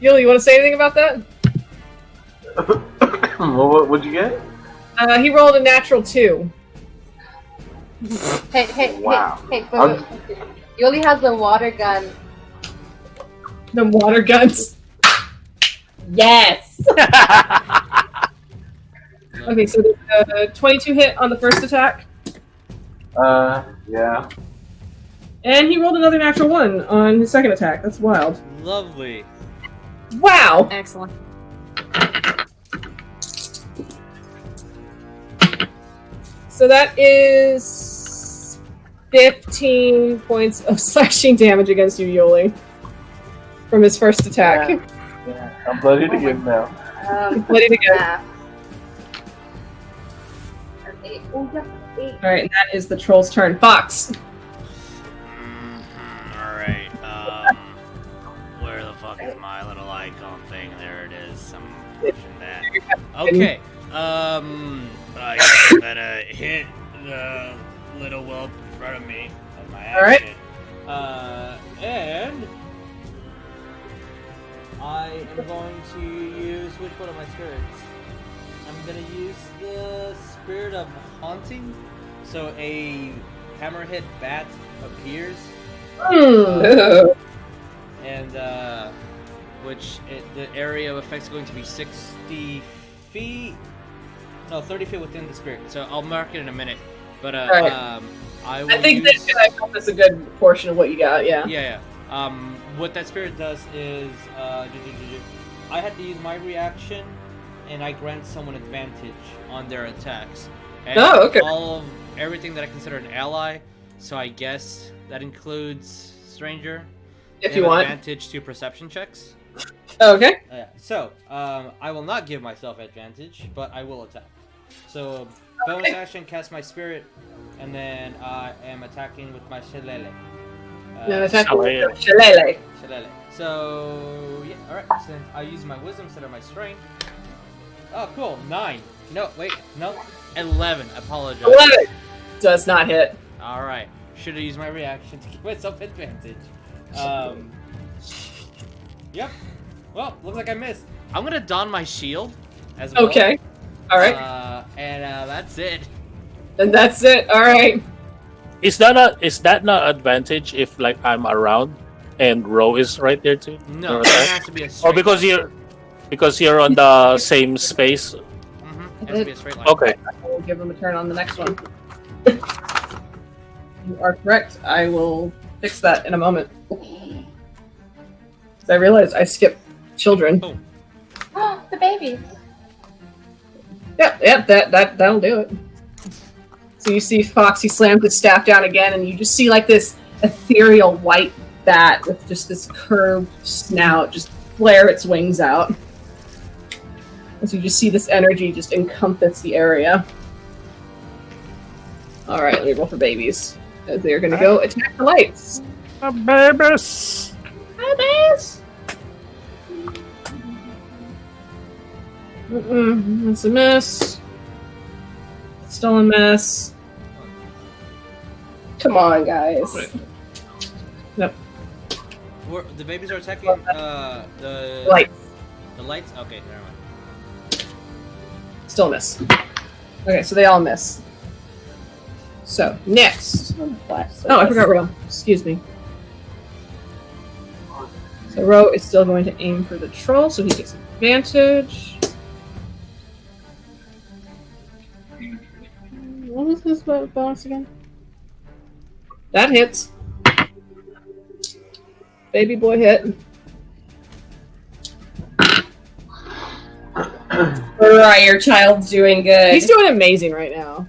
Yuliy, you want to say anything about that? What'd you get? He rolled a natural 2. Hey, Wow. hey, Yuliy has the water gun. The water guns. Yes. Okay, so the 22 hit on the first attack. Yeah. And he rolled another natural 1 on his second attack. That's wild. Lovely. Wow! Excellent. So that is 15 points of slashing damage against you, Yuliy, from his first attack. Yeah. I'm bloody to give now. Ready to go. Yeah. Okay. Oh, yeah, 8. Alright, and that is the troll's turn. Fox! Alright, where the fuck is my little icon thing? There it is. I'm pushing that. Okay. I gotta hit the little whelp in front of me with my Alright. action. And I am going to use which one of my spirits? I'm gonna use the spirit of haunting. So a hammerhead bat appears, and the area of effect is going to be 60 feet. No, 30 feet within the spirit. So I'll mark it in a minute. But Right. I will I think use... that's a good portion of what you got, yeah. Yeah. What that spirit does is, I had to use my reaction, and I grant someone advantage on their attacks. And Oh, okay. everything that I consider an ally, so I guess that includes stranger. If They you have want. advantage to perception checks. Okay. So, I will not give myself advantage, but I will attack. So, bonus action, cast my spirit, and then I am attacking with my shillelagh. No, attack Shillelagh. Shillelagh. Shillelagh. So, yeah, alright. So I use my wisdom instead of my strength. Oh, cool. 9. No, wait. No. 11. I apologize. 11 does not hit. Alright. Should have used my reaction to give myself advantage. Yep. Well, looks like I missed. I'm gonna don my shield as well. Okay. Alright. And that's it. Then that's it. Alright. Is that not advantage if like I'm around and Ro is right there too? No, Or it that? has to be a Oh, straight because you're on the same space. Mm-hmm. It has to be a straight line. Okay. I will give him a turn on the next one. You are correct. I will fix that in a moment. I realized I skipped children. Oh, the babies. Yep, that'll do it. So you see Foxy slams his staff down again, and you just see like this ethereal white bat with just this curved snout just flare its wings out. As you just see this energy just encompass the area. Alright, let me roll for babies. As they're gonna go attack the lights. Babies! Babies! That's a miss. Still a miss. Come on, guys. The babies are attacking the Lights. The lights? Okay, never mind. Still a miss. Okay, so they all miss. So, next. Oh, I forgot Ro. Excuse me. So Ro is still going to aim for the troll, so he gets advantage. What was this bonus again? That hits. Baby boy hit. Alright, your child's doing good. He's doing amazing right now.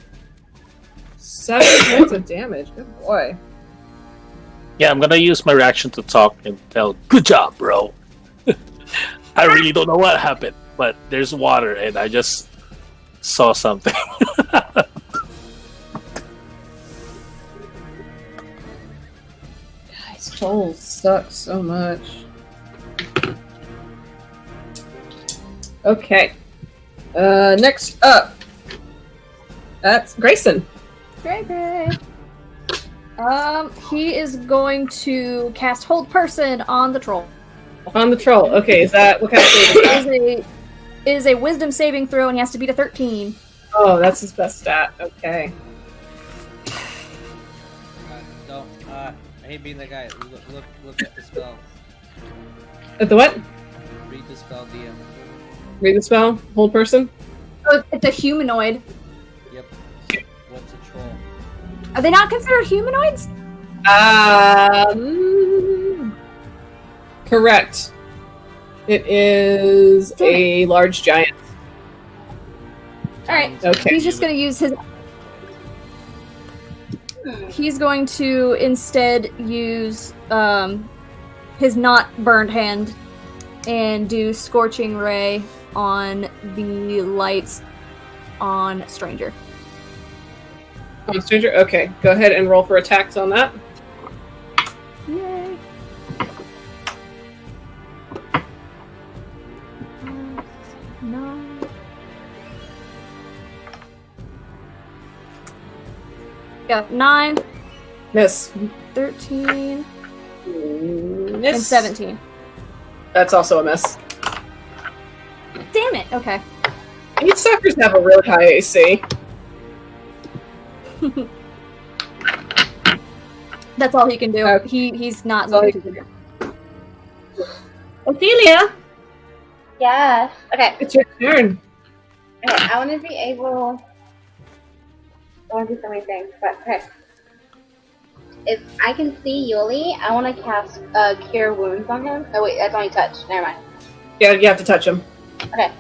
7 points of damage. Good boy. Yeah, I'm gonna use my reaction to talk and tell, good job, bro. I really don't know what happened, but there's water and I just saw something. Guys, trolls suck so much. Okay. Next up. That's Greyson. Gray. He is going to cast Hold Person on the troll. On the troll. Okay, is that what kind of save is that? It is a Wisdom saving throw, and he has to beat a 13. Oh, that's his best stat. Okay. Don't. I hate being that guy. Look at the spell. At the what? Read the spell, DM. Read the spell. Hold person. Oh, it's a humanoid. Yep. What's a troll? Are they not considered humanoids? Correct. It is a large giant. Alright. Okay. He's just going to use his... He's going to instead use his not burned hand and do Scorching Ray on the lights on Stranger. On stranger? Okay. Go ahead and roll for attacks on that. Yay. Yeah, 9, Miss. 13, Miss. and 17. That's also a miss. Damn it, okay. These suckers have a really high AC. That's all he can do. Okay. He's not That's all going he to can do. Ophelia, Yes. Okay. it's your turn. Okay. I want to be able. I want to do so many things, but okay. If I can see Yuliy, I want to cast Cure Wounds on him. Oh wait, that's only touch. Never mind. Yeah, you have to touch him. Okay.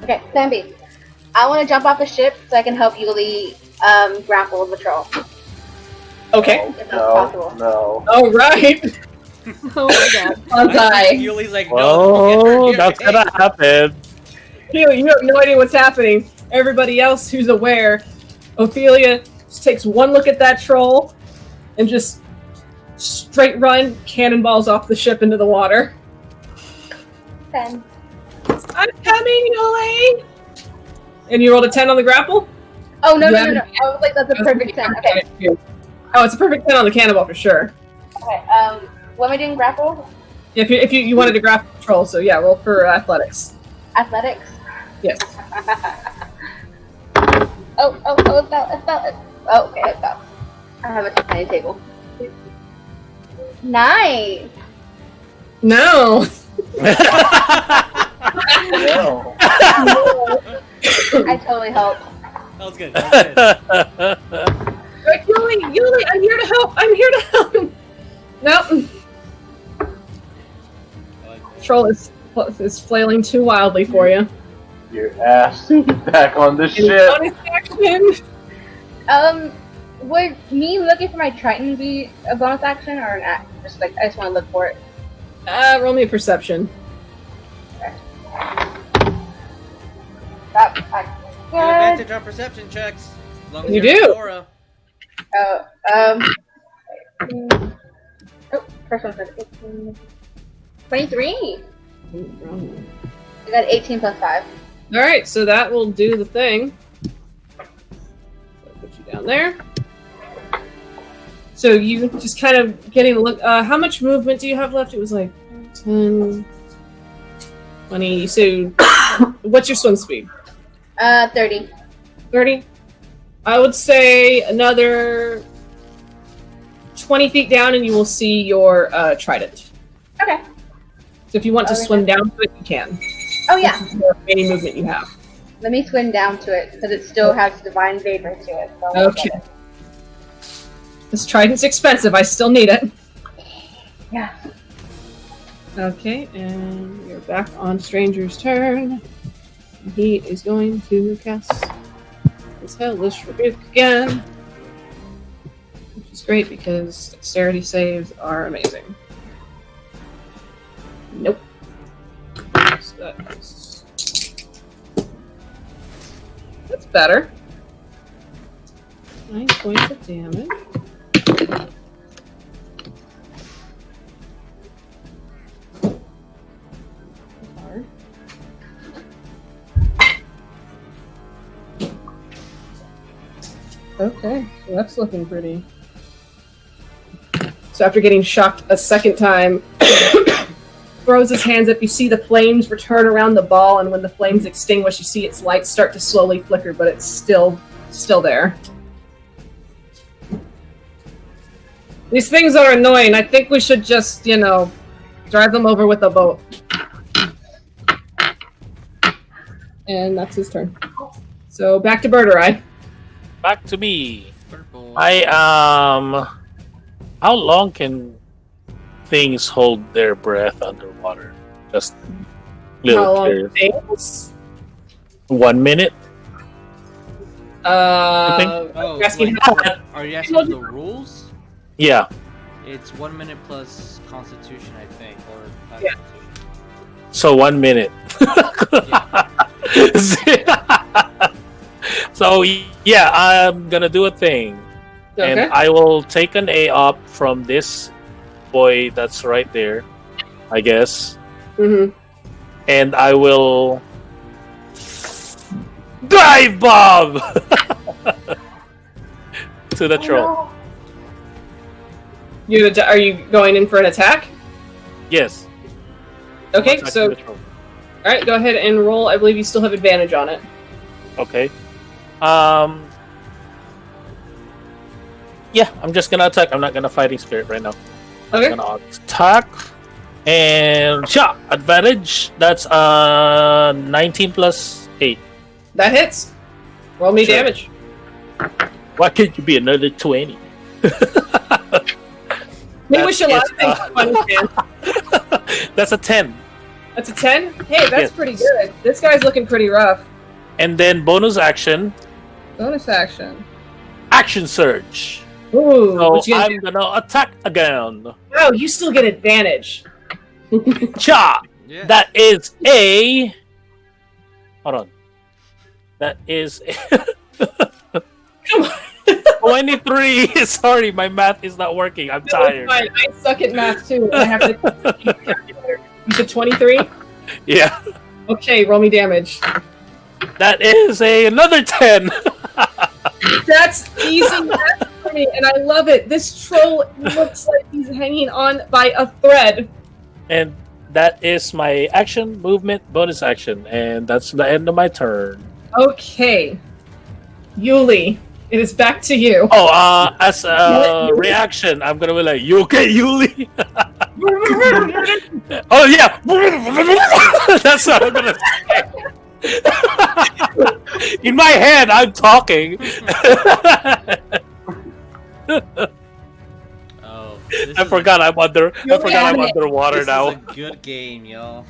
Okay. Plan B. I want to jump off the ship so I can help Yuliy grapple the troll. Okay. If that's possible. No. All right. Oh my god. I'll die. Yuli's like, no. Oh, get that's her. gonna happen. You have no idea what's happening. Everybody else who's aware, Ophelia just takes one look at that troll and just straight run cannonballs off the ship into the water. 10. I'm coming, Yuliy! And you rolled a 10 on the grapple? Oh no You no no no! I was like, that's a perfect 10. Okay. Oh, it's a perfect 10 on the cannonball for sure. Okay. What am I doing? Grapple? If you wanted to grapple the troll, so yeah, roll for athletics. Athletics? Yes. Oh, it fell. Oh, okay, it fell. I have a tiny table. Nice! No. No. I totally helped. That was good. That was good. Yuliy, I'm here to help. I'm here to help. Nope. Troll is flailing too wildly for you. Your ass to get back on the And ship. bonus action. Would me looking for my Trident be a bonus action or an act? Just like, I just want to look for it. Roll me a perception. That's You actually have good. advantage on perception checks. As long as You you're in do. Aura. Oh, first one says 18. 23. I got 18 plus 5. All right, so that will do the thing. So I'll put you down there. So you just kind of getting a look. How much movement do you have left? It was like 10, 20. So what's your swim speed? 30. 30? I would say another 20 feet down and you will see your trident. Okay. So if you want to Okay. swim down to it, you can. Oh yeah. This is the any movement you have. Let me swim down to it because it still has divine vapor to it. So I'll Okay. get it. This trident's expensive. I still need it. Yeah. Okay, and we're back on Stranger's turn. He is going to cast his Hellish Rebuke again. Which is great because dexterity saves are amazing. Nope. So that's better. 9 points of damage. Hard. Okay, so that's looking pretty. So after getting shocked a second time, throws his hands up. You see the flames return around the ball, and when the flames extinguish, you see its lights start to slowly flicker, but it's still there. These things are annoying. I think we should just, drive them over with a boat. And that's his turn. So back to Birdurai. Back to me. Purple. How long can things hold their breath underwater? Just little How long curious. things? 1 minute? Oh, you're asking like, how? are you asking the rules? Yeah. It's 1 minute plus Constitution, I think, or Yeah. Constitution. So 1 minute. So yeah, I'm gonna do a thing. Okay. And I will take an A up from this boy that's right there, I guess. Mm-hmm. And I will dive bomb to the troll. Are you going in for an attack? Yes. Okay, Attack so to the troll. all right, go ahead and roll. I believe you still have advantage on it. Okay. Yeah, I'm just gonna attack. I'm not gonna fighting spirit right now. Okay. I'm gonna attack and shot advantage. That's 19 plus 8. That hits. Roll me Sure. damage. Why can't you be another 20? We wish a lot of things That's, fun, man. That's a 10. That's a 10? Hey, that's Yes. pretty good. This guy's looking pretty rough. And then bonus action, Bonus action. action surge. Ooh, So what you gonna I'm gonna attack again. do? Oh, you still get advantage. Cha! Yeah. That is a. Hold on. That is Come on. 23. Sorry, my math is not working. I'm No, tired. it's fine. I suck at math too. I have to. You said 23? Yeah. Okay, roll me damage. That is another 10. That's easy math for me, and I love it. This troll looks like he's hanging on by a thread. And that is my action, movement, bonus action. And that's the end of my turn. Okay. Yuliy, it is back to you. Oh, as a reaction, I'm gonna be like, "You okay, Yuliy?" Oh yeah, that's what I'm gonna say. In my head, I'm talking. Oh, I forgot I'm underwater this now. is a good game, y'all.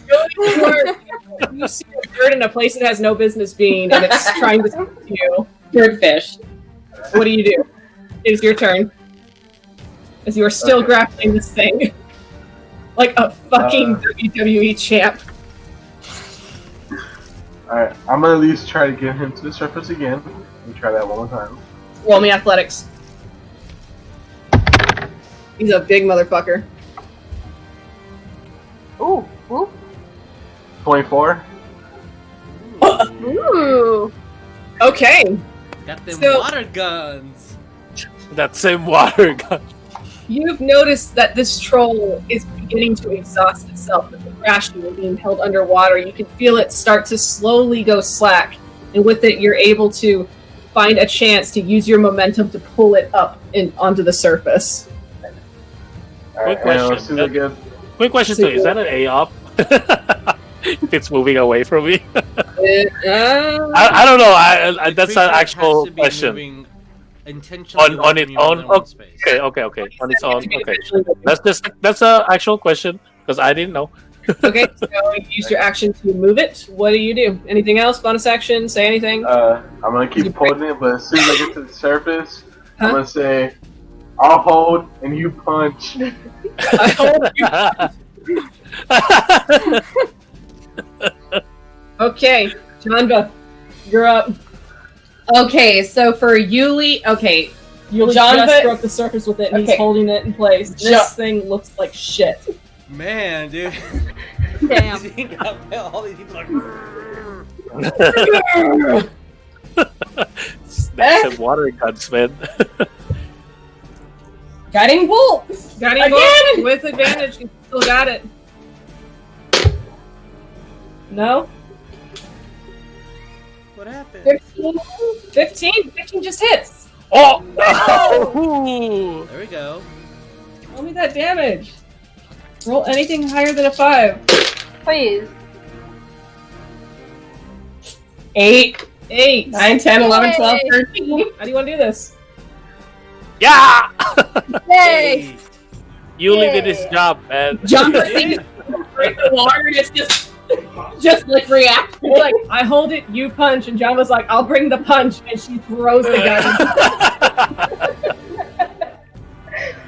You see a bird in a place it has no business being, and it's trying to speak to you. Birdfish. What do? It is your turn. As you are still grappling this thing. Like a fucking WWE champ. Alright, I'm gonna at least try to get him to the surface again. Let me try that one more time. Roll me athletics. He's a big motherfucker. Ooh, ooh. 24. Ooh. Okay. Got them So- water guns. That same water gun. You've noticed that this troll is beginning to exhaust itself with the crashing and being held underwater. You can feel it start to slowly go slack, and with it, you're able to find a chance to use your momentum to pull it up onto the surface. Alright, Quick let's see what question. good. Quick question too: is that an AOP? It's moving away from me. I don't know. That's an actual question. Intentionally On its own. Space. Okay. On its own. Okay. That's an actual question because I didn't know. Okay, so you use your action to move it. What do you do? Anything else? Bonus action? Say anything? I'm gonna keep pulling it, but as soon as I get to the surface, Huh? I'm gonna say, I'll hold and you punch. I hold you. Okay, Janva, you're up. Okay, so for Yuliy, okay, You Janva- just broke the surface with it, and he's Okay. holding it in place. This thing looks like shit. Man, dude. Damn. Seeing all these people like. Snakes and water guns, man. guiding bolt. Guiding Again! bolt with advantage. You still got it. No? What happened? 15? 15 just hits. Oh! There we go. Roll me that damage. Roll anything higher than a 5. Please. 8, 8. 9, 10, 11, 12, Yay. 13. How do you want to do this? Yeah! Yay! Yuliy did his job, man. Jumper thing break the water and it's just like react. You're like, I hold it, you punch, and Janva's like, I'll bring the punch, and she throws the gun.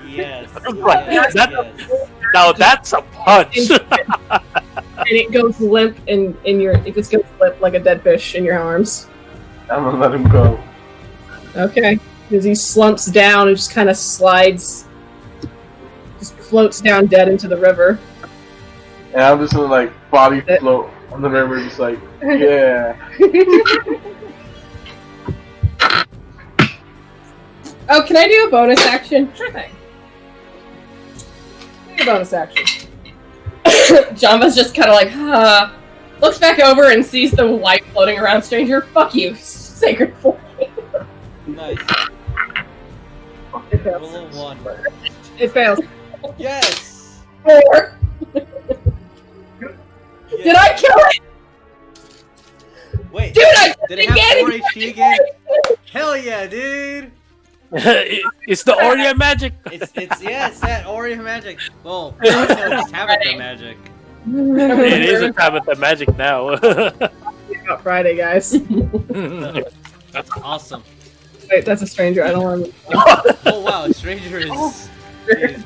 Yes. Right. yes, That- yes. Now that's a punch. And it goes limp it just goes limp like a dead fish in your arms. I'm gonna let him go. Okay. As he slumps down and just kind of slides, just floats down dead into the river. And I'm just gonna like body float on the river, just like, yeah. Oh, can I do a bonus action? Sure thing. Do your bonus action. Janva's just kind of like, looks back over and sees the white floating around stranger. Fuck you, sacred flame. Nice. It fails. Roll a 1. It fails. Yes! 4. Did I kill it? Wait, Dude, I did did it have 4 again! HP again? Hell yeah, dude! It's the Aerion magic. It's that Aerion magic. Well, it's Tabatha magic. It is a Tabatha magic now. About Friday, guys. That's awesome. Wait, that's a stranger. I don't want to. Oh wow, stranger is.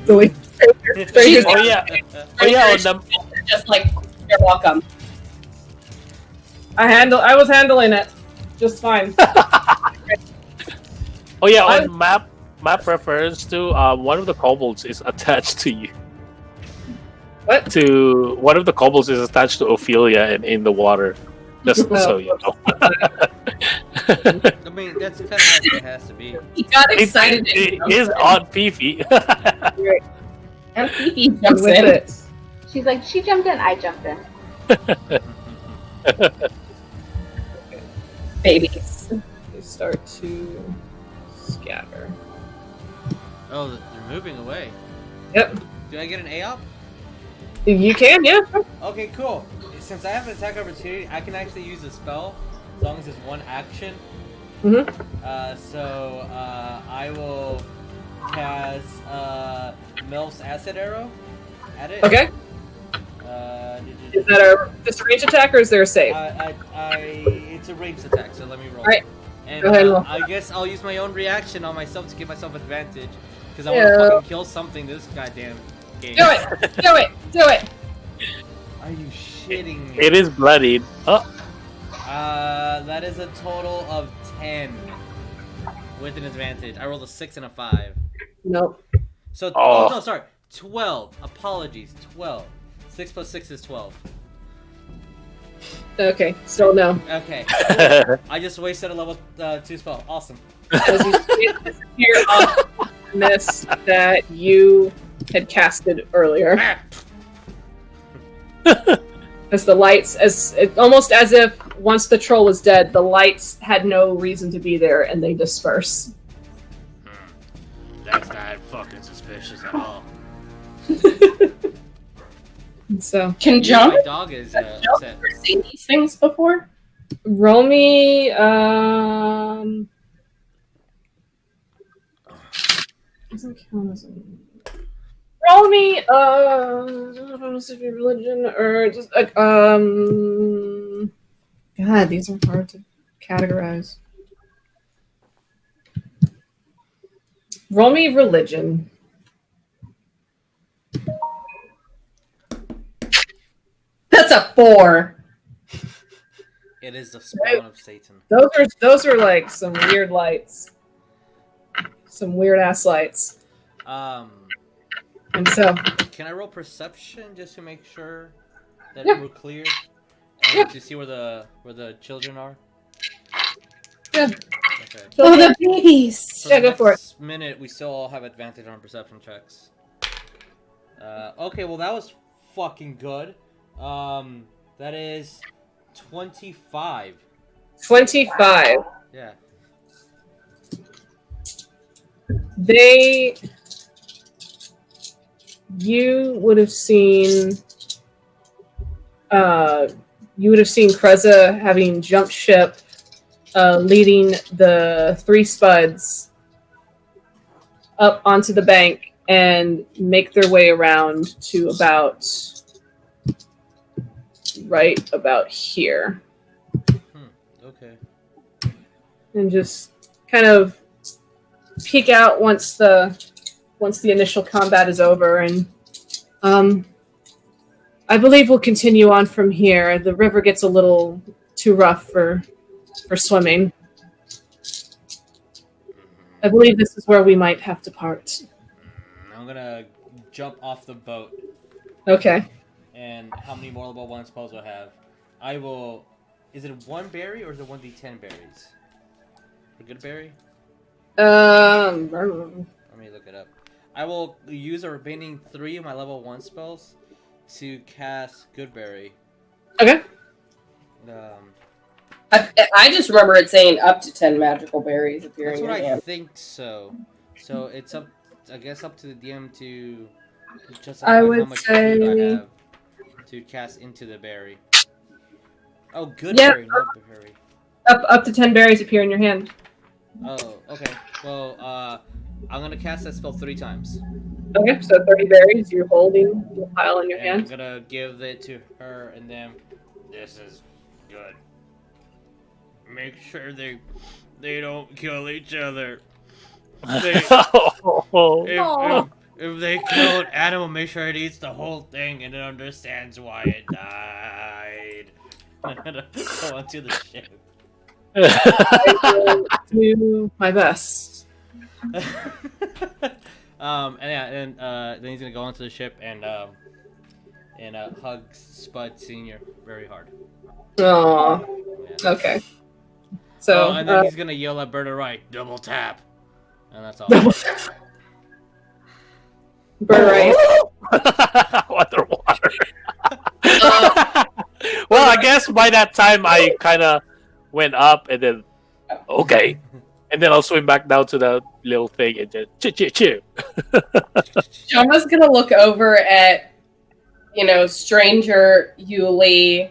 Delete. She's Oh yeah. Oh yeah. On the, just like, you're welcome. I was handling it just fine. oh yeah. On map reference to one of the kobolds is attached to you. What? To one of the kobolds is attached to Ophelia and in the water. Just so you know. I mean, that's kind of how it has to be. He got excited. It is on Fifi. And Fifi jumps With in. it. She's like, she jumped in, I jumped in. Babies. They start to scatter. Oh, they're moving away. Yep. Do I get an AOP? You can, yeah. Okay, cool. Since I have an attack opportunity, I can actually use a spell as long as it's one action. Mhm. I will cast Melf's Acid Arrow at it. Okay. Is that just a range attack or is there a save? It's a ranged attack, so let me roll. Alright. And Go ahead and roll. I guess I'll use my own reaction on myself to give myself advantage. Because I Yeah. want to fucking kill something this goddamn game. Do it! Do it! Do it! Are you shitting me? It is bloodied. Oh, That is a total of 10 with an advantage. I rolled a 6 and a 5. Nope. So, no, sorry. 12. Apologies. 12. 6 plus 6 is 12. Okay, still no. Okay. I just wasted a level 2 spell. Awesome. As you disappear off the mess that you had casted earlier. As the lights, almost as if once the troll was dead, the lights had no reason to be there and they disperse. That's not fucking suspicious at all. So, Can John My dog is ever upset. seen these things before? roll me, doesn't count as roll me, religion, or just, God, these are hard to categorize. Roll me religion. That's a 4. It is the spawn of Satan. Those are like some weird lights. Some weird ass lights. And so Can I roll perception just to make sure that Yeah. we're clear? And to see where the children are? Yeah. Okay. Oh, the babies! For Yeah, the go for it. next minute, we still all have advantage on perception checks. Okay, well that was fucking good. That is 25. 25. Yeah. You would have seen Kreza having jumped ship, leading the 3 spuds up onto the bank and make their way around to right about here. Okay. And just kind of peek out once the initial combat is over, and I believe we'll continue on from here. The river gets a little too rough for swimming. I believe this is where we might have to part. I'm gonna jump off the boat. Okay. And how many more level 1 spells I have? I will... Is it 1 berry or is it 1d10 berries? A good berry? Let me look it up. I will use the remaining 3 of my level 1 spells to cast Goodberry. Okay. I just remember it saying up to 10 magical berries appearing That's in what your I hand. think so. So it's up, I guess, up to the DM to justify I how would much say- food I have to cast into the berry. Oh, good Yeah. berry, not the berry. Up to 10 berries appear in your hand. Oh, okay. Well, I'm gonna cast that spell 3 times. Okay, so 30 berries you're holding the pile in your And I'm hand. gonna give it to her and then this is good. Make sure they don't kill each other. If they kill an animal, make sure it eats the whole thing and it understands why it died. I'm gonna go onto the ship. I will do my best. And then he's gonna go onto the ship and hug Spud Senior very hard. Aww. Yeah. Okay. So, and then he's gonna yell at Birdurai, double tap, and that's all. Birdurai. Water. Well, I guess by that time I kind of went up and then, okay. And then I'll swim back down to the little thing and just cheer. Janva's gonna look over at, stranger Yuliy.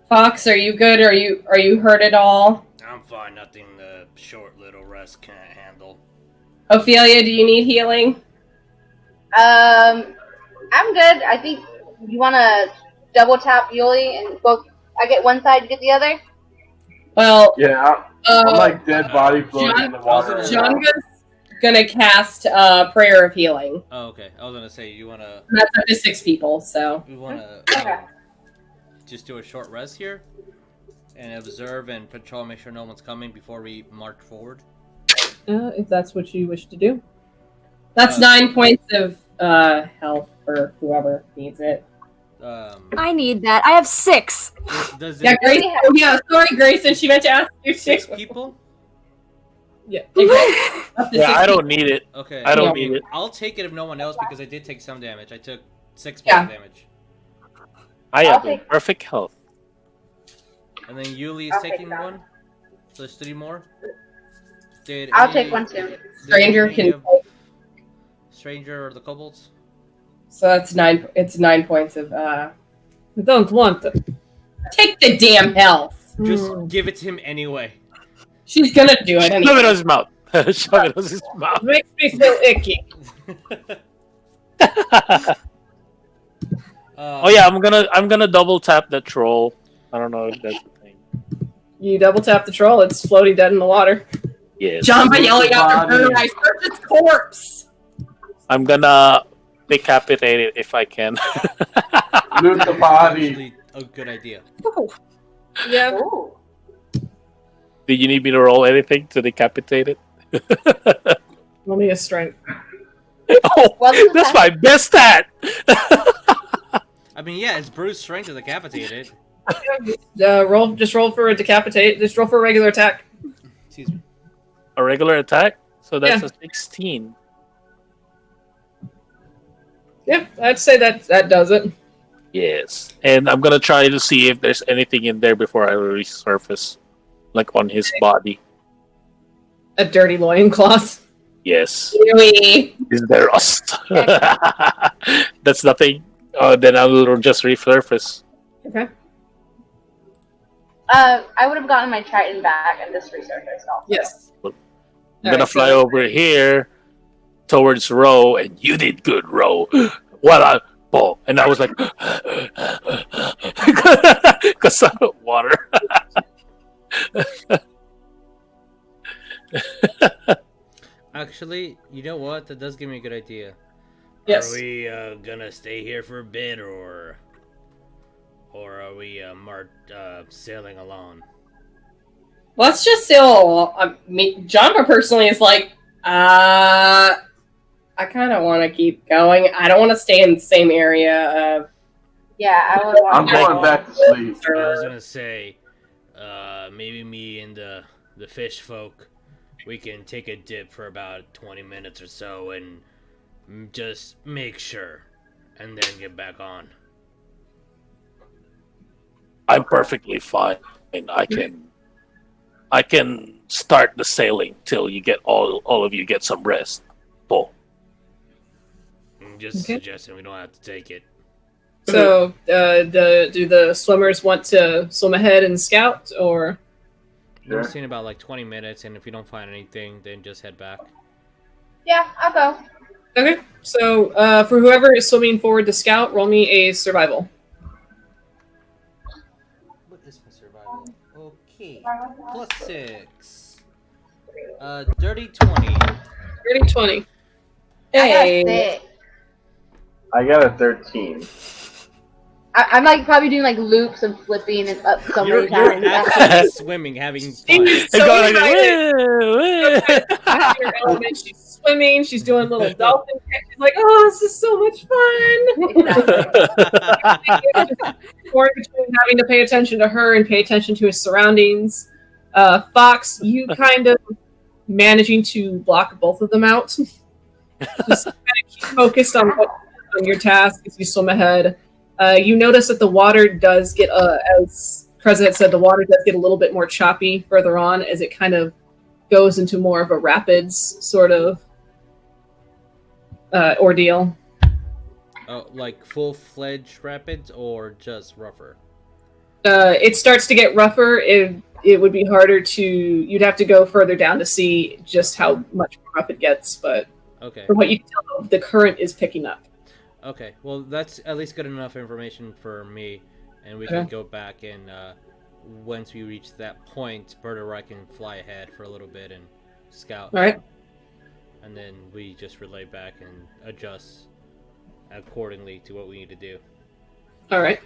Fox, are you good? Are you hurt at all? I'm fine. Nothing the short little rest can't handle. Ophelia, do you need healing? I'm good. I think you want to double tap Yuliy and both. I get one side, you get the other. Well, Yeah, I'm like dead body floating in the water. Janva's gonna cast Prayer of Healing. Oh, okay. I was gonna say you wanna. That's up to 6 people, so. We wanna Okay. just do a short rest here. And observe and patrol, make sure no one's coming before we march forward. If that's what you wish to do. That's 9 points of health for whoever needs it. I need that. I have 6. Does Yeah, it Grayson. Oh, yeah, sorry, Grayson. She meant to ask you 6 too. people? Yeah. Up to Yeah, 6 I don't need it. Okay. I don't need it. I'll take it if no one else because I did take some damage. I took 6 Yeah. points of damage. I I'll am in take- perfect health. And then Yuliy is I'll take taking that. 1. So there's 3 more. Did I'll any- take one too. did Stranger any can. of- Stranger or the kobolds? So that's 9. It's 9 points of. I don't want them. Take the damn health. Just give it to him anyway. She's gonna do it Shove it anyway. on his mouth. Shove it on his mouth. Makes me feel icky. Oh yeah, I'm gonna double tap the troll. I don't know if that's the thing. You double tap the troll, it's floating dead in the water. Yes. Janva yelling out Body. to Birdurai, search its corpse. I'm gonna decapitate it if I can. Loot the body. Actually, a good idea. Yeah. Ooh. Do you need me to roll anything to decapitate it? Roll me a strength. Oh, Well, that's my best stat. I mean, yeah, it's brute strength to decapitate it. Just roll for a decapitate. Just roll for a regular attack. Excuse me. A regular attack, so that's Yeah. a 16. Yeah, I'd say that does it. Yes, and I'm gonna try to see if there's anything in there before I resurface, like on his body. A dirty loincloth. Yes, Yuliy. is there rust? That's nothing. Then I'll just resurface. Okay. I would have gotten my Trident back and just resurfaced also. Yes. I'm gonna Alright, fly so- over here towards Ro, and you did good, Ro. What a ball! And I was like, because water. Actually, you know what? That does give me a good idea. Yes. Are we gonna stay here for a bit, or are we sailing along? Let's just sail. Janva personally is like, I kind of want to keep going. I don't want to stay in the same area of. Yeah, I would I'm want going back to sleep. I was gonna say, maybe me and the fish folk, we can take a dip for about 20 minutes or so and just make sure, and then get back on. I'm perfectly fine. I can start the sailing till you get all of you get some rest. Bull. I'm just Okay. suggesting we don't have to take it. So, do the swimmers want to swim ahead and scout, or We're Sure. seeing about like 20 minutes, and if we don't find anything, then just head back. Yeah, I'll go. okay? So, for whoever is swimming forward to scout, roll me a survival. What is my survival? Okay. Plus 6. Dirty 20. 30-20. Hey. I got 6. I got a 13. I'm like probably doing like loops and flipping and up so You're many times. actually swimming, having fun. And So going like, excited. Her element, she's swimming, she's doing little dolphin kicks. She's like, oh, this is so much fun. Torn between having to pay attention to her and pay attention to his surroundings. Fox, you kind of managing to block both of them out. Just kind of keep focused on your task as you swim ahead. You notice that the water does get, as President said, the water does get a little bit more choppy further on as it kind of goes into more of a rapids sort of ordeal. Oh, like full-fledged rapids or just rougher? It starts to get rougher. It would be harder to. You'd have to go further down to see just how much more rough it gets. But Okay. from what you can tell, the current is picking up. Okay. Well, that's at least good enough information for me, and we can Okay. go back and once we reach that point, Birdurai can fly ahead for a little bit and scout. All right. And then we just relay back and adjust accordingly to what we need to do. All right.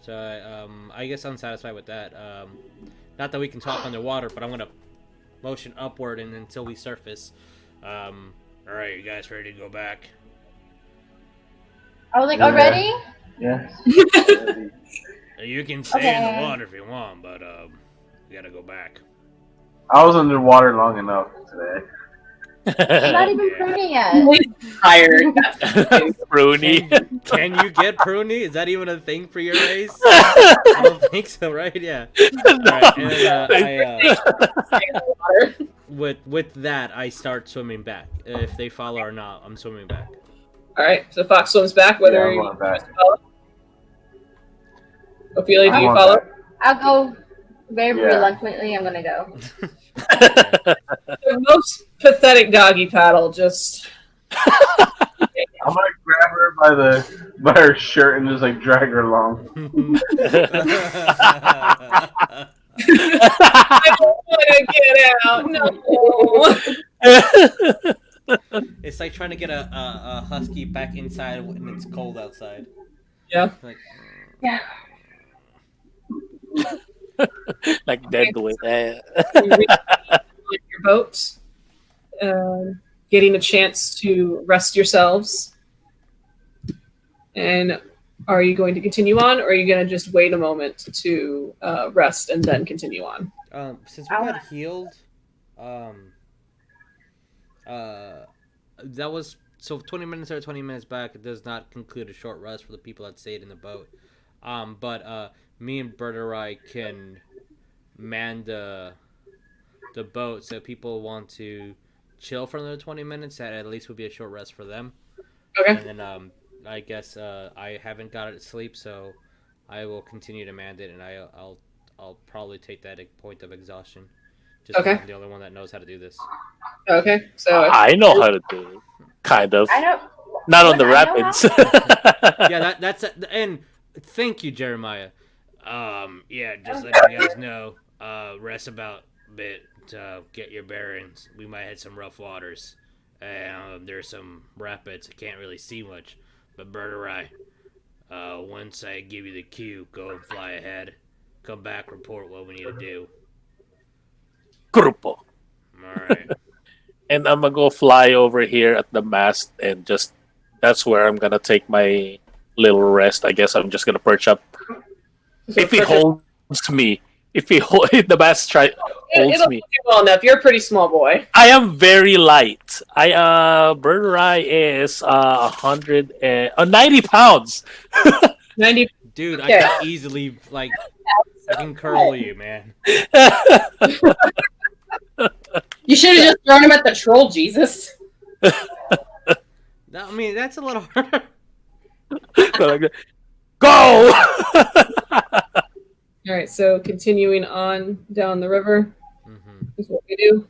So I guess I'm satisfied with that. Not that we can talk underwater, but I'm gonna motion upward and until we surface. All right, you guys ready to go back? I was like, already? Yes. You can stay in the water if you want, but we gotta go back. I was underwater long enough today. I'm not even pruning yet. Tired. Rooney. Can you get pruny? Is that even a thing for your race? I don't think so, right? Yeah. Alright, and then, with that, I start swimming back. If they follow or not, I'm swimming back. All right, so Fox swims back. Whether I'm you going back. follow. Ophelia, do I'm you going follow? back. I'll go very Yeah. reluctantly. I'm gonna go. The most pathetic doggy paddle. Just I'm gonna grab her by her shirt and just like drag her along. I don't want to get out. No. It's like trying to get a husky back inside when it's cold outside. Yeah. Like, Yeah. Like dead with that. Your boat, getting a chance to rest yourselves. And are you going to continue on, or are you going to just wait a moment to rest and then continue on? Since we got healed, that was so 20 minutes or 20 minutes back. It does not conclude a short rest for the people that stayed in the boat. But me and Birdurai can man the boat, so if people want to chill for another 20 minutes, that at least would be a short rest for them. Okay. And then I guess I haven't got it to sleep, so I will continue to man it, and I'll probably take that point of exhaustion. Just Okay. I'm the only one that knows how to do this. Okay, so I know how to do it. Kind of. I don't. Not on the I know how- rapids. Yeah, that's and thank you, Jeremiah. Yeah, just letting you guys know. Rest about a bit to get your bearings. We might hit some rough waters. There's some rapids. I can't really see much, but Birdurai, once I give you the cue, go and fly ahead. Come back, report what we need to do. Grupo. Alright. And I'm gonna go fly over here at the mast and just that's where I'm gonna take my little rest. I guess I'm just gonna perch up. If he holds me. If the mast holds it'll me. do well enough. You're a pretty small boy. I am very light. Birdurai is 90 pounds. 90. Dude, Okay. I can easily, I can curl you, man. You should have just thrown him at the troll, Jesus. I mean, that's a little harder. Go! All right, so continuing on down the river is what we do.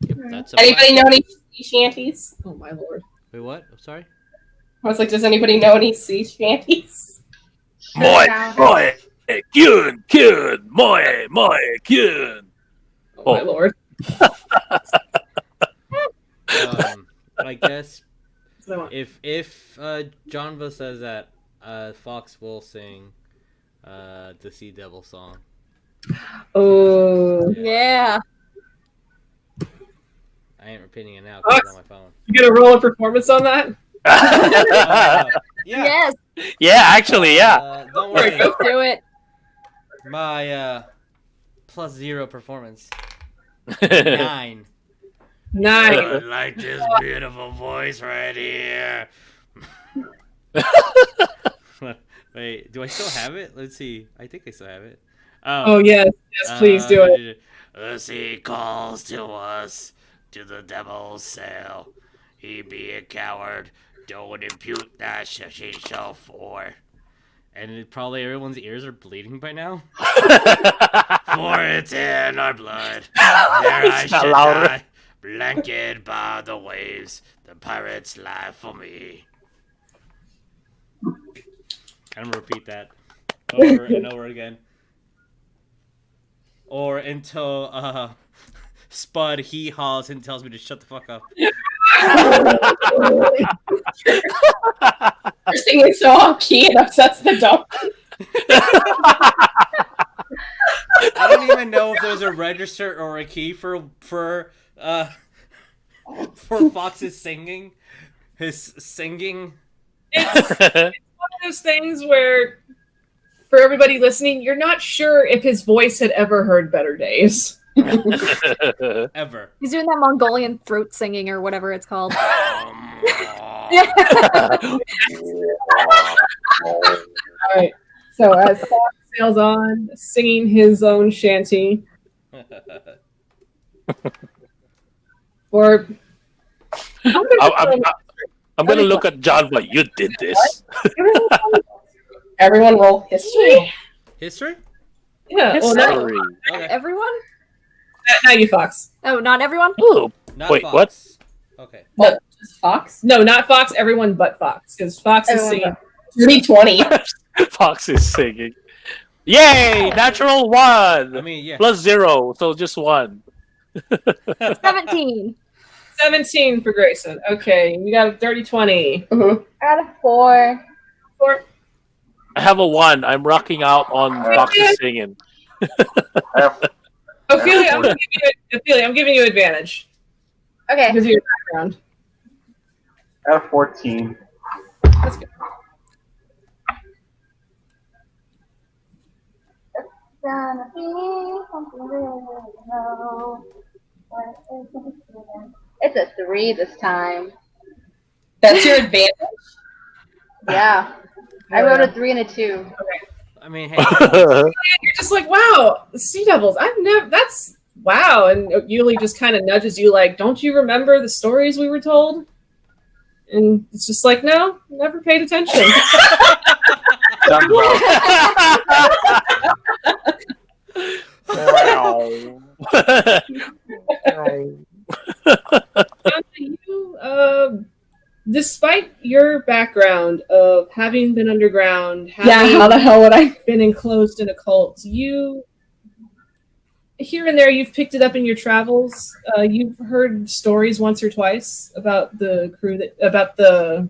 Yep, that's a Anybody know any sea shanties? Oh my lord! Wait, what? I'm sorry? I was like, does anybody know any sea shanties? Moi, kyun, kyun. Oh my lord! I guess So, if Janva says that, Fox will sing the Sea Devil song. oh, Yeah. I ain't repeating it now because it's on my phone. you gonna roll a performance on that? Yeah. Yes. Yeah, actually, yeah. Don't worry. Go for it. Do it. My +0 performance. 9. Nice. I like this beautiful voice right here. Wait, do I still have it? Let's see. I think I still have it. Oh yes, please do it. The sea calls to us, to the devil's sail. He be a coward, don't impute that she shall for. And probably everyone's ears are bleeding by now. For it's in our blood. There I It's not should louder. die, blanketed by the waves. The pirates lie for me. I'm gonna repeat that over and over again. Or until Spud hee-haws and tells me to shut the fuck up. You're singing so off key, it upsets the dog. I don't even know if there's a register or a key for Fox's singing. His singing. It's one of those things where, for everybody listening, you're not sure if his voice had ever heard better days. Ever. He's doing that Mongolian throat singing or whatever it's called. Alright, so as Fox sails on, singing his own shanty, or I'm gonna look at Janva. You did this. Everyone roll history. History? yeah, well, Sorry. Okay. Everyone? not you, Fox. Oh, not everyone? Oh, Not wait, Fox. what? Okay. What? Just Fox? No, not Fox. Everyone but Fox, because Fox is Everyone singing. 20. Fox is singing. Yay! Natural 1! I mean, yeah. Plus 0, so just 1. 17. 17 for Greyson. Okay, we got a dirty 20. Mhm. I got a 4. For I have a 1. I'm rocking out on Fox's singing. Ophelia, I'm giving you advantage Okay. because of your background. I have 14. That's good. Gonna be something really low. It's a 3 this time. That's your advantage? Yeah. I wrote a 3 and a 2. I mean, hey. You're just like, wow, Sea Devils. I've never. That's wow. And Yuliy just kind of nudges you, like, don't you remember the stories we were told? And it's just like, no, never paid attention. You, despite your background of having been underground, having Yeah, how the hell would I? been enclosed in a cult, you here and there you've picked it up in your travels. You've heard stories once or twice about the crew about the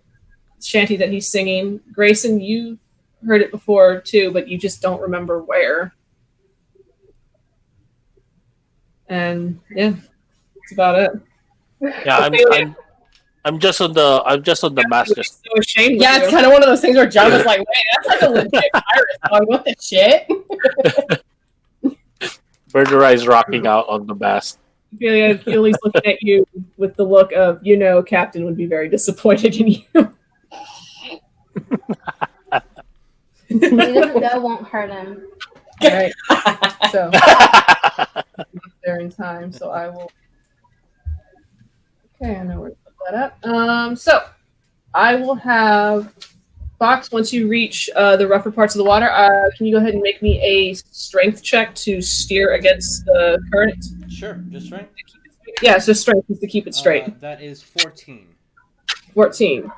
shanty that he's singing. Greyson, you've heard it before too, but you just don't remember where. And yeah, that's about it. Yeah, I'm just on the master. So ashamed. Yeah, of it's you. kind of one of those things where John was like, wait, that's like a legit pirate song. What the shit? Birdurai is rocking out on the mast. Yuliy's looking at you with the look of, Captain would be very disappointed in you. He doesn't know won't hurt him. All right. So there in time. So I will. Okay, I know where to put that up. So I will have Fox. Once you reach the rougher parts of the water, can you go ahead and make me a strength check to steer against the current? Sure, just right. Yeah, it's just strength is to keep it straight. That is 14. 14. All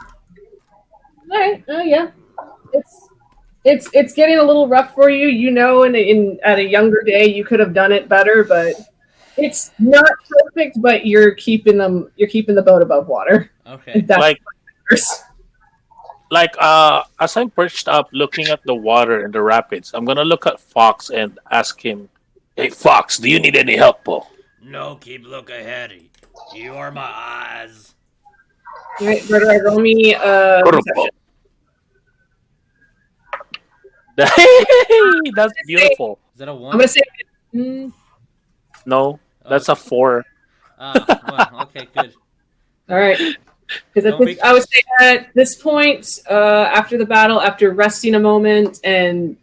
right. Oh yeah. It's getting a little rough for you. In at a younger day you could have done it better, but it's not perfect. But you're keeping the boat above water. Okay. That's as I'm perched up looking at the water in the rapids, I'm gonna look at Fox and ask him, "Hey Fox, do you need any help, Paul?" No, keep look ahead. You are my eyes. All right, Birdurai, roll me perception. That's beautiful. Is that a 1? I'm gonna say No, that's a 4. Well, okay, good. all right. Because I would say at this point, after the battle, after resting a moment and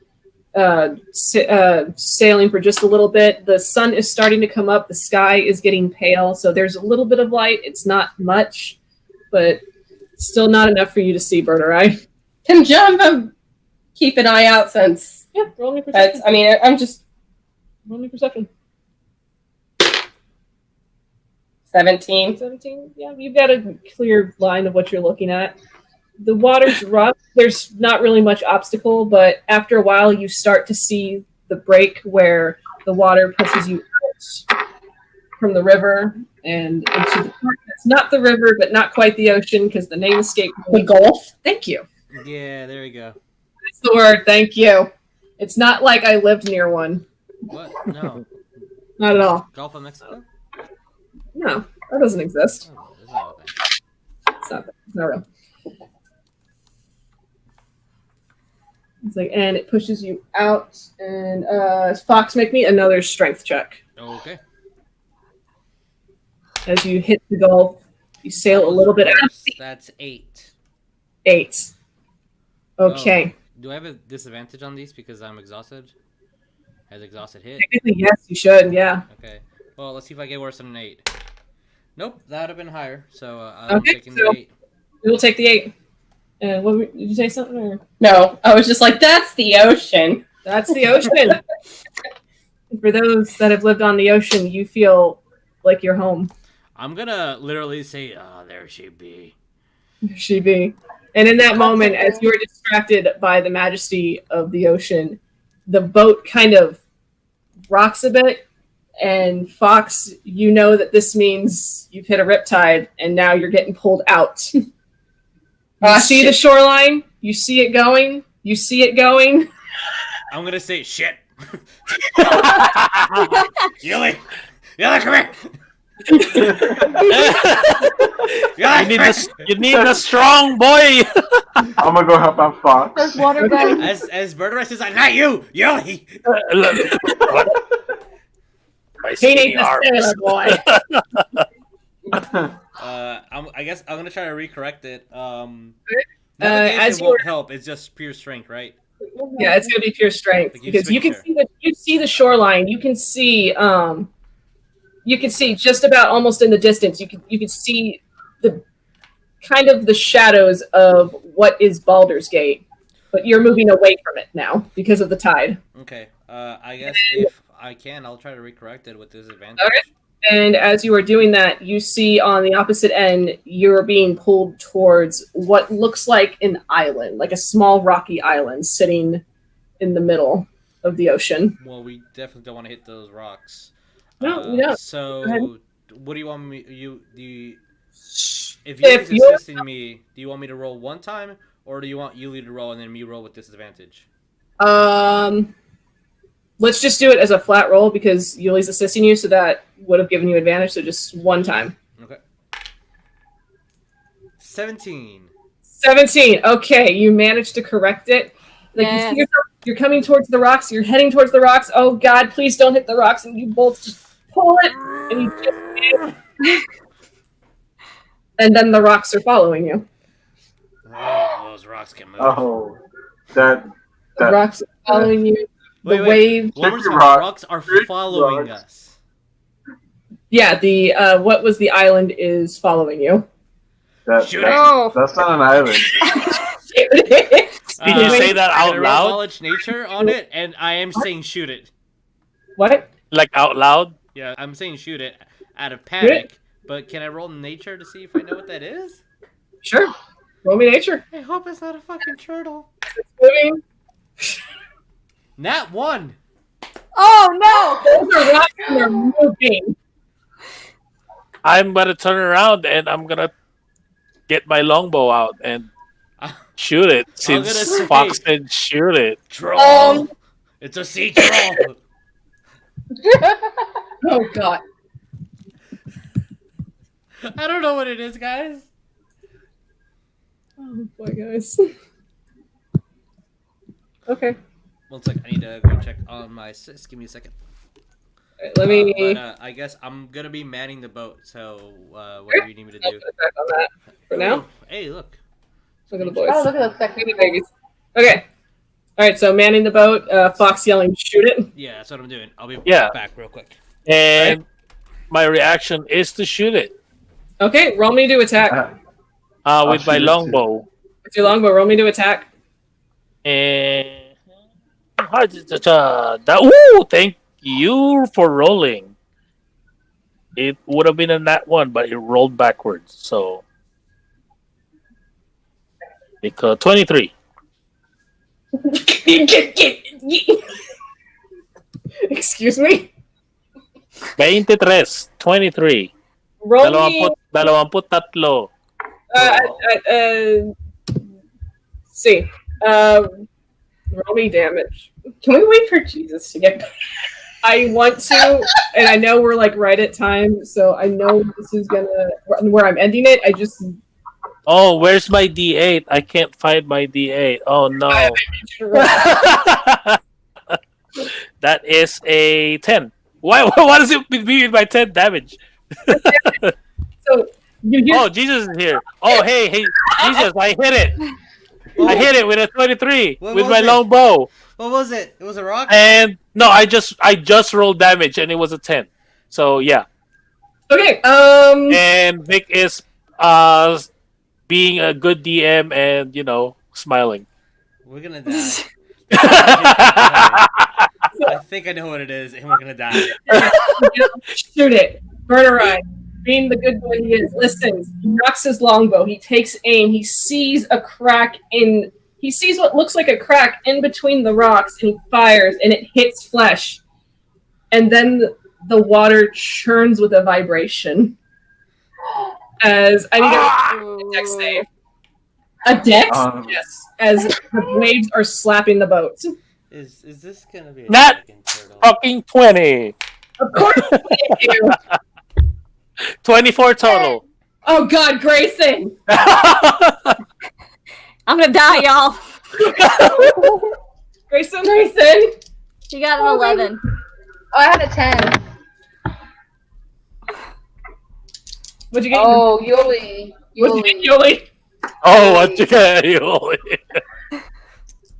sailing for just a little bit, the sun is starting to come up. The sky is getting pale, so there's a little bit of light. It's not much, but still not enough for you to see Birdurai. Can Janva keep an eye out since Yeah, roll me perception. I'm just Roll me perception. 17. 17? Yeah, you've got a clear line of what you're looking at. The water's rough. There's not really much obstacle, but after a while you start to see the break where the water pushes you out from the river and into the part that's not the river, but not quite the ocean because the name escaped me. The Gulf? Thank you. Yeah, there we go. That's the word. Thank you. It's not like I lived near one. What? No. Not at all. Gulf of Mexico? No, that doesn't exist. Oh, that's not a thing. It's not real. It's like, and it pushes you out. And Fox, make me another strength check. Okay. As you hit the gulf, you sail a little bit out. That's 8. 8. Okay. Do I have a disadvantage on these because I'm exhausted? Has exhausted hit? Technically, yes, you should. Yeah. Okay. Well, let's see if I get worse than an 8. Nope, that would have been higher. So I'm Okay, taking so- the 8. We will take the 8. And did you say something? Or? No, I was just like, that's the ocean. That's the ocean. For those that have lived on the ocean, you feel like you're home. I'm gonna literally say, "Ah, there she be." She be. And in that moment, as you are distracted by the majesty of the ocean, the boat kind of rocks a bit. And Fox, you know that this means you've hit a riptide, and now you're getting pulled out. You see the shoreline. You see it going. You see it going. I'm gonna say, "Shit." Yuliy, come here. You need a strong boy. I'm gonna go help out Fox. There's water guys. As Birdurai says, "I'm not you, Yuliy." My He skinny needs a arms. sailor boy. I guess I'm gonna try to recorrect it. as Navigation you won't were- help. It's just pure strength, right? Yeah, it's gonna be pure strength Like you because you switch can see the shoreline. You can see just about almost in the distance. You can see the kind of the shadows of what is Baldur's Gate, but you're moving away from it now because of the tide. Okay. I guess if I can, I'll try to recorrect it with disadvantage. Okay. And as you are doing that, you see on the opposite end, you're being pulled towards what looks like an island, like a small rocky island sitting in the middle of the ocean. Well, we definitely don't want to hit those rocks. No, we don't. Go So, ahead. what do you want me? If If Yuli's you're- assisting me, do you want me to roll one time, or do you want Yuliy to roll and then me roll with disadvantage? Let's just do it as a flat roll because Yuli's assisting you, so that would have given you advantage. So just one time. Okay. 17. 17. Okay, you managed to correct it. Like you see yourself, you're coming towards the rocks. You're heading towards the rocks. Oh God, please don't hit the rocks! And you both just pull it, and you just and then the rocks are following you. Oh, those rocks can move. Oh, that. The rocks are following you. The Wait. wave. One more Tricky time, rock. the rocks are Tricky following rocks. us. Yeah, the what was the island is following you. That's Shoot Oh. not an island. Did you say that I out roll loud? knowledge nature on it, and I am saying shoot it. What? Like out loud? Yeah, I'm saying shoot it out of panic. But can I roll nature to see if I know what that is? Sure. Roll me nature. I hope it's not a fucking turtle. Moving. Nat 1. Oh no! Those are rocks and they're moving. I'm gonna turn around and I'm gonna get my longbow out and shoot it. gonna Since say- Fox said shoot it. Troll. It's a sea troll. Oh God. I don't know what it is, guys. Oh boy, guys. Okay. One sec. I need to go check on my sis. Give me a second. Alright, let me. I guess I'm gonna be manning the boat. So what do you need me to I'll do? put it back on that for now. Ooh, hey, look. Look at the boys. Oh, look at those sexy Look at the babies. Okay. All right. So manning the boat. Fox yelling, "Shoot it!" Yeah, that's what I'm doing. I'll be Yeah. back real quick. And my reaction is to shoot it. Okay. Roll me to attack. With my shoot it too. longbow. It's your longbow. Roll me to attack. And ooh, thank you for rolling. It would have been a nat 1, but it rolled backwards. So because 23. Excuse me. 23. Roll me. 23. See. Roll me damage. Can we wait for Jesus to get back? I want to, and I know we're like right at time, so I know this is where I'm ending it. I just Oh, where's my D8? I can't find my D8. Oh no. That is a 10. Why does it be my 10 damage? So you hear Oh, Jesus is here. Oh, hey, Jesus, I hit it. I hit it with a 23 What with was my it? long bow. What was it? It was a rock? And no, I just rolled damage and it was a 10. So yeah. okay. And Vic is being a good DM and smiling. We're gonna die. I think I know what it is, and we're gonna die. Shoot it. Birdurai, being the good boy he is, listens. He knocks his longbow. He takes aim. He sees what looks like a crack in between the rocks, and he fires, and it hits flesh. And then the water churns with a vibration. As I need a dex save. A dex? Yes. As the waves are slapping the boat. Is this gonna be a Not fucking turtle? fucking 20. Of course, thank you. 24 total. Oh God, Greyson! I'm gonna die, y'all. Greyson! You got an 11. Oh, I had a 10. What'd you get? Oh, Yuliy. What'd you get, Yuliy? Oh, what you got, Yuliy?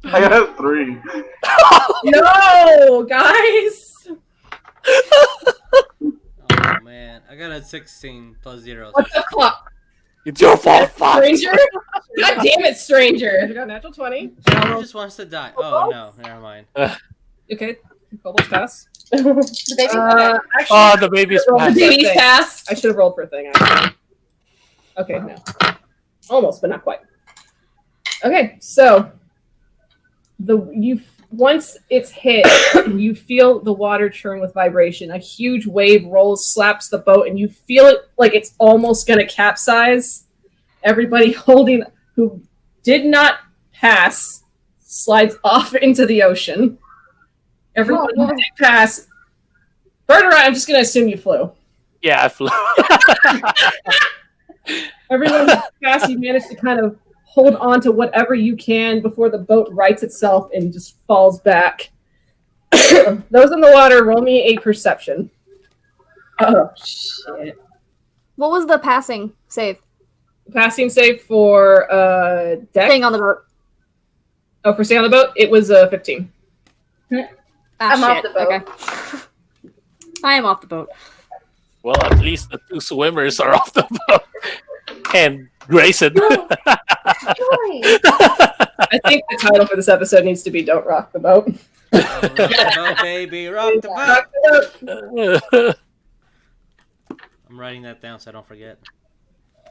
I got a 3. No, guys! Oh man, I got a 16 plus 0. What the fuck? It's your fault, fuck. Stranger? God damn it, stranger! You got a natural 20. Janva just wants to die. Oh no, never mind. Okay, almost pass. The baby Actually, Oh, the baby's I passed. should have rolled for a Baby's thing. passed. I should have rolled for a thing, actually. Okay, no. Almost, but not quite. Okay, so once it's hit, you feel the water churn with vibration. A huge wave rolls, slaps the boat, and you feel it like it's almost going to capsize. Everybody who did not pass slides off into the ocean. Everyone who did pass. Birdurai, I'm just going to assume you flew. Yeah, I flew. Everyone who passed, you managed to kind of hold on to whatever you can before the boat rights itself and just falls back. Those in the water, roll me a perception. Oh, shit. What was the passing save? Passing save for deck? Staying on the boat. Oh, for staying on the boat? It was 15. I'm off shit. the boat. Okay. I am off the boat. Well, at least the 2 swimmers are off the boat. And Greyson. Joy. I think the title for this episode needs to be Don't Rock the Boat. Rock the boat, baby, rock the boat. Rock the boat. I'm writing that down so I don't forget.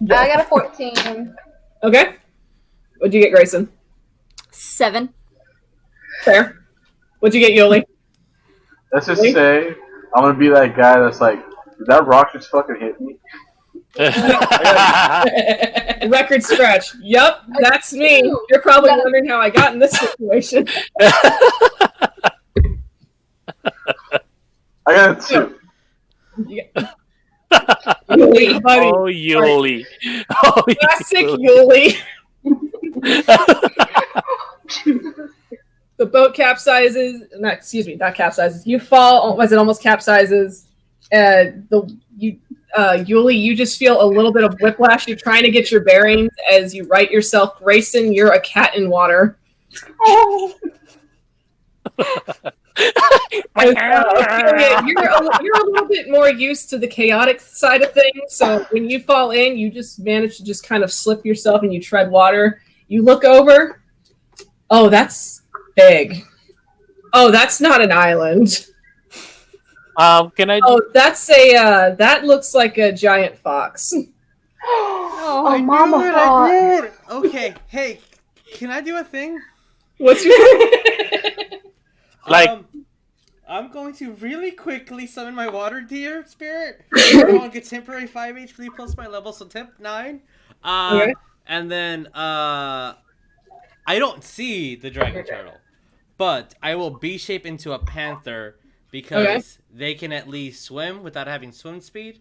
I got a 14. Okay. What'd you get, Greyson? 7. Fair. What'd you get, Yuliy? Let's just say I'm gonna be that guy that's like, did that rock just fucking hit me? Record scratch. Yup, that's me. You're probably wondering how I got in this situation. I got a 2. Yuliy, buddy. Oh, Yuliy. Oh, Classic Yuliy. Yuliy. The boat capsizes. Not capsizes. You fall as it almost capsizes. Yuliy, you just feel a little bit of whiplash. You're trying to get your bearings as you right yourself. Greyson, you're a cat in water. Ophelia, you're a little bit more used to the chaotic side of things. So when you fall in, you just manage to just kind of slip yourself and you tread water. You look over. Oh, that's big. Oh, that's not an island. Can I? Oh, that's that looks like a giant fox. Oh, I Mama knew it, Hawk. I knew it. Okay, hey, can I do a thing? What's your Like- I'm going to really quickly summon my water deer spirit. Everyone gets temporary 5 HP plus my level, so temp 9. Okay. And then I don't see the dragon turtle. but I will B-shape into a panther because they can at least swim without having swim speed,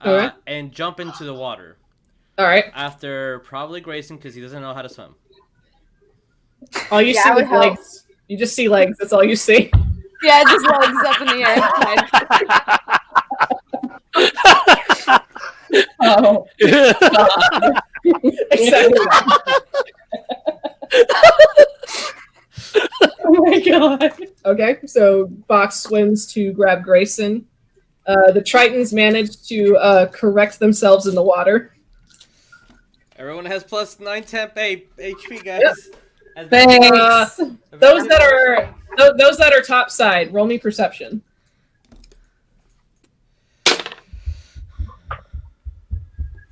and jump into the water. All right. After probably Greyson because he doesn't know how to swim. All you see is legs. You just see legs. That's all you see. Yeah, just legs up in the air. Oh. Exactly. Oh my god. Okay, so Fox swims to grab Greyson. The Tritons manage to correct themselves in the water. Everyone has plus 9 temp HP, guys. Yep. Thanks. Those that are top side, roll me perception.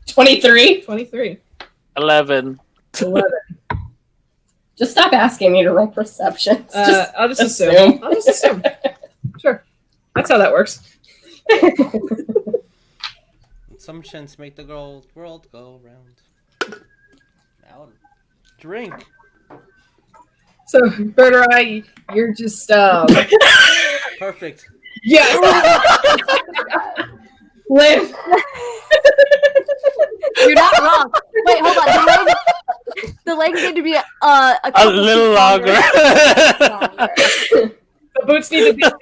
23. 23. 11. 11. Just stop asking me to roll perception. I'll just assume. I'll just assume. Sure. That's how that works. Assumptions make the world go round. Now, drink. So, Birdurai, you're just Perfect. Yes. Live. You're not wrong. Wait, hold on. The legs need to be a little longer. The boots need to be at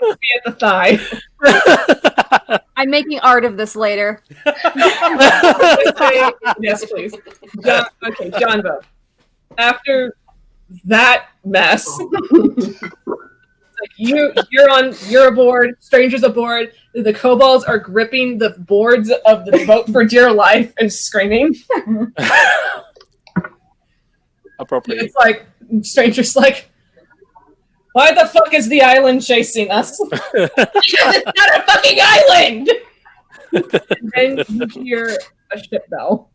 the thigh. I'm making art of this later. Yes, please. Okay, Janva. After that mess, you're aboard. Strangers aboard. The kobolds are gripping the boards of the boat for dear life and screaming. Appropriate. It's like strangers like, why the fuck is the island chasing us? Because it's not a fucking island. And then you hear a ship bell.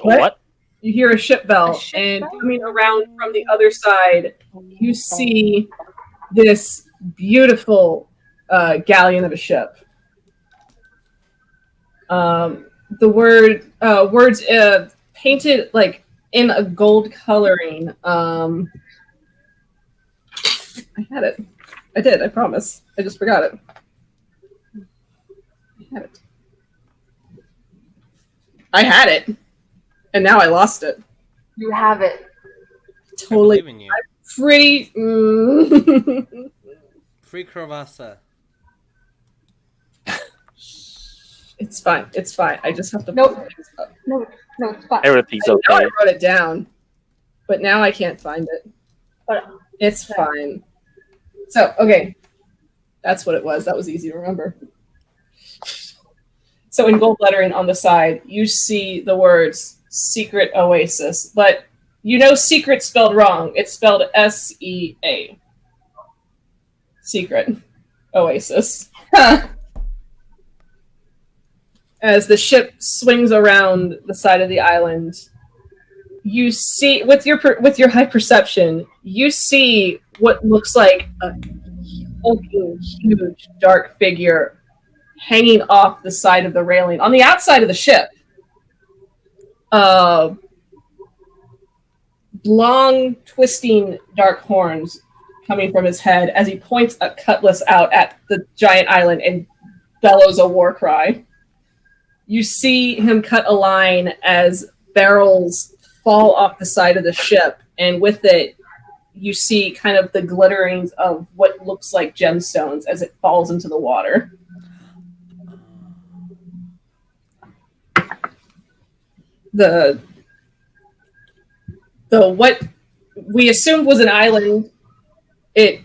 What? You hear a ship bell, and coming around from the other side, you see this beautiful galleon of a ship. The words painted like in a gold coloring. I had it. I did. I promise. I just forgot it. I had it. And now I lost it. You have it. Totally. Free. Free Kravasa. It's fine. It's fine. I just have to. Nope. No, it's fine. Everything's I know I okay. wrote it down, but now I can't find it. It's fine. So, okay. That's what it was. That was easy to remember. So in gold lettering on the side, you see the words Secret Oasis, but you know secret spelled wrong. It's spelled S-E-A. Secret Oasis. As the ship swings around the side of the island, you see, with your high perception, you see what looks like a hulking, huge, dark figure hanging off the side of the railing on the outside of the ship. Long, twisting, dark horns coming from his head as he points a cutlass out at the giant island and bellows a war cry. You see him cut a line as barrels fall off the side of the ship, and with it, you see kind of the glitterings of what looks like gemstones as it falls into the water. The what we assumed was an island, it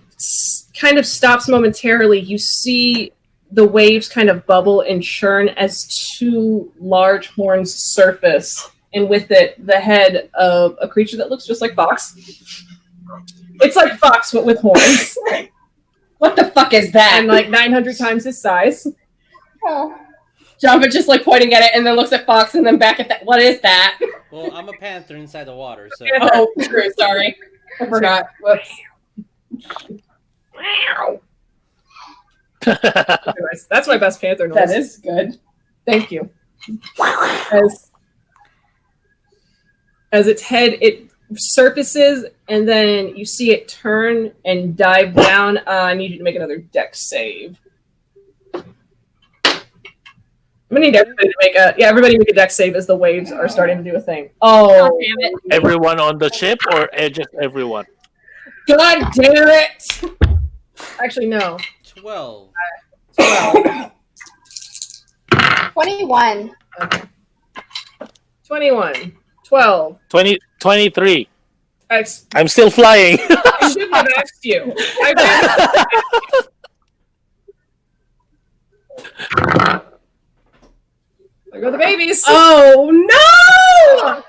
kind of stops momentarily. You see the waves kind of bubble and churn as two large horns surface, and with it, the head of a creature that looks just like Fox. It's like Fox, but with horns. What the fuck is that? And like 900 times his size. Oh. Janva just like pointing at it and then looks at Fox and then back at that. What is that? Well, I'm a panther inside the water, so. Oh, true. Sorry. I forgot. Whoops. Anyways, that's my best panther noise. That is good. Thank you. As its head, surfaces, and then you see it turn and dive down. I need you to make another dex save. I'm gonna need everybody to make everybody make a dex save as the waves are starting to do a thing. Oh, damn it. Everyone on the ship or just everyone? God damn it! Actually, no. 12. 21. Okay. 21. 12. 23. I'm I'm still flying. I should have asked you. There go the babies. Oh no!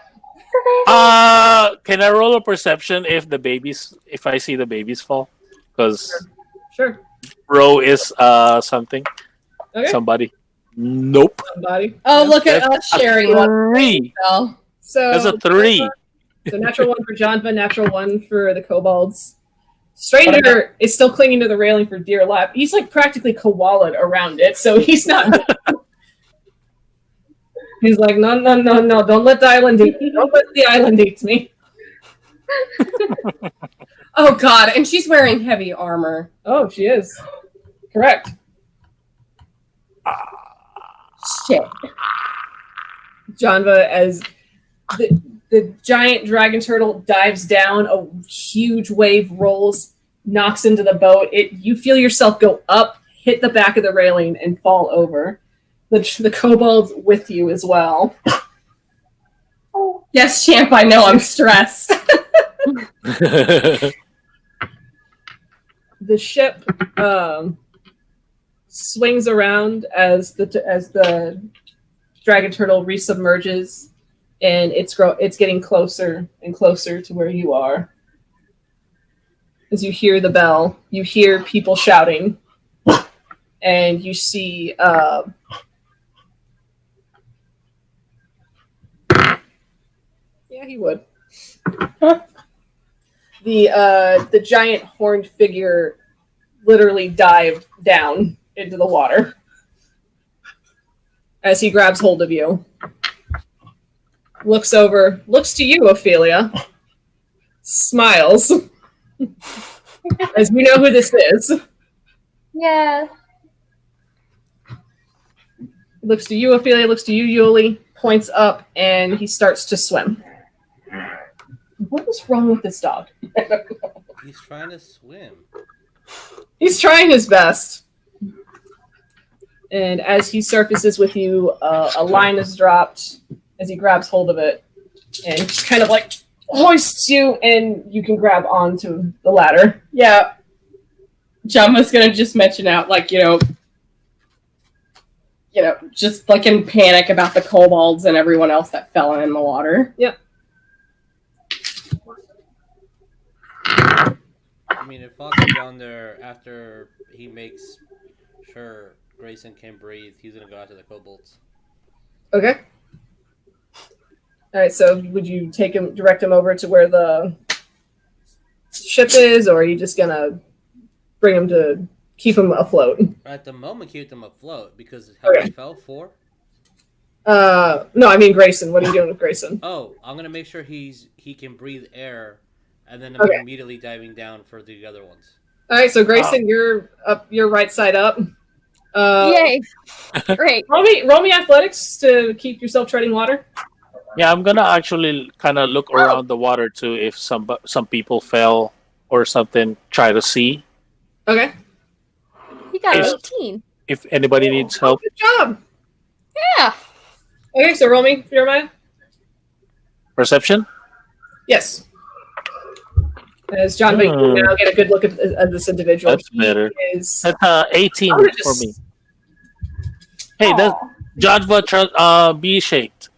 Can I roll a perception if I see the babies fall? Because Sure. Ro is something. Okay. Somebody. Nope. Somebody. Oh, look at us sharing one. 3. So That's a 3. So natural 1 for Janva, natural 1 for the kobolds. Stranger is still clinging to the railing for dear life. He's like practically koala'd around it, so he's not. He's like, no, don't let the island eat me. Don't let the island eat me. Oh god, and she's wearing heavy armor. Oh, she is. Correct. Shit. Janva, as the giant dragon turtle dives down, a huge wave rolls, knocks into the boat. You feel yourself go up, hit the back of the railing, and fall over. The kobold's with you as well. Yes, champ, I know I'm stressed. The ship swings around as the dragon turtle resubmerges, and it's getting closer and closer to where you are. As you hear the bell, you hear people shouting, and you see yeah, he would. The giant horned figure literally dive down into the water as he grabs hold of you. Looks to you, Ophelia. Smiles. As we know who this is. Yes. Looks to you, Ophelia, looks to you, Yuliy, points up, and he starts to swim. What is wrong with this dog? He's trying to swim. He's trying his best. And as he surfaces with you, a line is dropped as he grabs hold of it and just kind of like hoists you, and you can grab onto the ladder. Yeah. John was gonna just mention out, like, just like in panic about the kobolds and everyone else that fell in the water. Yep. I mean, if Fox is down there after he makes sure Greyson can breathe, he's gonna go after the kobolds. Okay. All right. So, would you direct him over to where the ship is, or are you just gonna bring him to keep him afloat? At the moment, keep them afloat because how many fell? 4? No, I mean Greyson. What are you doing with Greyson? Oh, I'm gonna make sure he can breathe air, and then I'm immediately diving down for the other ones. All right. So, Greyson, you're up. You're right side up. Yay! Great. Roll me athletics to keep yourself treading water. Yeah, I'm gonna actually kind of look around the water too. If some people fell or something, try to see Okay. He got Yes. 18. if anybody needs help. Good job. Yeah. Okay, so roll me, Jeremiah. Perception. Yes. As John, you can now get a good look at this individual. That's better. He is. That's 18 I'm gonna for just- me. Hey, that's Janva B shaped.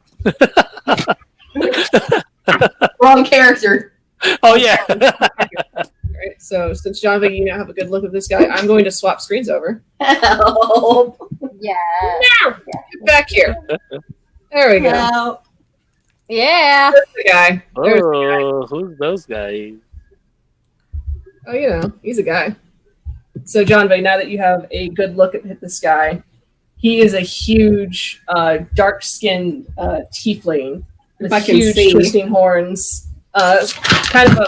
Wrong character. Oh yeah. Right. So since John, you now have a good look at this guy, I'm going to swap screens over. Help. Yeah. Now, get back here. There we go. Help. Yeah. There's the guy. There's the guy. Oh, who's those guys? Oh, he's a guy. So, John, now that you have a good look at this guy, he is a huge, dark-skinned tiefling with If I can huge see. twisting horns kind of a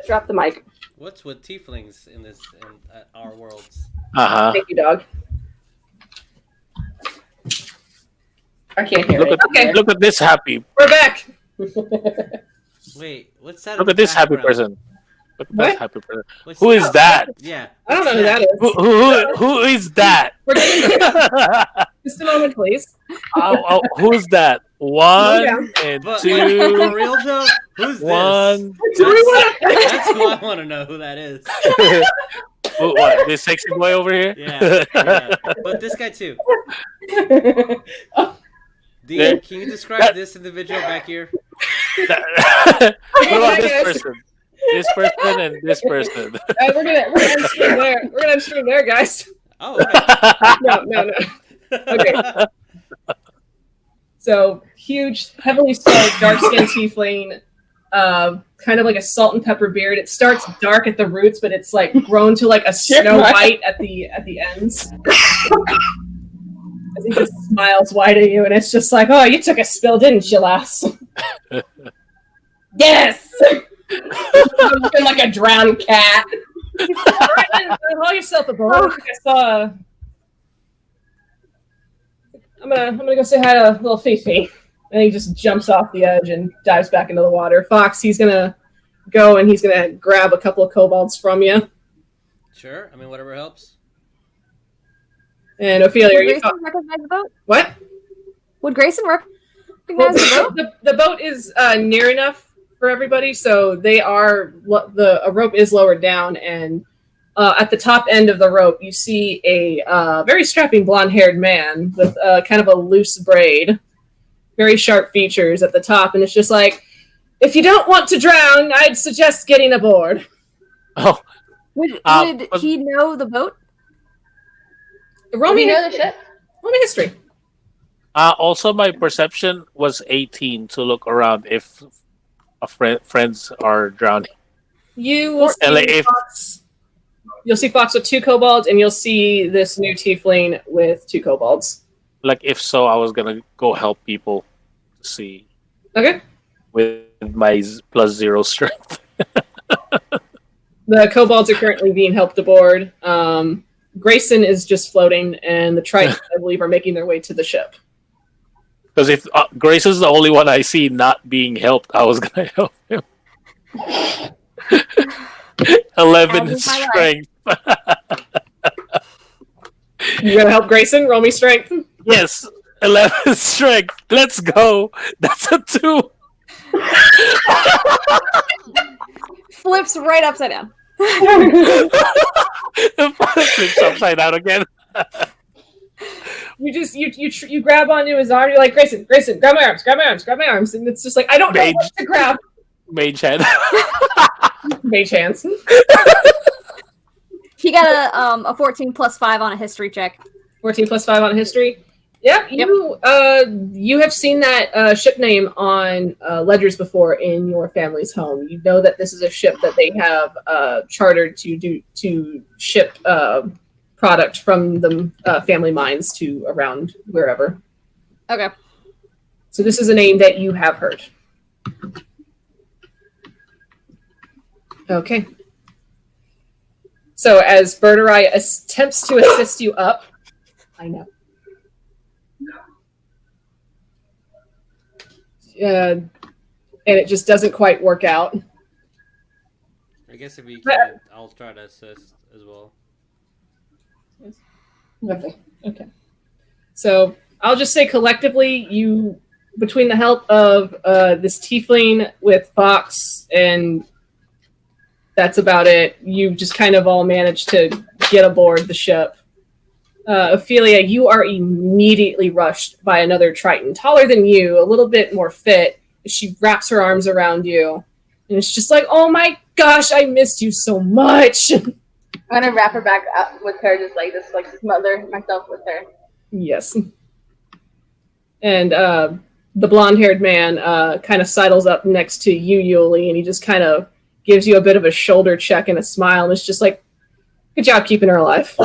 drop the mic. What's with tieflings in our worlds? Thank you, dog. I can't hear Look it. at look at this happy. We're back. Wait, what's that? Look in at the this happy background? person. Look at What? this happy person. What's Who is that? Yeah. I don't know who that is. Who is that? We're getting just a moment, please. Who's that? One Yeah. and But two. for real though, who's One. this? That's who I want to know who that is. What? This sexy boy over here? Yeah. But this guy too. Dean, can you describe this individual back here? What about this person? This person and this person. We're gonna end stream there. We're gonna end stream there, guys. Oh, okay. No. Okay. So huge, heavily starred, dark-skinned tiefling, kind of like a salt and pepper beard. It starts dark at the roots, but it's like grown to like a snow white at the ends. As he just smiles wide at you, and it's just like, oh, you took a spill, didn't you, lass? Yes! Looking like a drowned cat. Alright, then, haul yourself a boat. I think I saw. I'm gonna go say hi to little Fifi. And he just jumps off the edge and dives back into the water. Fox, he's gonna go and he's gonna grab a couple of kobolds from you. Sure. I mean, whatever helps. And Ophelia, are Would you? Grayson recognize the boat? What? Would Grayson Well, recognize the boat? the boat is near enough for everybody, so they are a rope is lowered down, and at the top end of the rope, you see a very strapping blonde-haired man with kind of a loose braid, very sharp features at the top, and it's just like, if you don't want to drown, I'd suggest getting aboard. Oh, Would he know the boat? Roll Do me you know the ship? history. also, my perception was 18 to look around if friends are drowning. You will And see Fox. You'll see Fox with 2 kobolds, and you'll see this new tiefling with 2 kobolds. Like, if so, I was gonna go help people see Okay. with my +0 strength. The kobolds are currently being helped aboard. Greyson is just floating, and the Trident, I believe, are making their way to the ship. Because if Grace is the only one I see not being helped, I was gonna help him. 11 As is my strength. You gonna help Greyson? Roll me strength. Yes, 11 strength. Let's go. That's a 2. Flips right upside down. Flips upside down again. You just you grab onto his arm. You're like, Greyson, grab my arms, and it's just like, I don't know what to grab. Mage hand. Mage hands. He got a 14 plus 5 on a history check. 14 plus 5 on history. Yep, you have seen that ship name on ledgers before in your family's home. You know that this is a ship that they have chartered to ship product from the family mines to around wherever. Okay. So this is a name that you have heard. Okay. So as Birdurai attempts to assist you up, I know. And it just doesn't quite work out. I guess if you can, I'll try to assist as well. Okay. So I'll just say collectively, you, between the help of this tiefling with Fox, and that's about it, you just kind of all managed to get aboard the ship. Ophelia, you are immediately rushed by another Triton, taller than you, a little bit more fit. She wraps her arms around you, and it's just like, oh my gosh, I missed you so much. I'm gonna wrap her back up with her, just like this, like smother myself with her. Yes. And the blonde-haired man kind of sidles up next to you, Yuliy, and he just kind of gives you a bit of a shoulder check and a smile, and it's just like, good job keeping her alive.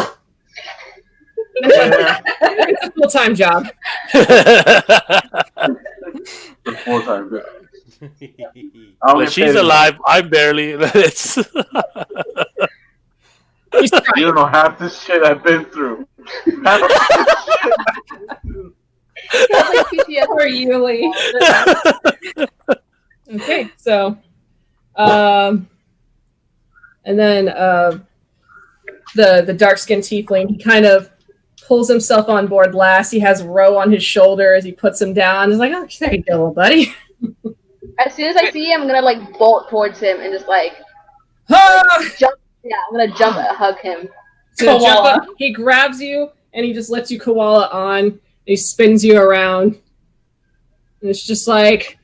It's a full-time job. Full time. I'll Like, get she's paid alive. I'm barely. It's He's enough. trying. You don't know half this shit I've been through. Half this shit. Sounds like PTSD. Poor Yuliy. Okay, so, and then the dark skinned tiefling, he kind of pulls himself on board last. He has Ro on his shoulder as he puts him down. He's like, "Oh, there you go, little buddy." As soon as I see him, I'm gonna like bolt towards him and just like Ah! jump. Yeah, I'm gonna jump and hug him. So jump Koala. up, he grabs you and he just lets you koala on. And he spins you around. And it's just like,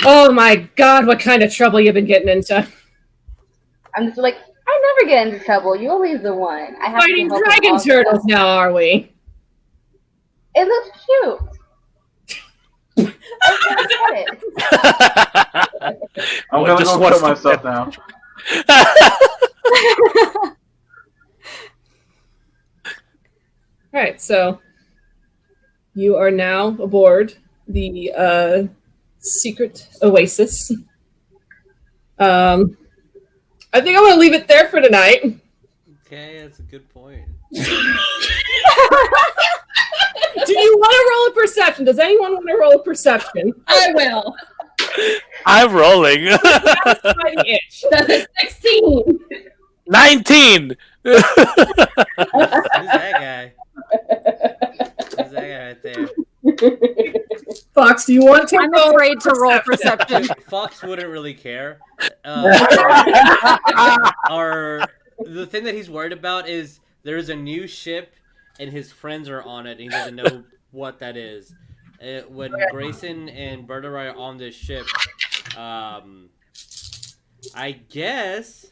oh my god, what kind of trouble you've been getting into. I'm just like, I never get into trouble. You're always the one. I have Fighting to help dragon him all the turtles time. now, are we? It looks cute. I get it. I'm Well, gonna just go one kill step. myself now. Alright, so you are now aboard the secret oasis. I think I'm gonna leave it there for tonight. Okay, that's a good point. Do you want to roll a perception? Does anyone want to roll a perception? I will. I'm rolling. Satisfy the itch. That's a 16. 19. Who's that guy? Who's that guy right there? Fox, do you want to I'm roll? afraid to roll perception. Fox wouldn't really care. The thing that he's worried about is there's a new ship and his friends are on it and he doesn't know what that is. When Greyson and Birdurai are on this ship, I guess...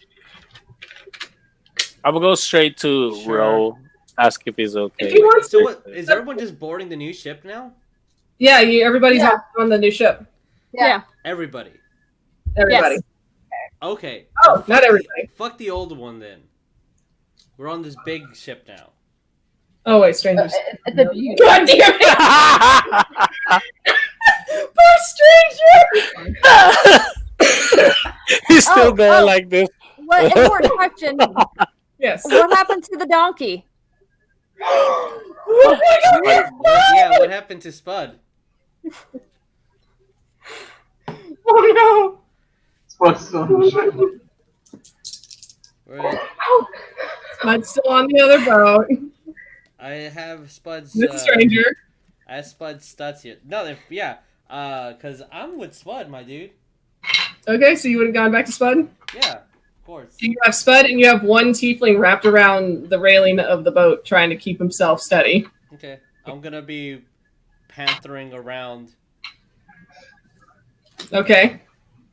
I'm gonna go straight to Sure. Ro. Ask if he's okay. If he wants So to. what, is everyone just boarding the new ship now? Yeah, everybody's Yeah. on the new ship. Yeah. Everybody. Everybody. Yes. Okay. Oh, not everybody. Fuck the old one then. We're on this big ship now. Oh, wait, strangers. It's a beauty. God damn it. Poor stranger. He's still Oh, there oh. like this. What important question? Yes. What happened to the donkey? What happened to Spud? Oh, What's the shit? Where- no. I'm still on the other boat. I have Spud's. This stranger. I have Spud's stats here. No, yeah. Cause I'm with Spud, my dude. Okay, so you would have gone back to Spud? Yeah, of course. So you have Spud and you have one tiefling wrapped around the railing of the boat trying to keep himself steady. Okay, I'm gonna be panthering around, Okay.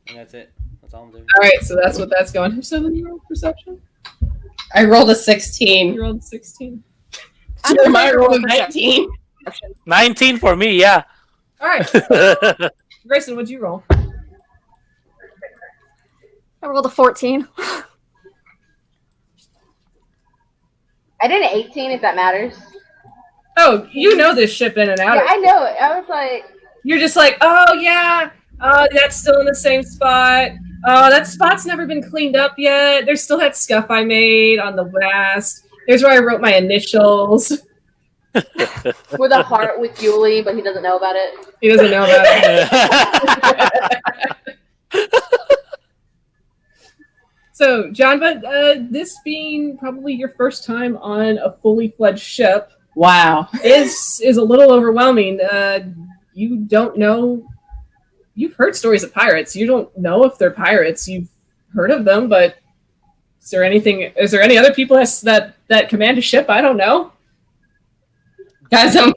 and that's it. That's all I'm doing. Alright, so that's what that's going. Who said you rolled perception? I rolled a 16. You rolled 16. Jeremiah rolled a Perception. 19. 19 for me, yeah. Alright, Grayson, what'd you roll? I rolled a 14. I did an 18 if that matters. Oh, you know this ship in and out. Yeah, I know it. I was like, You're just like, oh yeah, that's still in the same spot. Oh, that spot's never been cleaned up yet. There's still that scuff I made on the mast. There's where I wrote my initials. with a heart with Yuliy, but he doesn't know about it. He doesn't know about it. So, Janva, this being probably your first time on a fully fledged ship Wow. is a little overwhelming. You don't know. You've heard stories of pirates. You don't know if they're pirates. You've heard of them, but is there any other people that command a ship? I don't know. Guys, I'm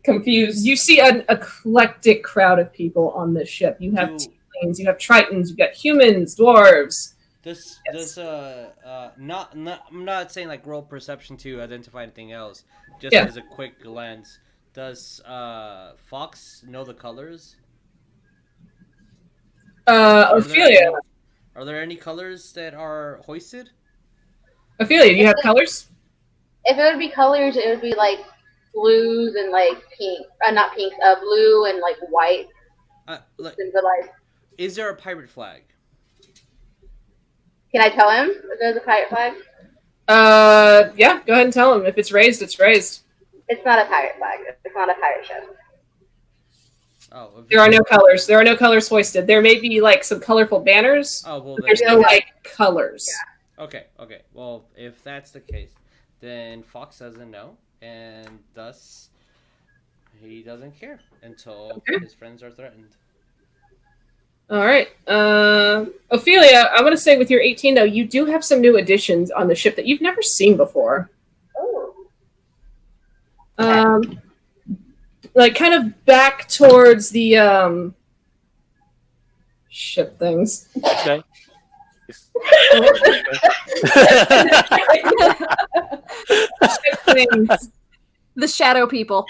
confused. You see an eclectic crowd of people on this ship. You have Ooh. tieflings, you have tritons, you've got humans, dwarves. This not I'm not saying like roll perception to identify anything else. Just Yeah. as a quick glance, does Fox know the colors? Ophelia. Are there any colors that are hoisted? Ophelia, do you have colors? If it would be colors, it would be like blues and like pink. Not pink, blue and like white. Like, in real life. is there a pirate flag? Can I tell him if there's a pirate flag? Yeah, go ahead and tell him. If it's raised, it's raised. It's not a pirate flag. It's not a pirate ship. Oh, There are no colors. There are no colors hoisted. There may be like some colorful banners. Oh, well, But there's no like colors. Okay. Well, if that's the case, then Fox doesn't know, and thus he doesn't care until his friends are threatened. All right. Ophelia, I want to say with your 18, though, you do have some new additions on the ship that you've never seen before. Oh. Like kind of back towards the ship things. Okay. Ship things. The shadow people.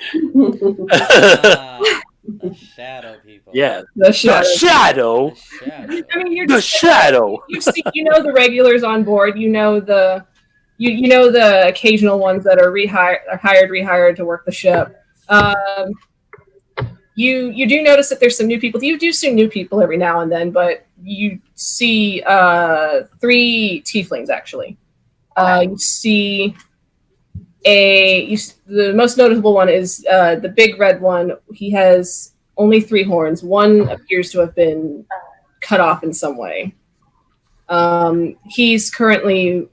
The shadow people. Yeah. The shadow. The shadow. The shadow. I mean, you're The just shadow. you know the regulars on board. You know the you know the occasional ones that are rehired to work the ship. You do notice that there's some new people. You do see new people every now and then, but you see 3 tieflings actually. You see the most notable one is the big red one. He has only 3 horns. One appears to have been cut off in some way. He's currently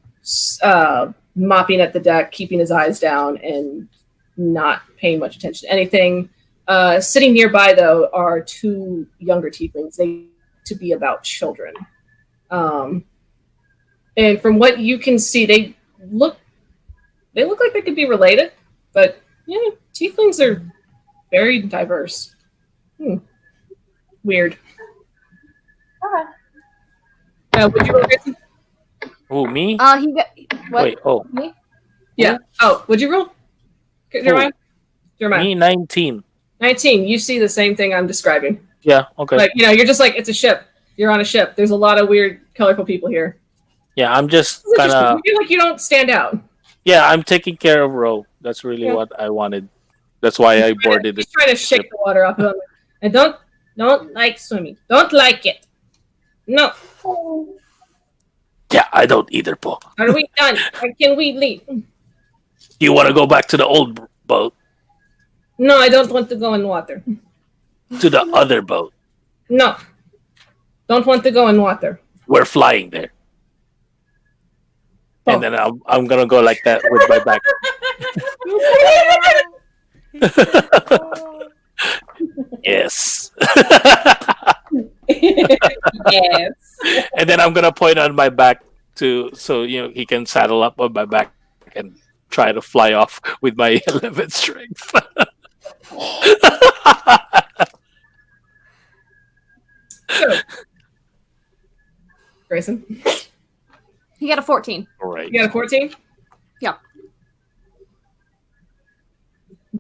mopping at the deck, keeping his eyes down, and not paying much attention to anything. Sitting nearby, though, are 2 younger tieflings. They to be about children. And from what you can see, they look like they could be related, but yeah, tieflings are very diverse. Weird. Okay. Would you roll, Greyson? Who, me? He got what? Wait, oh. Me? Yeah. Oh, would you roll? Jeremiah? Me, 19. 19. You see the same thing I'm describing. Yeah, okay. But, you're just like, it's a ship. You're on a ship. There's a lot of weird, colorful people here. Yeah, I'm just It's kind interesting. of... You feel like you don't stand out. Yeah, I'm taking care of Ro. That's really what I wanted. That's why I boarded He's it. trying to shake the water off of him. And don't like swimming. Don't like it. No. Yeah, I don't either, Paul. Are we done? Or can we leave? Do you want to go back to the old boat? No, I don't want to go in water. To the other boat? No. Don't want to go in water. We're flying there. Oh. And then I'm going to go like that with my back. Yes. Yes. And then I'm going to point on my back so he can saddle up on my back and try to fly off with my 11 strength. So, Greyson, He got a 14. All right. you got a 14? Yeah.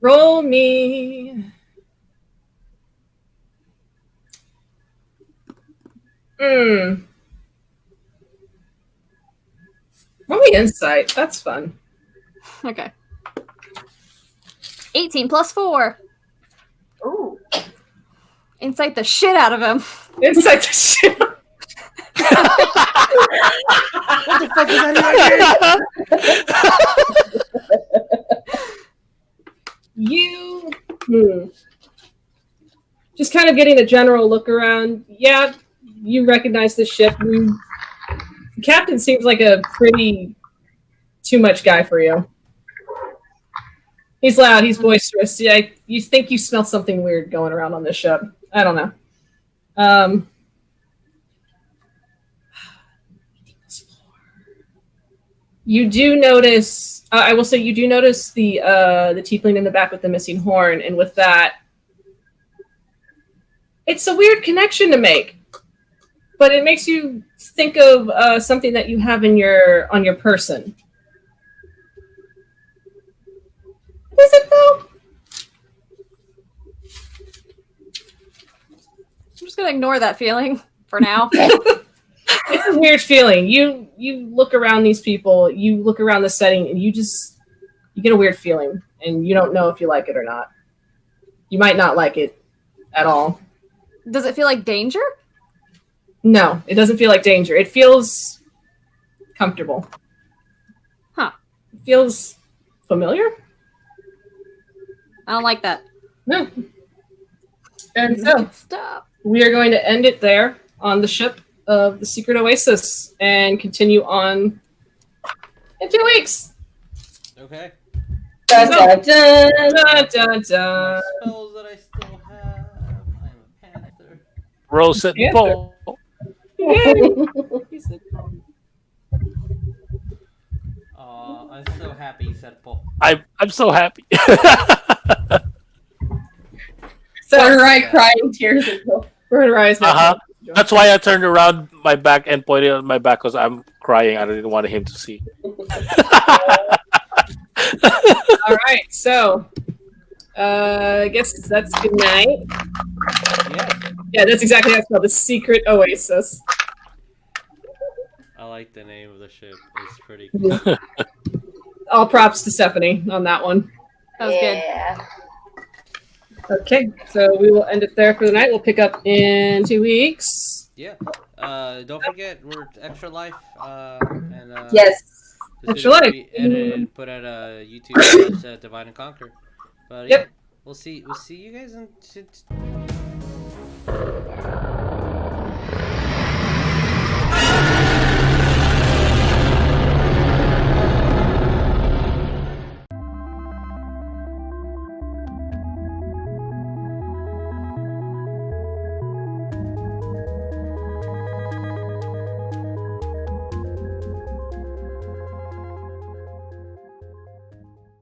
Roll me. Roll me insight. That's fun. Okay. 18 plus 4. Ooh. Incite the shit out of him. Insight the shit. What the fuck is that You just kind of getting a general look around. Yeah, you recognize the ship. The captain seems like a pretty too much guy for you. He's loud. He's boisterous. Yeah, you think you smell something weird going around on this ship. I don't know. You do notice. I will say you do notice the tiefling in the back with the missing horn, and with that, it's a weird connection to make, but it makes you think of something that you have on your person. Is it though? I'm just gonna ignore that feeling for now. It's a weird feeling. You look around these people, you look around the setting, and you get a weird feeling, and you don't know if you like it or not. You might not like it at all. Does it feel like danger? No, it doesn't feel like danger. It feels comfortable. Huh. It feels familiar? I don't like that. No. And so, Good stuff. we are going to end it there on the ship of the Secret Oasis and continue on in 2 weeks. Okay. Dun, dun, dun. Dun, dun, My dun. spells that I still have. I'm a panther. Rose and Panther. Paul. Aw, I'm so happy you said Paul. I'm so happy. So, Birdurai crying tears of joy. Birdurai is Uh-huh. That's why I turned around my back and pointed at my back because I'm crying. I didn't want him to see. All right, so I guess that's good night. Yeah. Yeah, that's exactly how it's called, the Secret Oasis. I like the name of the ship. It's pretty cool. All props to Stephanie on that one. That was good. Yeah. Okay, so we will end it there for the night. We'll pick up in 2 weeks. Yeah. Don't forget, we're Extra Life. And Yes. this Extra video will Life. be edited and put at YouTube / Divide and Conquer. But Yep. yeah, we'll see you guys in